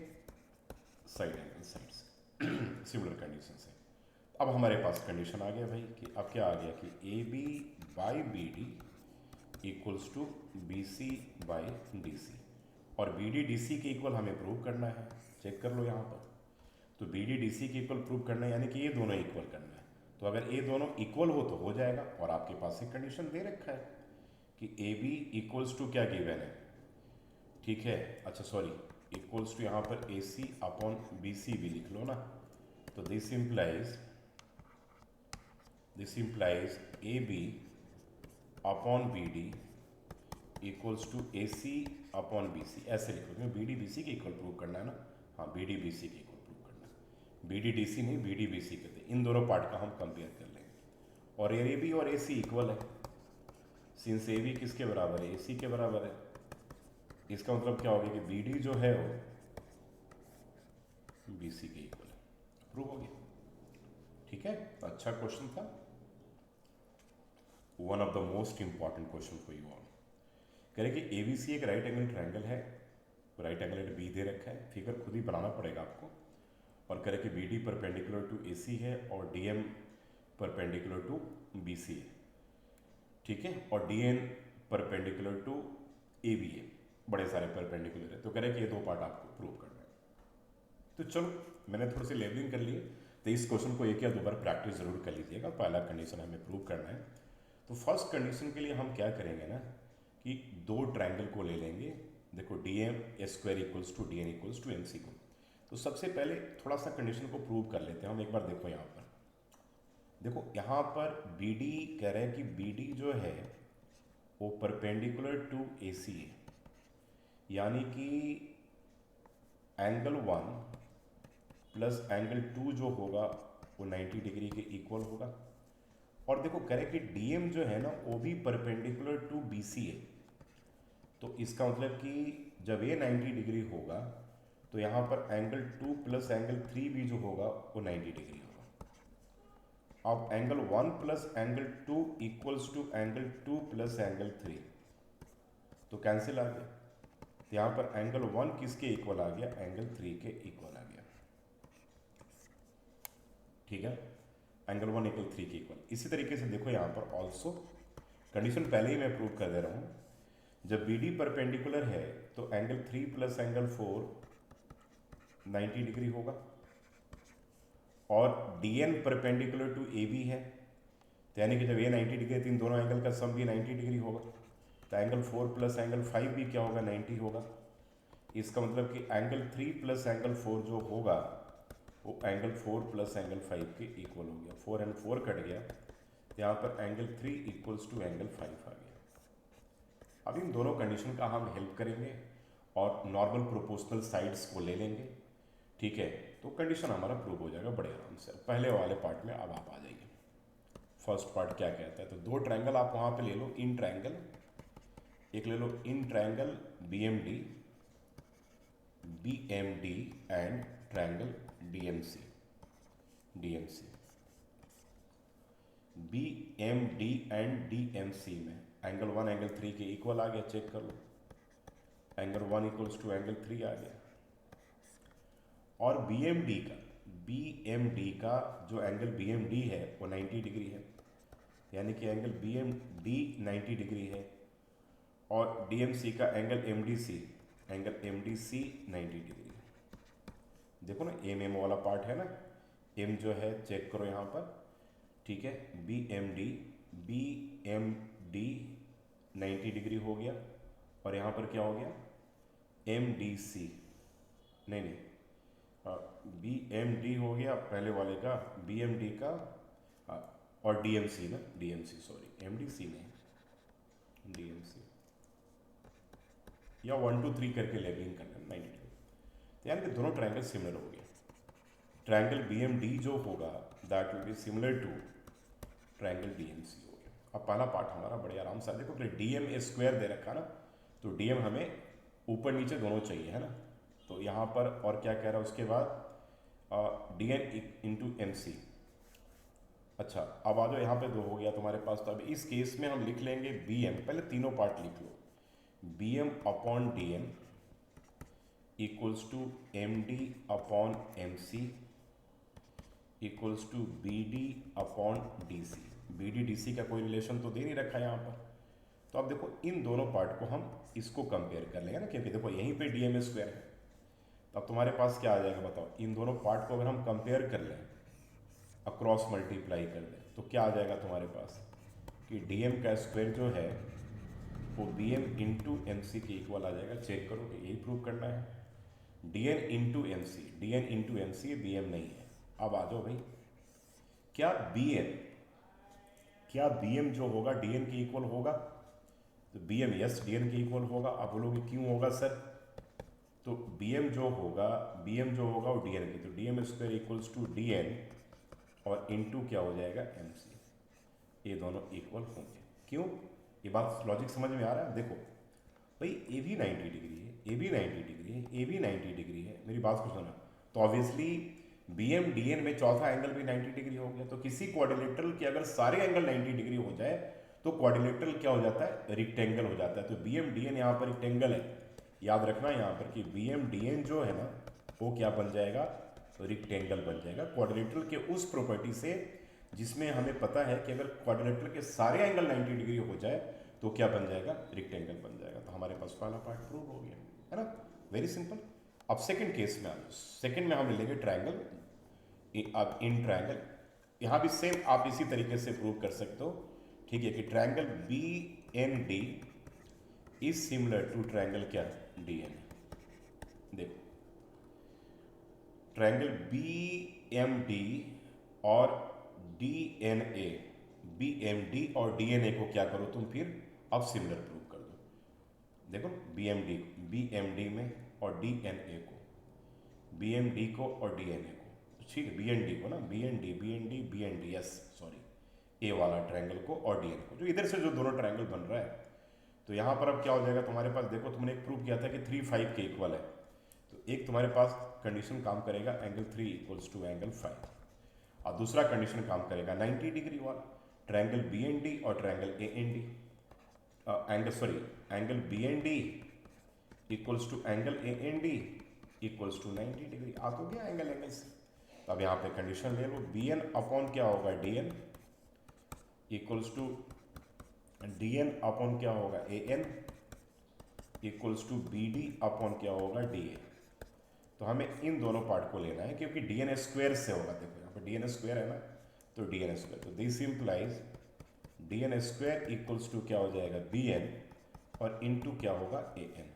साइड एंगल साइड से सिमिलर कंडीशन से। अब हमारे पास कंडीशन आ गया भाई कि अब क्या आ गया कि A B by B D equals to B C by D C, और बी डी डी सी के इक्वल हमें प्रूव करना है। चेक कर लो यहाँ पर, तो बी डी डी सी के इक्वल प्रूव करना है, यानी कि ये दोनों इक्वल करना है। तो अगर ये दोनों इक्वल हो तो हो जाएगा, और आपके पास एक कंडीशन दे रखा है कि ए बी इक्वल्स टू क्या गिवन है, ठीक है, अच्छा सॉरी, इक्वल्स टू यहाँ पर ए सी अपॉन बी सी भी लिख लो ना। तो this implies A B upon B D equals to A C upon B C, ऐसे लिखो, क्योंकि बी डी बी सी के इक्वल प्रूव करना है ना। हाँ, बी डी बी सी के इक्वल प्रूव करना है, बी डी डी सी नहीं, बी डी बी सी कहते हैं। इन दोनों पार्ट का हम कंपेयर कर लेंगे, और ए बी और ए सी इक्वल है, सिंस ए बी किसके बराबर है, ए सी के बराबर है। इसका मतलब क्या होगा कि बी डी जो है वो बी सी के इक्वल है। प्रूव हो गया, ठीक है। अच्छा क्वेश्चन था, one of the most important question for you all. कह रहे कि एबीसी एक राइट एंगल ट्रायंगल है, राइट एंगल एट बी दे रखा है, फिगर खुद ही बनाना पड़ेगा आपको। और कह रहे कि B D perpendicular to A C है और D M perpendicular to B C है, ठीक है, और D N perpendicular to A B है, बड़े सारे परपेंडिकुलर है। तो कह रहे कि ये दो पार्ट आपको प्रूव करना है। तो चलो, मैंने थोड़ी सी लेबलिंग कर लिए, तो इस क्वेश्चन को एक या दो बार प्रैक्टिस जरूर कर लीजिएगा। पहला कंडीशन हमें प्रूव करना है, तो फर्स्ट कंडीशन के लिए हम क्या करेंगे ना कि दो ट्रायंगल को ले लेंगे। देखो D M square equals to D N equals to M C को। तो सबसे पहले थोड़ा सा कंडीशन को प्रूव कर लेते हैं हम। एक बार देखो यहाँ पर, देखो यहाँ पर बी डी कह रहे हैं कि बी डी जो है वो परपेंडिकुलर टू ए सी है, यानी कि एंगल 1 प्लस एंगल 2 जो होगा वो 90 डिग्री के इक्वल होगा। और देखो कह रहे कि डीएम जो है ना वो भी परपेंडिकुलर टू बीसी है, तो इसका मतलब कि जब ये 90 डिग्री होगा तो यहाँ पर एंगल 2 प्लस एंगल 3 भी जो होगा वो 90 डिग्री होगा। अब angle 1 plus angle 2 equals to angle 2 plus angle 3, तो कैंसिल आ गया। तो यहाँ पर एंगल 1 किसके इक्वल आ गया, एंगल 3 के इक्वल आ गया, ठीक है, एंगल 1 इक्वल 3 के इक्वल। इसी तरीके से देखो यहाँ पर ऑल्सो कंडीशन पहले ही मैं प्रूव कर दे रहा हूँ, जब बी डी परपेंडिकुलर है तो एंगल 3 प्लस एंगल 4 90 डिग्री होगा, और D N perpendicular to A B है, तो यानी कि जब ये 90 डिग्री है तो इन दोनों एंगल का सम भी 90 डिग्री होगा, तो एंगल 4 प्लस एंगल 5 भी क्या होगा, 90 होगा। इसका मतलब कि एंगल 3 प्लस एंगल 4 जो होगा वो एंगल 4 प्लस एंगल 5 के इक्वल हो गया, 4 एंड 4 कट गया, तो यहाँ पर एंगल 3 इक्वल्स टू एंगल 5 आ गया। अब इन दोनों कंडीशन का हम हेल्प करेंगे और नॉर्मल प्रोपोर्शनल साइड्स को ले लेंगे, ठीक है, तो कंडीशन हमारा प्रूव हो जाएगा बड़े आराम से। पहले वाले पार्ट में अब आप आ जाइए, फर्स्ट पार्ट क्या कहता है, तो दो ट्रायंगल आप वहाँ पे ले लो, इन ट्रायंगल, एक ले लो in triangle B M D and triangle D M C, B M D and D M C में एंगल 1 एंगल 3 के इक्वल आ गया, चेक कर लो, एंगल 1 इक्वल्स टू एंगल 3 आ गया। और बी एम डी का जो एंगल बी एम डी है वो 90 डिग्री है, यानी कि angle B M D 90 degree है, और डी एम सी का angle M D C 90 degree है। देखो ना एम वाला पार्ट है ना, एम जो है चेक करो यहाँ पर, ठीक है, बी एम डी 90 डिग्री हो गया, और यहाँ पर क्या हो गया, एम डी सी, नहीं बी एम डी हो गया पहले वाले का, बी एम डी का, और डी एम सी ना, D M C sorry, M D C नहीं, डी एम सी, या 1 2 3 करके लेबलिंग करना 90 डिग्री, तो यानी कि दोनों ट्रायंगल सिमिलर हो गए। ट्रायंगल बी एम डी जो होगा that will be similar to triangle D M C हो गया। अब पहला पार्ट हमारा बड़े आराम से, देखो फिर डी एम स्क्वायर दे रखा ना, तो डी एम हमें ऊपर नीचे दोनों चाहिए है ना, तो यहाँ पर और क्या कह रहा है उसके बाद D N into M C. अच्छा अब आ जाओ यहाँ पे 2 हो गया तुम्हारे पास, तो अब इस केस में हम लिख लेंगे बी एम, पहले तीनों पार्ट लिख लो, B M upon D M equals to M D upon M C equals to B D upon D C. B D D C का कोई रिलेशन तो दे नहीं रखा यहाँ पर, तो अब देखो इन दोनों पार्ट को हम इसको कंपेयर कर लेंगे ना, क्योंकि देखो यहीं पे डी एम स्क्वायर है, तो अब तुम्हारे पास क्या आ जाएगा बताओ, इन दोनों पार्ट को अगर हम कंपेयर कर लें, अक्रॉस मल्टीप्लाई कर दें, तो क्या आ जाएगा तुम्हारे पास कि डी एम का स्क्वायर जो है वो B M into M C के इक्वल आ जाएगा। चेक करो कि यही प्रूव करना है, D N into M C, D N into M C, B M नहीं है। अब आ जाओ भाई, क्या बी एम जो होगा डी एन के इक्वल होगा, तो B M yes D N के इक्वल होगा। आप बोलोगे क्यों होगा सर, तो बी एम जो होगा वो डी एन की, तो D M square equals to D N और इंटू क्या हो जाएगा एम सी, ये दोनों इक्वल होंगे। क्यों, ये बात लॉजिक समझ में आ रहा है। देखो भाई ए भी 90 डिग्री है, ए भी 90 डिग्री है, ए भी 90 डिग्री है, मेरी बात को सुना, तो obviously B M D N में चौथा एंगल भी 90 डिग्री हो गया। तो किसी क्वाड्रिलेटरल के अगर सारे एंगल 90 डिग्री हो जाए तो क्वाड्रिलेटरल क्या हो जाता है, रेक्टेंगल हो जाता है। तो बी एम डी एन यहाँ पर रेक्टेंगल है, याद रखना यहाँ पर कि बी एम डी एन जो है ना वो क्या बन जाएगा, रेक्टेंगल बन जाएगा, क्वाड्रिलेटरल के उस प्रॉपर्टी से जिसमें हमें पता है कि अगर क्वाड्रिलेटरल के सारे एंगल 90 डिग्री हो जाए तो क्या बन जाएगा, रेक्टेंगल बन जाएगा। तो हमारे पास पहला पार्ट प्रूव हो गया है ना, वेरी सिंपल। अब सेकंड केस में आ जाओ, सेकंड में हम ले लेंगे ट्रायंगल, अब इन ट्रायंगल यहाँ भी सेम आप इसी तरीके से प्रूव कर सकते हो, ठीक है, कि triangle B N D is similar to triangle क्या, डी एन। देखो ट्रायंगल बी एम डी और D N A, B M D और डी एन ए को क्या करो तुम फिर अब सिमिलर प्रूव कर दो। देखो बी एम डी में और डी एन ए को, बी एम डी को और डी एन ए को, ठीक है, बी एन डी को ना, B N D yes sorry, A वाला ट्रायंगल को और डी एन को, जो इधर से जो दोनों ट्रायंगल बन रहा है। तो यहाँ पर अब क्या हो जाएगा तुम्हारे पास, देखो तुमने एक प्रूव किया था कि 3 5 के इक्वल है, तो एक तुम्हारे पास कंडीशन काम करेगा एंगल 3 इक्वल्स टू एंगल 5, और दूसरा कंडीशन काम करेगा 90 डिग्री वाला, ट्रायंगल बी एन डी और triangle A N D, angle B N D equals to angle A N D equals to 90 degree. आ तो गया एंगल एंगल से। तो अब यहाँ पे कंडीशन ले लो, बी एन अपॉन क्या होगा D N equals to D N upon क्या होगा A N equals to B D upon क्या होगा डी ए। तो हमें इन दोनों पार्ट को लेना है क्योंकि डी एन स्क्वायर से होगा। देखो यहाँ पर डी एन स्क्वायर है ना, तो डी एन स्क्वायर, तो this implies D N square equals to क्या हो जाएगा बी एन और इंटू क्या होगा ए एन।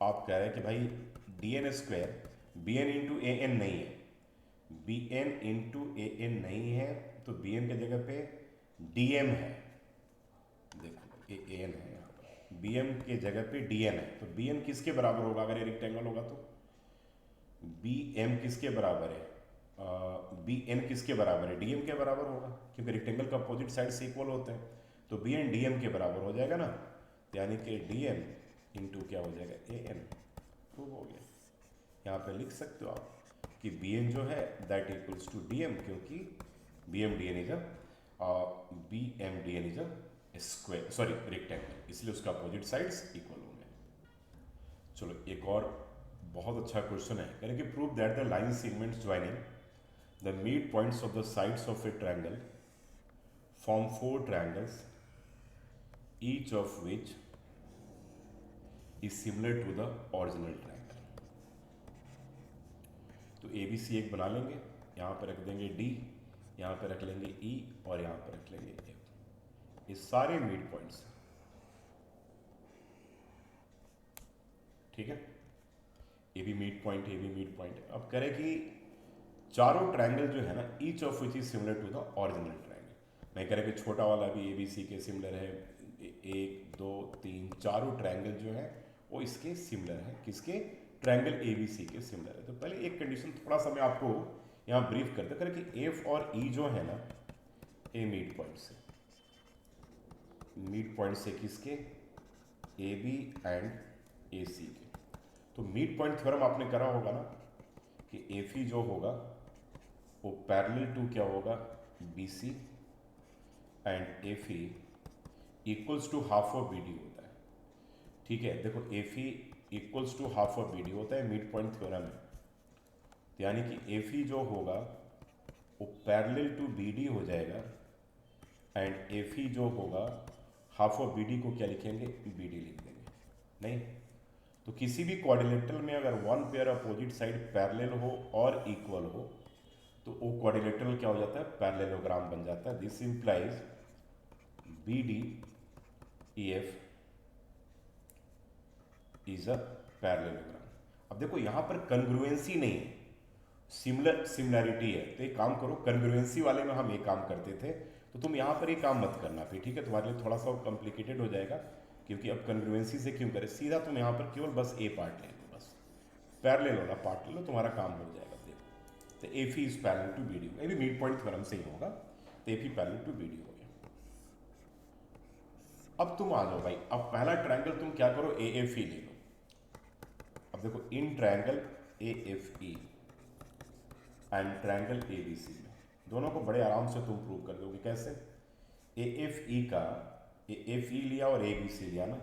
आप कह रहे हैं कि भाई D N square B N into A N नहीं है, B N into A N नहीं है, तो बी एन की जगह पे डी एम है। देखो ए एन है यहाँ पर, बी एम के जगह पे डी एन है, तो बी एन किसके बराबर होगा अगर ये रेक्टेंगल होगा तो बी एम किसके बराबर है, बी एन किसके बराबर है, डी एम के बराबर होगा क्योंकि रेक्टेंगल का अपोजिट साइड से इक्वल होते हैं। तो बी एन डी एम के बराबर हो जाएगा ना, यानी कि डी एम इंटू क्या हो जाएगा ए एन। प्रूव हो गया। यहाँ पे लिख सकते हो आप कि बी एन जो है that equals to D M, क्योंकि B M D N is B M D N is square sorry rectangle, इसलिए उसका अपोजिट साइड्स इक्वल होंगे। चलो एक और बहुत अच्छा क्वेश्चन है, यानी कि prove that the line segments joining the mid points of the sides of a triangle form 4 triangles each of which is similar to the original triangle। तो ए बी सी एक बना लेंगे, यहाँ पर रख देंगे डी, यहाँ पर रख लेंगे ई और यहाँ पर रख लेंगे एफ। ये सारे मिड पॉइंट्स, ठीक है, A B mid point, A B mid point. अब करें कि चारों ट्रायंगल जो है ना each of which is similar to the original triangle. मैं कह रहा कि छोटा वाला भी ए बी सी के सिमिलर है, 1 2 3 चारों ट्रायंगल जो है वो इसके सिमिलर है, किसके, ट्रायंगल ए बी सी के सिमिलर है। तो पहले एक कंडीशन थोड़ा सा मैं आपको यहाँ ब्रीफ करते करें कि एफ और ई जो है ना ए मिड पॉइंट से, मिड पॉइंट से किसके, ए बी एंड ए सी के। तो मिड पॉइंट थ्योरम आपने करा होगा ना कि एफ ई जो होगा वो पैरेलल टू क्या होगा B C and F E equals to half of B D होता है। ठीक है, देखो F E equals to half of B D होता है मिड पॉइंट थ्योरम में, यानी कि एफ ई जो होगा वो पैरेलल टू बी डी हो जाएगा एंड एफ ई जो होगा हाफ ऑफ बी डी को क्या लिखेंगे, बी डी लिख देंगे। नहीं तो किसी भी क्वाड्रिलेटरल में अगर one pair opposite side parallel हो और इक्वल हो तो वो क्वाड्रिलेटरल क्या हो जाता है, पैरेललोग्राम बन जाता है। This implies B D E F is a parallelogram. अब देखो यहाँ पर कन्ग्रुएंसी नहीं है, सिमिलरिटी है। तो एक काम करो, कन्ग्रुएंसी वाले में हम एक काम करते थे, तो तुम यहाँ पर एक काम मत करना फिर, ठीक है, तुम्हारे लिए थोड़ा सा कॉम्प्लिकेटेड हो जाएगा, क्योंकि अब कन्ग्रुएंसी से क्यों करें, सीधा तुम यहाँ पर केवल बस ए पार्ट ले लो, बस पैरेलल वाला पार्ट ले लो, तुम्हारा काम हो जाएगा। देखो तो F E is parallel to B D, ये भी मिड पॉइंट थ्योरम से ही होगा, तो F E parallel to B D हो गया। अब तुम आ जाओ भाई, अब पहला ट्रायंगल तुम क्या करो, ए एफ ई ले लो। अब देखो इन triangle A F E and triangle A B C में, दोनों को बड़े आराम से तुम प्रूव कर दोगे। कैसे, ए एफ ई का ए एफ ई लिया और ए बी सी लिया ना,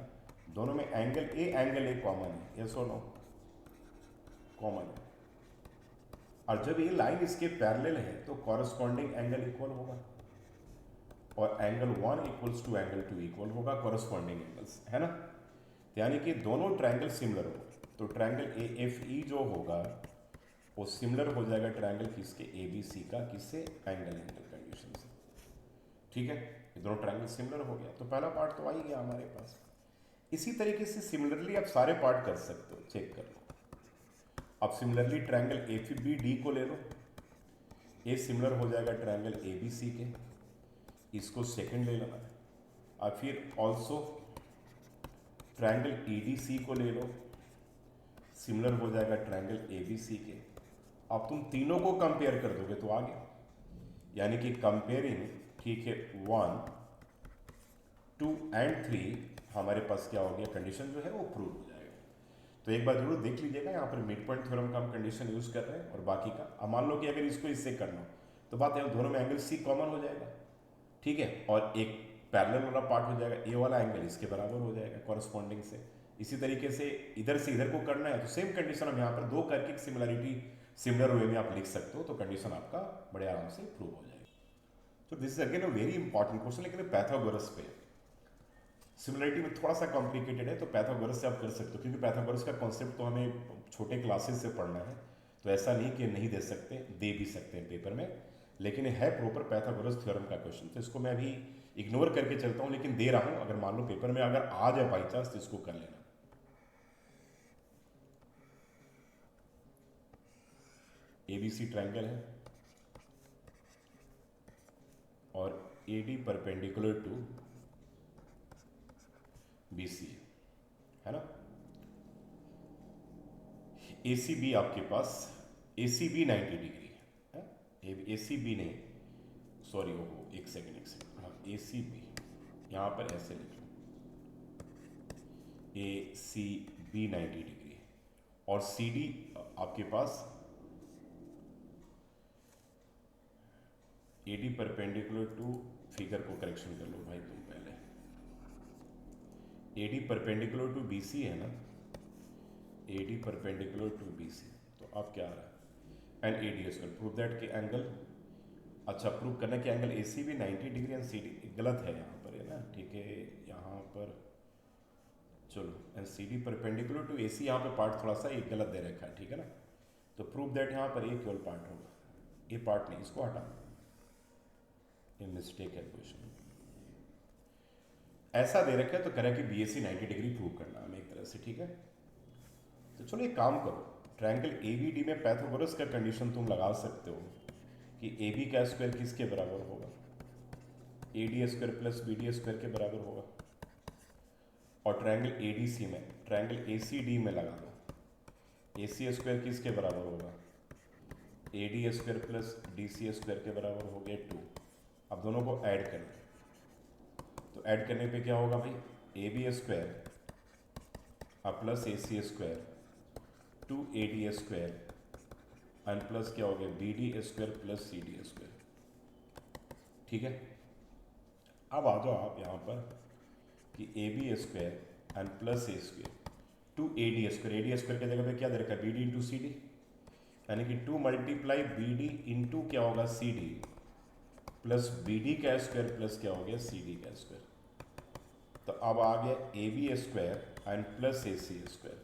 दोनों में एंगल ए कॉमन है, यस और नो, कॉमन है। और जब ये लाइन इसके पैरेलल है तो कॉरस्पॉन्डिंग एंगल इक्वल होगा, और angle 1 equals to angle 2 equal होगा कॉरस्पॉन्डिंग एंगल्स, है ना। यानी कि दोनों ट्रायंगल सिमिलर हो, तो ट्रायंगल ए एफ ई जो होगा वो सिमिलर हो जाएगा ट्रायंगल किसके, ए बी सी का, किससे, एंगल कंडीशन से। ठीक है, ये दोनों ट्रायंगल सिमिलर हो गया, तो पहला पार्ट तो आ ही गया हमारे पास। इसी तरीके से सिमिलरली आप सारे पार्ट कर सकते हो, चेक कर लो। अब similarly triangle F B D को ले लो, ए सिमिलर हो जाएगा ट्रायंगल ए बी सी के, इसको सेकंड ले लेना। और फिर also triangle E D C को ले लो, सिमिलर हो जाएगा ट्रायंगल ए बी सी के। अब तुम तीनों को कंपेयर कर दोगे तो आ गया, यानी कि कंपेयरिंग, ठीक है, 1 2 एंड 3 हमारे पास क्या हो गया, कंडीशन जो है वो प्रूव हो जाएगा। तो एक बार जरूर देख लीजिएगा, यहाँ पर मिड पॉइंट थ्योरम का हम कंडीशन यूज कर रहे हैं, और बाकी का अब मान लो कि अगर इसको इससे करना तो बात है दोनों में एंगल सी कॉमन हो जाएगा, ठीक है, और एक पैरेलल वाला पार्ट हो जाएगा, ए वाला एंगल इसके बराबर हो जाएगा कॉरस्पॉन्डिंग से, इसी तरीके से इधर को करना है तो सेम कंडीशन हम यहाँ पर दो करके एक सिमिलरिटी सिमिलर वे में आप लिख सकते हो, तो कंडीशन आपका बड़े आराम से प्रूव हो जाएगा। तो this is again a very important question, लेकिन पैथागोरस पे सिमिलरिटी में थोड़ा सा कॉम्प्लिकेटेड है, तो पैथागोरस से आप कर सकते हो, क्योंकि पैथागोरस का कॉन्सेप्ट तो हमें छोटे क्लासेस से पढ़ना है, तो ऐसा नहीं कि नहीं दे सकते, दे भी सकते हैं पेपर में, लेकिन है प्रॉपर पैथागोरस थ्योरम का क्वेश्चन, तो इसको मैं अभी इग्नोर करके चलता हूँ, लेकिन दे रहा हूँ, अगर मान लो पेपर में अगर आ जाए बाई चांस तो इसको कर लेना। एबीसी ट्रायंगल है और एडी परपेंडिकुलर टू बीसी है ना। एसीबी आपके पास, एसीबी 90 डिग्री है, एसीबी नहीं, सॉरी वो एक सेकंड, हाँ एसीबी यहाँ पर ऐसे लिख लो, एसीबी 90 डिग्री, और सीडी आपके पास एडी परपेंडिकुलर टू, फिगर को करेक्शन कर लो भाई तुम पहले, एडी परपेंडिकुलर टू बीसी है ना, एडी परपेंडिकुलर टू बीसी, तो अब क्या आ रहा है, and AD square, prove that के एंगल, अच्छा प्रूव करने के एंगल एसी भी 90 डिग्री एंड सी डी, गलत है यहाँ पर है ना, ठीक है यहाँ पर चलो, and C D perpendicular to A C, यहाँ पे पार्ट थोड़ा सा एक गलत दे रखा है, ठीक है ना, तो प्रूव दैट यहाँ पर ये केवल पार्ट होगा, ये पार्ट नहीं, इसको हटा, ये मिस्टेक है क्वेश्चन, ऐसा दे रखा है तो करें कि B S C 90 degree prove करना हमें एक तरह से, ठीक है। तो चलो एक काम करो, ट्रायंगल ए बी डी में पैथागोरस का कंडीशन तुम लगा सकते हो कि ए बी का स्क्वायर किसके बराबर होगा, A D square plus B D square के बराबर होगा, और ट्रायंगल ए डी सी में, ट्रायंगल ए सी डी में लगा दो, ए सी स्क्वायर किसके बराबर होगा, A D square plus D C square के बराबर हो गया 2। अब दोनों को ऐड कर दो, तो ऐड करने पे क्या होगा भाई, A B square plus A C square to A D square and plus क्या हो गया B D square plus C D square, ठीक है। अब आ जाओ आप यहाँ पर कि A B square and plus A square to A D square की जगह पे क्या दे रखा है, B D into C D, यानी कि 2 मल्टीप्लाई बी डी इंटू क्या होगा C D plus B D का स्क्वायर प्लस क्या हो गया सी डी का स्क्वायर, तो अब आ गया A B square and plus A C square,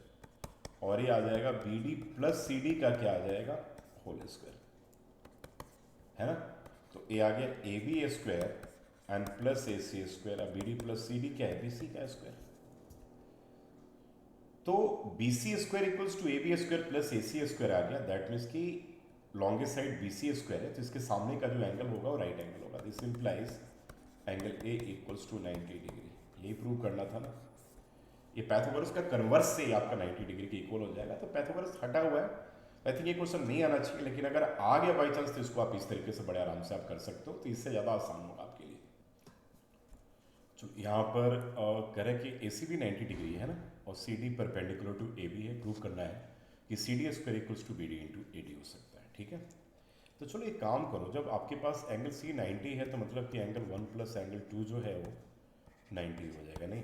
और ये आ जाएगा B D plus C D का क्या आ जाएगा होल स्क्वायर, है ना। तो ये आ गया A B square and plus A C square, अब B D plus C D क्या है, बी सी का स्क्वायर, तो B C square equals to A B square plus A C square आ गया, दैट मीन्स कि longest side B C square है, तो इसके सामने का जो एंगल होगा वो राइट एंगल होगा, this implies angle A equals to 90 degree, यही प्रूव करना था ना। ये पैथागोरस का कन्वर्स से ही आपका 90 डिग्री के इक्वल हो जाएगा, तो पैथागोरस हटा हुआ है, आई थिंक ये क्वेश्चन नहीं आना चाहिए, लेकिन अगर आ गया बाई चांस तो इसको आप इस तरीके से बड़े आराम से आप कर सकते हो, तो इससे ज़्यादा आसान होगा आपके लिए। तो यहाँ पर करें कि ए सी भी 90 डिग्री है ना, और C D perpendicular to A B है, प्रूव करना है कि C D square equals to B D into A D हो सकता है, ठीक है। तो चलो एक काम करो, जब आपके पास एंगल सी 90 है तो मतलब कि एंगल 1 प्लस एंगल 2 जो है वो 90 हो जाएगा, नहीं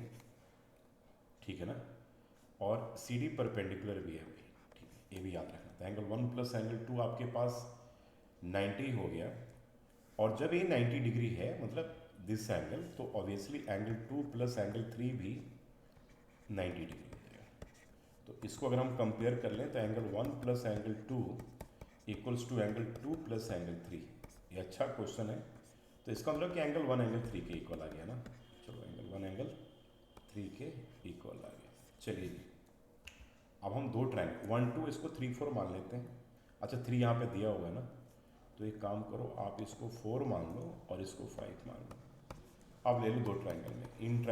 ठीक है ना, और सी डी परपेंडिकुलर भी है भाई, ठीक है, ये भी याद रखना, तो एंगल 1 प्लस एंगल 2 आपके पास 90 हो गया, और जब ये 90 डिग्री है मतलब दिस एंगल, तो ऑब्वियसली एंगल 2 प्लस एंगल 3 भी 90 डिग्री हो जाएगा। तो इसको अगर हम कंपेयर कर लें तो angle 1 plus angle 2 equals to angle 2 plus angle 3, ये अच्छा क्वेश्चन है, तो इसका मतलब कि एंगल 1 एंगल 3 के इक्वल आ गया ना, चलो एंगल 1 एंगल 3 के इक्वल आ गया। चलिए जी, अब हम दो ट्रायंगल 1 2 इसको 3 4 मान लेते हैं, अच्छा 3 यहाँ पे दिया हुआ है ना, तो एक काम करो आप इसको 4 मान लो और इसको 5 मान लो, अब ले लो दो ट्रायंगल में, इन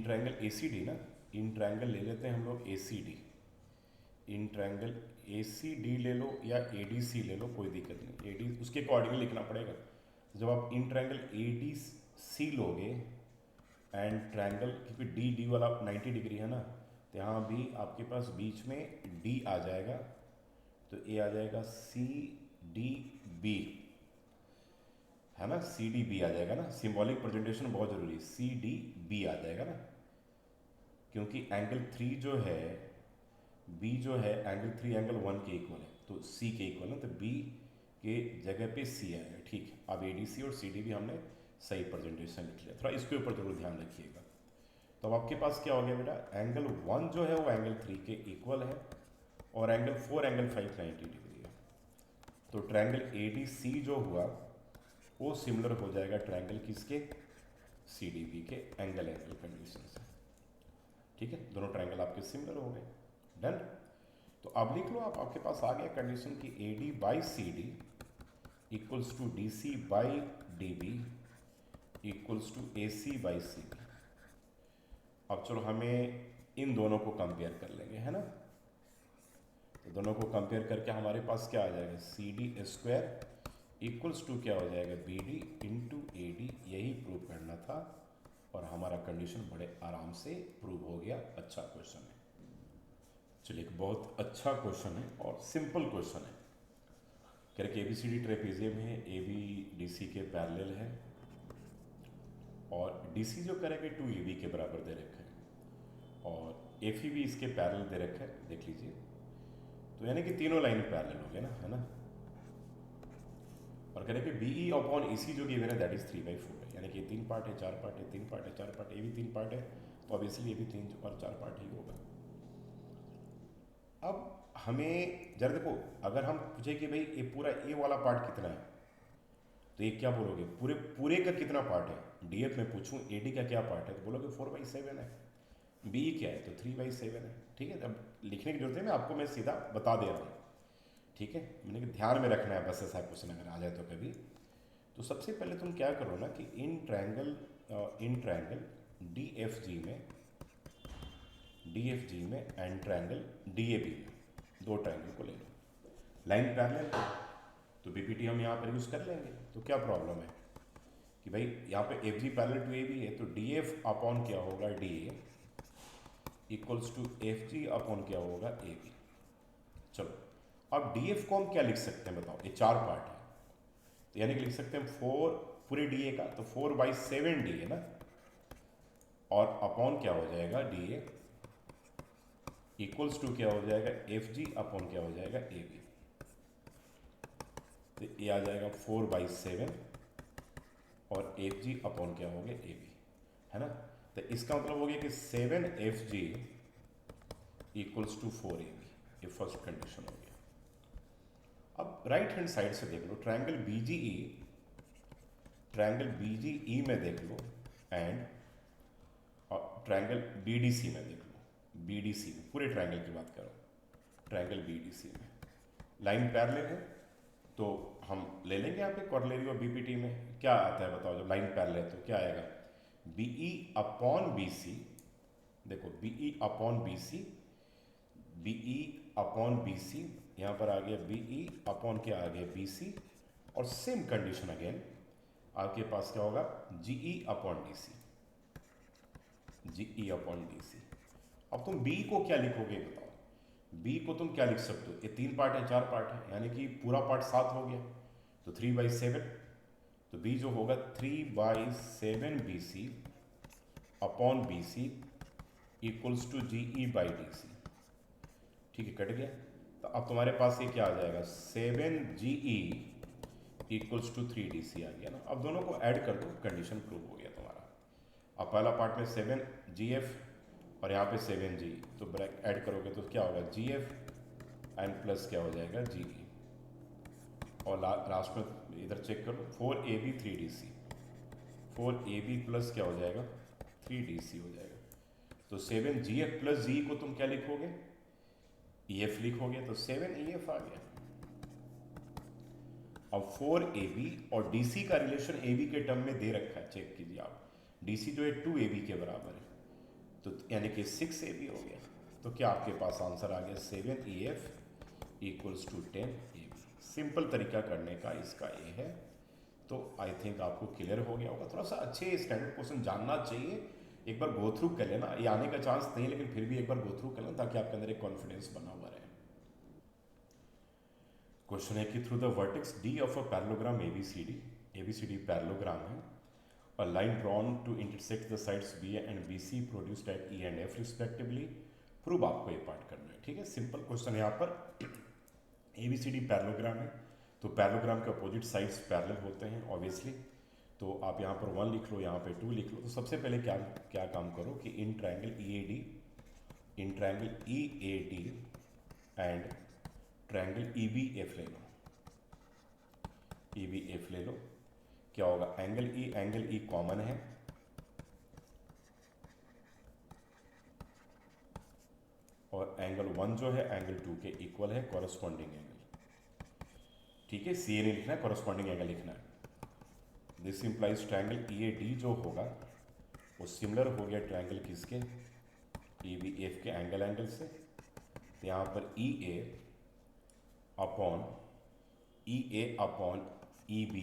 ट्रायंगल ए सी डी ना, इन ट्रायंगल ले लेते हैं हम लोग A C D, in triangle A C D ले लो या ए डी सी ले लो, कोई दिक्कत नहीं, ए डी उसके अकॉर्डिंगली लिखना पड़ेगा, जब आप इन ट्रायंगल ए डी सी लोगे एंड ट्रायंगल, क्योंकि डी डी वाला 90 डिग्री है ना, तो यहाँ भी आपके पास बीच में डी आ जाएगा, तो ए आ जाएगा सी डी बी, है ना, सी डी बी आ जाएगा ना, सिंबॉलिक प्रेजेंटेशन बहुत जरूरी है, सी डी बी आ जाएगा ना, क्योंकि एंगल 3 जो है, बी जो है एंगल 3 एंगल 1 के इक्वल है, तो सी के इक्वल है, तो बी के जगह पे सी आएगा। ठीक है, अब ए डी सी और सी डी भी हमने सही प्रेजेंटेशन लिख लिया, थोड़ा इसके ऊपर जरूर ध्यान रखिएगा। तो अब आपके पास क्या हो गया बेटा, एंगल 1 जो है वो एंगल 3 के इक्वल है और एंगल 4 एंगल 5 90 डिग्री है। तो ट्रायंगल ए डी सी जो हुआ वो सिमिलर हो जाएगा ट्रायंगल किसके, सी डी बी के एंगल कंडीशन से। ठीक है, दोनों ट्रायंगल आपके सिमिलर हो गए। डन। तो अब लिख लो आप, आपके पास आ गया कंडीशन कि A D by C D equals to D C by D B equals to A C by C B. अब चलो हमें इन दोनों को कंपेयर कर लेंगे, है ना। तो दोनों को कंपेयर करके हमारे पास क्या आ जाएगा, C D square equals to क्या हो जाएगा, B D into A D. यही प्रूव करना था और हमारा कंडीशन बड़े आराम से प्रूव हो गया। अच्छा क्वेश्चन है, चलिए एक बहुत अच्छा क्वेश्चन है और सिंपल क्वेश्चन है। कह रहे कि एबीसीडी ट्रेपेजियम है, ए बी डी सी के पैरेलल है और डी सी जो करेंगे 2 ए बी के बराबर दे रखा है और एफ ई भी इसके पैरेलल दे रखा है, देख लीजिए। तो यानी कि तीनों लाइन पैरेलल हो गए ना, है ना। और कह रहे कि बी ई अपॉन ए सी जो गिवन है दैट इज 3/4 है, यानी कि 3 पार्ट है 4 पार्ट है 3 पार्ट है 4 पार्ट, ए भी 3 पार्ट है, तो ऑब्वियसली ये भी 3 और 4 पार्ट ही होगा। अब हमें जरा देखो, अगर हम पूछे कि भाई ये पूरा ए वाला पार्ट कितना है, तो ये क्या बोलोगे, पूरे पूरे का कितना पार्ट है। डीएफ में पूछूं ए डी का क्या पार्ट है, तो बोलोगे 4/7 है। बी क्या है, तो 3/7 है। ठीक है, अब लिखने की जरूरत है, मैं आपको मैं सीधा बता दे रहा हूँ। ठीक है, मैंने कि ध्यान में रखना है बस, ऐसा क्वेश्चन अगर आ जाए तो कभी। तो सबसे पहले तुम क्या करो ना कि in triangle D F G में and triangle D A B में, दो ट्रायंगल को ले लो, लाइन पैरेलल है, तो बीपीटी हम यहाँ पर यूज कर लेंगे। तो क्या प्रॉब्लम है कि भाई यहाँ पे F G parallel to A B है, तो डी एफ अपॉन क्या होगा, D A equals to F G upon क्या होगा, ए बी। चलो अब डी एफ को हम क्या लिख सकते हैं बताओ, ये 4 पार्ट है, तो यानी कि लिख सकते हैं 4 पूरे डी ए का, तो 4/7 डी ए ना, और अपॉन क्या हो जाएगा, डी ए इक्वल्स टू क्या हो जाएगा, एफ जी अपॉन क्या हो जाएगा, ए बी। तो ये आ जाएगा 4/7 और एफ जी अपॉन क्या हो गया, ए बी, है ना। तो इसका मतलब हो गया कि 7 F G equals to 4 A B, ये फर्स्ट कंडीशन हो गया। अब राइट हैंड साइड से देख लो, ट्रायंगल बीजीई में देख लो एंड ट्रायंगल बीडीसी में देख लो। बीडीसी में पूरे ट्रायंगल की बात करो, ट्रायंगल बीडीसी में लाइन पैरेलल है, तो हम ले लेंगे यहाँ पे कॉर्लेरी और बीपीटी में क्या आता है बताओ, जब लाइन पैरेलल है तो क्या आएगा, बीई अपॉन बीसी। देखो बीई अपॉन बीसी, यहाँ पर आ गया बीई अपॉन क्या आ गया, बीसी, और सेम कंडीशन अगेन आपके पास क्या होगा, GE upon DC, GE upon DC. अब तुम बी को क्या लिखोगे बताओ, बी को तुम क्या लिख सकते हो, ये 3 पार्ट है 4 पार्ट है, यानी कि पूरा पार्ट 7 हो गया, तो 3/7, तो बी जो होगा 3/7 B C upon B C equals to GE by D C. ठीक है, कट गया। तो अब तुम्हारे पास ये क्या आ जाएगा, 7GE इक्वल्स टू 3DC आ गया ना। अब दोनों को ऐड कर दो, कंडीशन प्रूव हो गया तुम्हारा। अब पहला पार्ट में 7GF और यहाँ पे 7G, तो ब्रैकेट ऐड करोगे तो क्या होगा, GF एंड प्लस क्या हो जाएगा, GE, और लास्ट में इधर चेक करो 4AB 3DC, 4AB प्लस क्या हो जाएगा, 3DC हो जाएगा। तो 7GF प्लस GE को तुम क्या लिखोगे, EF लिखोगे, तो 7EF आ गया। अब 4AB और DC का रिलेशन AB के टर्म में दे रखा है, चेक कीजिए आप। DC जो है 2AB के बराबर है, तो यानी कि 6AB हो गया। तो क्या आपके पास आंसर आ गया, 7EF equals to 10AB। Simple तरीका करने का इसका ये है। तो आई थिंक आपको क्लियर हो गया होगा। थोड़ा सा अच्छे स्टैंडर्ड क्वेश्चन जानना चाहिए, एक बार गो थ्रू कर लेना, ये आने का चांस नहीं लेकिन फिर भी एक बार गो थ्रू कर लेना ताकि आपके अंदर एक कॉन्फिडेंस बना हुआ रहे। क्वेश्चन है कि through the vertex D of a parallelogram ABCD parallelogram है a line drawn to intersect the sides BA and BC produced at E and F respectively. Prove आपको ये पार्ट करना है, ठीक है। सिंपल क्वेश्चन यहाँ पर ABCD पैरेललोग्राम है, तो पैरेललोग्राम के अपोजिट साइड्स पैरेलल होते हैं ऑब्वियसली। तो आप यहाँ पर 1 लिख लो, यहाँ पे 2 लिख लो। तो सबसे पहले क्या काम करो कि in triangle EAD and triangle EBF ले लो, EBF ले लो। क्या होगा, एंगल E कॉमन है, और एंगल 1 जो है एंगल 2 के इक्वल है, कॉरस्पॉन्डिंग एंगल, ठीक है। CA नहीं लिखना है, कॉरस्पॉन्डिंग एंगल लिखना है। दिस इंप्लाइज ट्रायंगल EAD जो होगा वो सिमिलर हो गया ट्रायंगल किसके, EBF के एंगल से। तो यहाँ पर EA upon EB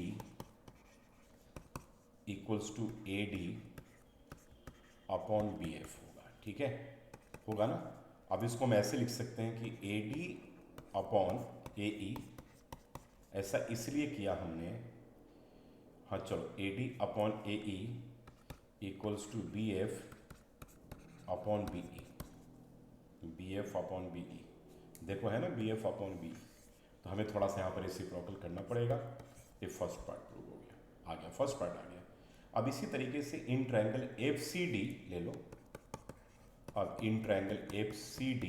equals to AD upon BF होगा, ठीक है, होगा ना। अब इसको हम ऐसे लिख सकते हैं कि AD अपॉन AE, ऐसा इसलिए किया हमने, हाँ चलो, AD upon AE equals to BF upon BE, BF upon BE, देखो है ना, BF अपॉन BE। तो हमें थोड़ा सा यहाँ पर रेसिप्रोकल करना पड़ेगा। ये फर्स्ट पार्ट प्रूव हो गया, आ गया, फर्स्ट पार्ट आ गया। अब इसी तरीके से इन ट्रायंगल FCD ले लो। अब in triangle FCD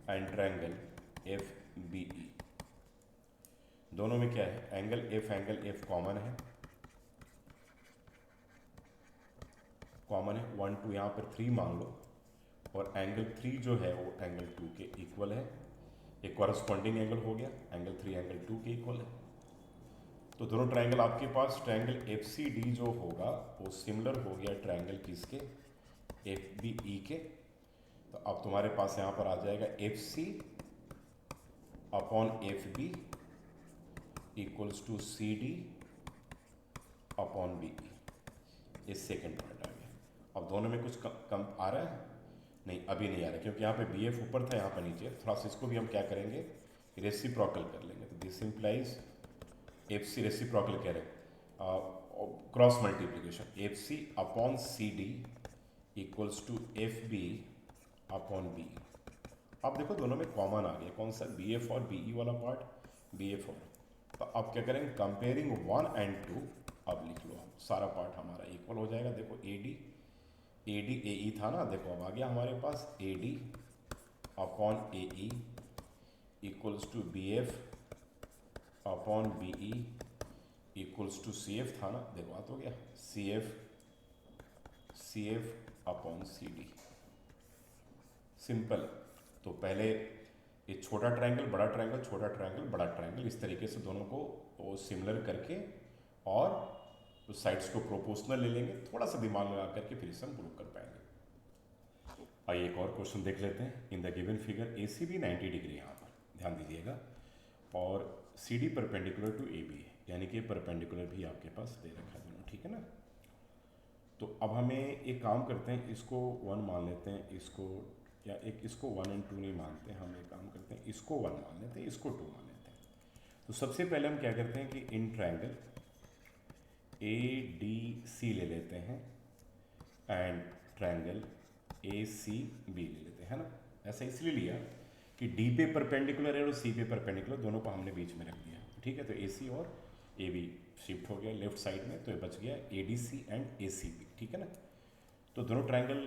and triangle FBE, दोनों में क्या है, एंगल F कॉमन है, 1 2 यहाँ पर 3 मान लो, और एंगल 3 जो है वो एंगल 2 के इक्वल है। एक कॉरस्पॉन्डिंग एंगल हो गया, एंगल 3 एंगल 2 के इक्वल है। तो दोनों ट्रायंगल आपके पास, ट्रायंगल FCD जो होगा वो सिमिलर हो गया ट्रायंगल किसके, FBE के। तो अब तुम्हारे पास यहाँ पर आ जाएगा FC upon FB equals to CD upon BE। ये सेकेंड पॉइंट आ गया। अब दोनों में कुछ कम आ रहा है, नहीं अभी नहीं आ रहा, क्योंकि यहाँ पे BF ऊपर था, यहाँ पर नीचे। थोड़ा सा इसको भी हम क्या करेंगे, रेसिप्रोकल कर लेंगे। तो दिस इंप्लाइज FC रेसिप्रोकल कह रहे हैं, cross multiplication, FC upon CD equals to FB upon BE। अब देखो दोनों में कॉमन आ गया, कौन सा, BF और BE वाला पार्ट, BF और। तो अब क्या करेंगे, कंपेयरिंग 1 एंड 2, अब लिख लो, सारा पार्ट हमारा इक्वल हो जाएगा। देखो AD AE था ना, देखो अब आ गया हमारे पास AD upon AE equals to BF upon BE equals to CF था ना, देखो बात हो गया, CF अपॉन CD। सिंपल। तो पहले ये छोटा ट्रायंगल बड़ा ट्रायंगल, छोटा ट्रायंगल बड़ा ट्रायंगल, इस तरीके से दोनों को वो सिमिलर करके और तो साइड्स को प्रोपोर्शनल ले लेंगे। थोड़ा सा दिमाग लगा करके फिर इसे हम प्रूव कर पाएंगे। आइए एक और क्वेश्चन देख लेते हैं। इन the given figure ACB 90 degree, यहाँ पर ध्यान दीजिएगा, और CD परपेंडिकुलर टू AB है, यानी कि परपेंडिकुलर भी आपके पास दे रखा है दोनों, ठीक है ना। तो अब हमें एक काम करते हैं, इसको 1 मान लेते हैं, इसको, या एक इसको 1 और 2 नहीं मानते, हम एक काम करते हैं, इसको 1 मान लेते हैं, इसको 2 मान लेते हैं। तो सबसे पहले हम क्या करते हैं कि इन ट्रायंगल ADC ले लेते हैं एंड ट्रायंगल ACB ले लेते हैं ना। ऐसा इसलिए लिया कि D पे परपेंडिकुलर है और C पे परपेंडिकुलर, दोनों को हमने बीच में रख दिया, ठीक है। तो AC और AB शिफ्ट हो गया लेफ्ट साइड में, तो ये बच गया ADC एंड ACB, ठीक है ना। तो दोनों ट्रायंगल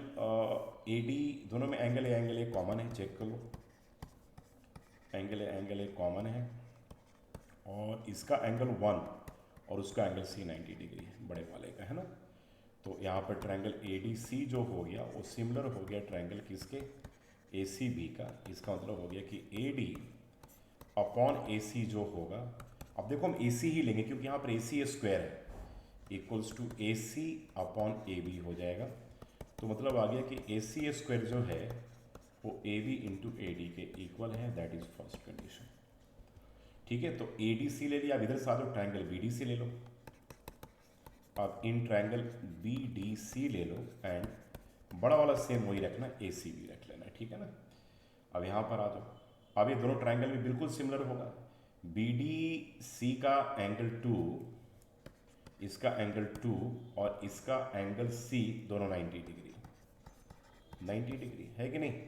AD, दोनों में एंगल A कॉमन है, चेक कर लो, एंगल A कॉमन है, और इसका एंगल 1 और उसका एंगल C 90 डिग्री है, बड़े वाले का, है ना। तो यहाँ पर ट्रायंगल ADC जो हो गया वो सिमिलर हो गया ट्रायंगल किसके, ACB का। इसका मतलब हो गया कि AD अपॉन AC जो होगा, अब देखो हम AC ही लेंगे क्योंकि यहाँ पर AC स्क्वायर है, equals to AC upon AB हो जाएगा। तो मतलब आ गया कि AC स्क्वायर जो है वो AB इंटू AD के इक्वल है, दैट इज फर्स्ट कंडीशन, ठीक है। तो ADC ले लिया, अब इधर से आ जाओ, ट्रायंगल BDC ले लो। अब इन ट्रायंगल BDC ले लो एंड बड़ा वाला सेम वही रखना, ACB रख लेना, ठीक है ना। अब यहाँ पर आ जाओ, अब ये दोनों ट्रायंगल भी बिल्कुल सिमिलर होगा। BDC का एंगल 2 इसका एंगल 2 और इसका एंगल सी दोनों 90 डिग्री, 90 डिग्री है कि नहीं,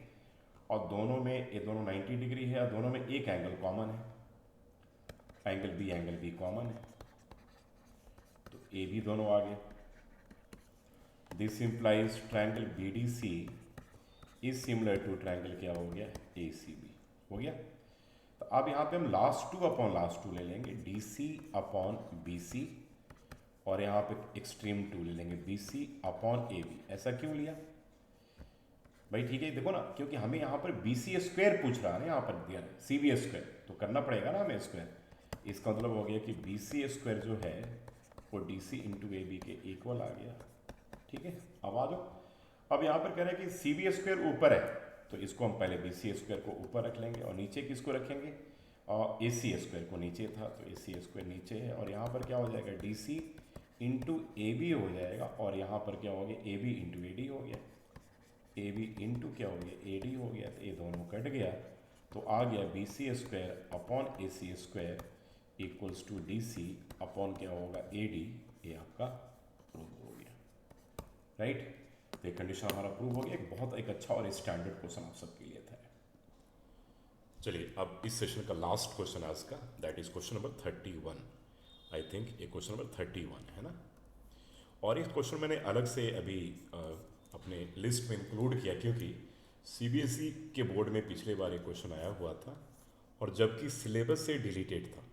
और दोनों में ये दोनों 90 डिग्री है और दोनों में एक एंगल कॉमन है, एंगल बी कॉमन है, तो ए बी दोनों आ गए। This implies triangle B D C is similar to triangle क्या हो गया, ए सी बी हो गया। तो अब यहाँ पे हम last two upon last two ले लेंगे, D C upon B C, और यहाँ पे एक्सट्रीम टू ले लेंगे, B C upon A B. ऐसा क्यों लिया भाई? ठीक है, देखो ना, क्योंकि हमें यहाँ पर बी सी स्क्वायर पूछ रहा है ना, यहाँ पर दिया सी बी स्क्वायर, तो करना पड़ेगा ना हमें स्क्वायर। इसका मतलब हो गया कि बी सी स्क्वायर जो है वो D C into A B के इक्वल आ गया। ठीक है, अब आ जाओ। अब यहाँ पर कह रहे हैं कि सी बी स्क्वायर ऊपर है, तो इसको हम पहले बी सी स्क्वायर को ऊपर रख लेंगे, और नीचे किसको रखेंगे, और ए सी स्क्वायर को नीचे था, तो ए सी स्क्वायर नीचे है, और यहाँ पर क्या हो जाएगा, D C into A B हो जाएगा, और यहाँ पर क्या हो गया, A B into A D हो गया, ए बी इंटू क्या हो गया, ए डी हो गया, तो ये दोनों कट गया, तो आ गया B C square upon A C square equals to D C upon क्या होगा, ए डी। ये आपका प्रूव हो गया, राइट। तो ये कंडीशन हमारा प्रूव हो गया। एक अच्छा और स्टैंडर्ड क्वेश्चन आप सबके लिए था। चलिए अब इस सेशन का लास्ट क्वेश्चन आज का, that is question number 31। I think ये क्वेश्चन नंबर 31 है ना। और इस क्वेश्चन मैंने अलग से अभी अपने लिस्ट में इंक्लूड किया, क्योंकि सीबीएसई के बोर्ड में पिछले बार एक क्वेश्चन आया हुआ था, और जबकि सिलेबस से डिलीटेड था,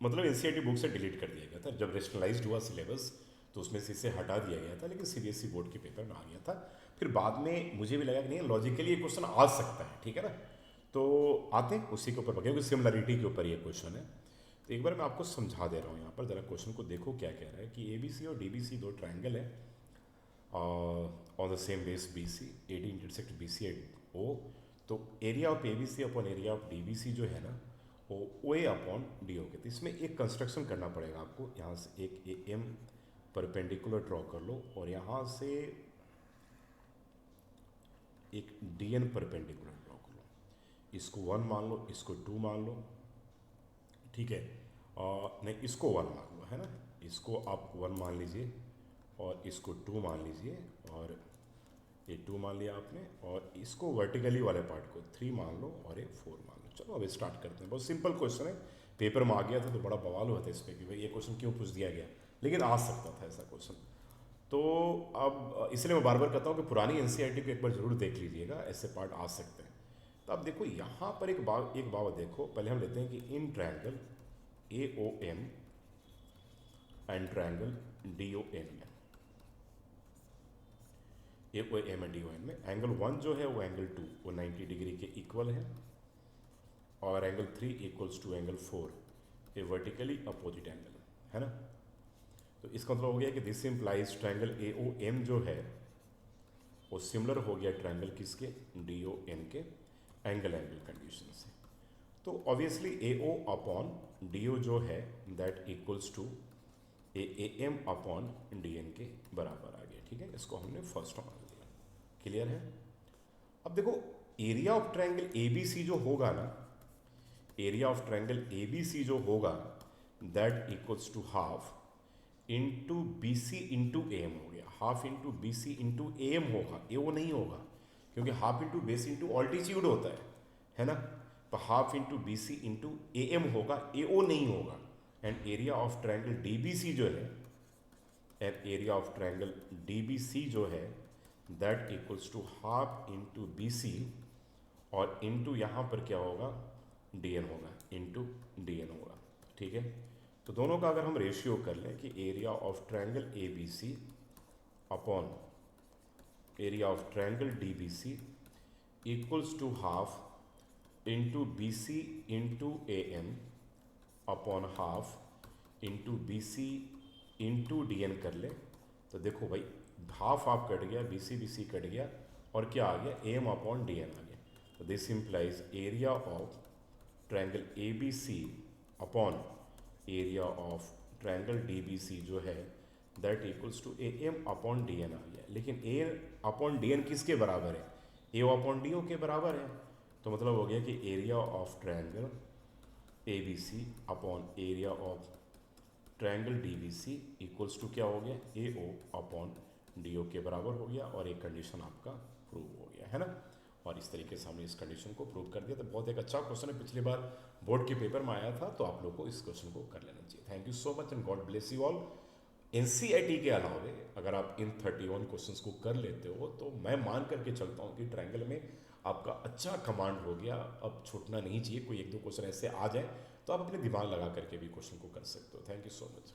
मतलब एनसीईआरटी बुक से डिलीट कर दिया गया था। जब रेशनलाइज्ड हुआ सिलेबस तो उसमें से इसे हटा दिया गया था, लेकिन सीबीएसई बोर्ड के पेपर में आ गया था। फिर बाद में मुझे भी लगा कि नहीं, लॉजिकली ये क्वेश्चन आ सकता है, ठीक है ना, तो आते हैं उसी के ऊपर, क्योंकि सिमिलरिटी के ऊपर ये क्वेश्चन है। तो एक बार मैं आपको समझा दे रहा हूँ यहाँ पर, ज़रा क्वेश्चन को देखो क्या कह रहा है कि एबीसी और डीबीसी दो ट्राइंगल है on the same base BC, AD intersect BC at O. तो area of ABC upon area of DBC जो है ना, वो ओ ए अपॉन डी हो गया। तो इसमें एक कंस्ट्रक्शन करना पड़ेगा आपको। यहाँ से एक ए एम परपेंडिकुलर ड्रॉ कर लो, और यहाँ से एक डी एन परपेंडिकुलर ड्रॉ कर लो। इसको 1 मान लो, इसको 2 मान लो, ठीक है, और नहीं इसको 1 मान लो, है ना, इसको आप 1 मान लीजिए, और इसको 2 मान लीजिए, और ये 2 मान लिया आपने, और इसको वर्टिकली वाले पार्ट को 3 मान लो, और ये 4 मान लो। चलो अब स्टार्ट करते हैं। बहुत सिंपल क्वेश्चन है, पेपर में आ गया था तो बड़ा बवाल हुआ था इस पर कि भाई ये क्वेश्चन क्यों पूछ दिया गया, लेकिन आ सकता था ऐसा क्वेश्चन। तो अब इसलिए मैं बार बार कहता हूँ कि पुरानी एनसीईआरटी को एक बार जरूर देख लीजिएगा, ऐसे पार्ट आ सकते हैं। तो अब देखो यहाँ पर एक बात देखो, पहले हम लेते हैं कि in triangle A O M and triangle D O N में, A O M and D O N में एंगल 1 जो है वो एंगल 2 वो 90 डिग्री के इक्वल है, और एंगल 3 इक्वल्स टू एंगल 4 ये वर्टिकली अपोजिट एंगल है ना। तो इसका मतलब हो गया कि this implies triangle A O M जो है वो सिमिलर हो गया ट्रायंगल किसके, डी ओ एन के एंगल कंडीशन से। तो obviously A O upon D O जो है that equals to A M upon D N के बराबर आ गया, ठीक है। इसको हमने फर्स्ट मान लिया, क्लियर है। अब देखो area of triangle A B C जो होगा ना, area of triangle A B C जो होगा that equals to half into B C into A M हो गया। Half into B C into A M होगा, ए ओ नहीं होगा, क्योंकि half into base into altitude होता है ना। तो half into B C into A M होगा, ए ओ नहीं होगा। And area of triangle D B C जो है, and area of triangle D B C जो है that equals to half into B C, और इंटू यहाँ पर क्या होगा, डी एन होगा, इंटू डी एन होगा, ठीक है। तो दोनों का अगर हम रेशियो कर लें कि area of triangle A B C upon area of triangle D B C equals to half into B C into A M upon half into B C into D N कर ले, तो देखो भाई half half कट गया, B C कट गया, और क्या आ गया, A M upon D N आ गया। तो this implies area of triangle A B C upon area of triangle D B C जो है that equals to A M upon D N आ गया। लेकिन ए अपॉन डी एन किसके बराबर है, ए अपॉन डी ओ के बराबर है। तो मतलब हो गया कि area of triangle A B C upon area of triangle DBC equals to क्या हो गया, ए ओ अपॉन डी ओ के बराबर हो गया, और एक कंडीशन आपका प्रूव हो गया है ना। और इस तरीके से हमने इस कंडीशन को प्रूव कर दिया। तो बहुत एक अच्छा क्वेश्चन है, पिछली बार बोर्ड के पेपर में आया था, तो आप लोग को इस क्वेश्चन को कर लेना चाहिए। Thank you so much and God bless you all. NCERT के अलावे अगर आप इन 31 क्वेश्चंस को कर लेते हो तो मैं मान करके चलता हूँ कि ट्रायंगल में आपका अच्छा कमांड हो गया। अब छूटना नहीं चाहिए, कोई एक दो क्वेश्चन ऐसे आ जाए तो आप अपने दिमाग लगा करके भी क्वेश्चन को कर सकते हो। Thank you so much.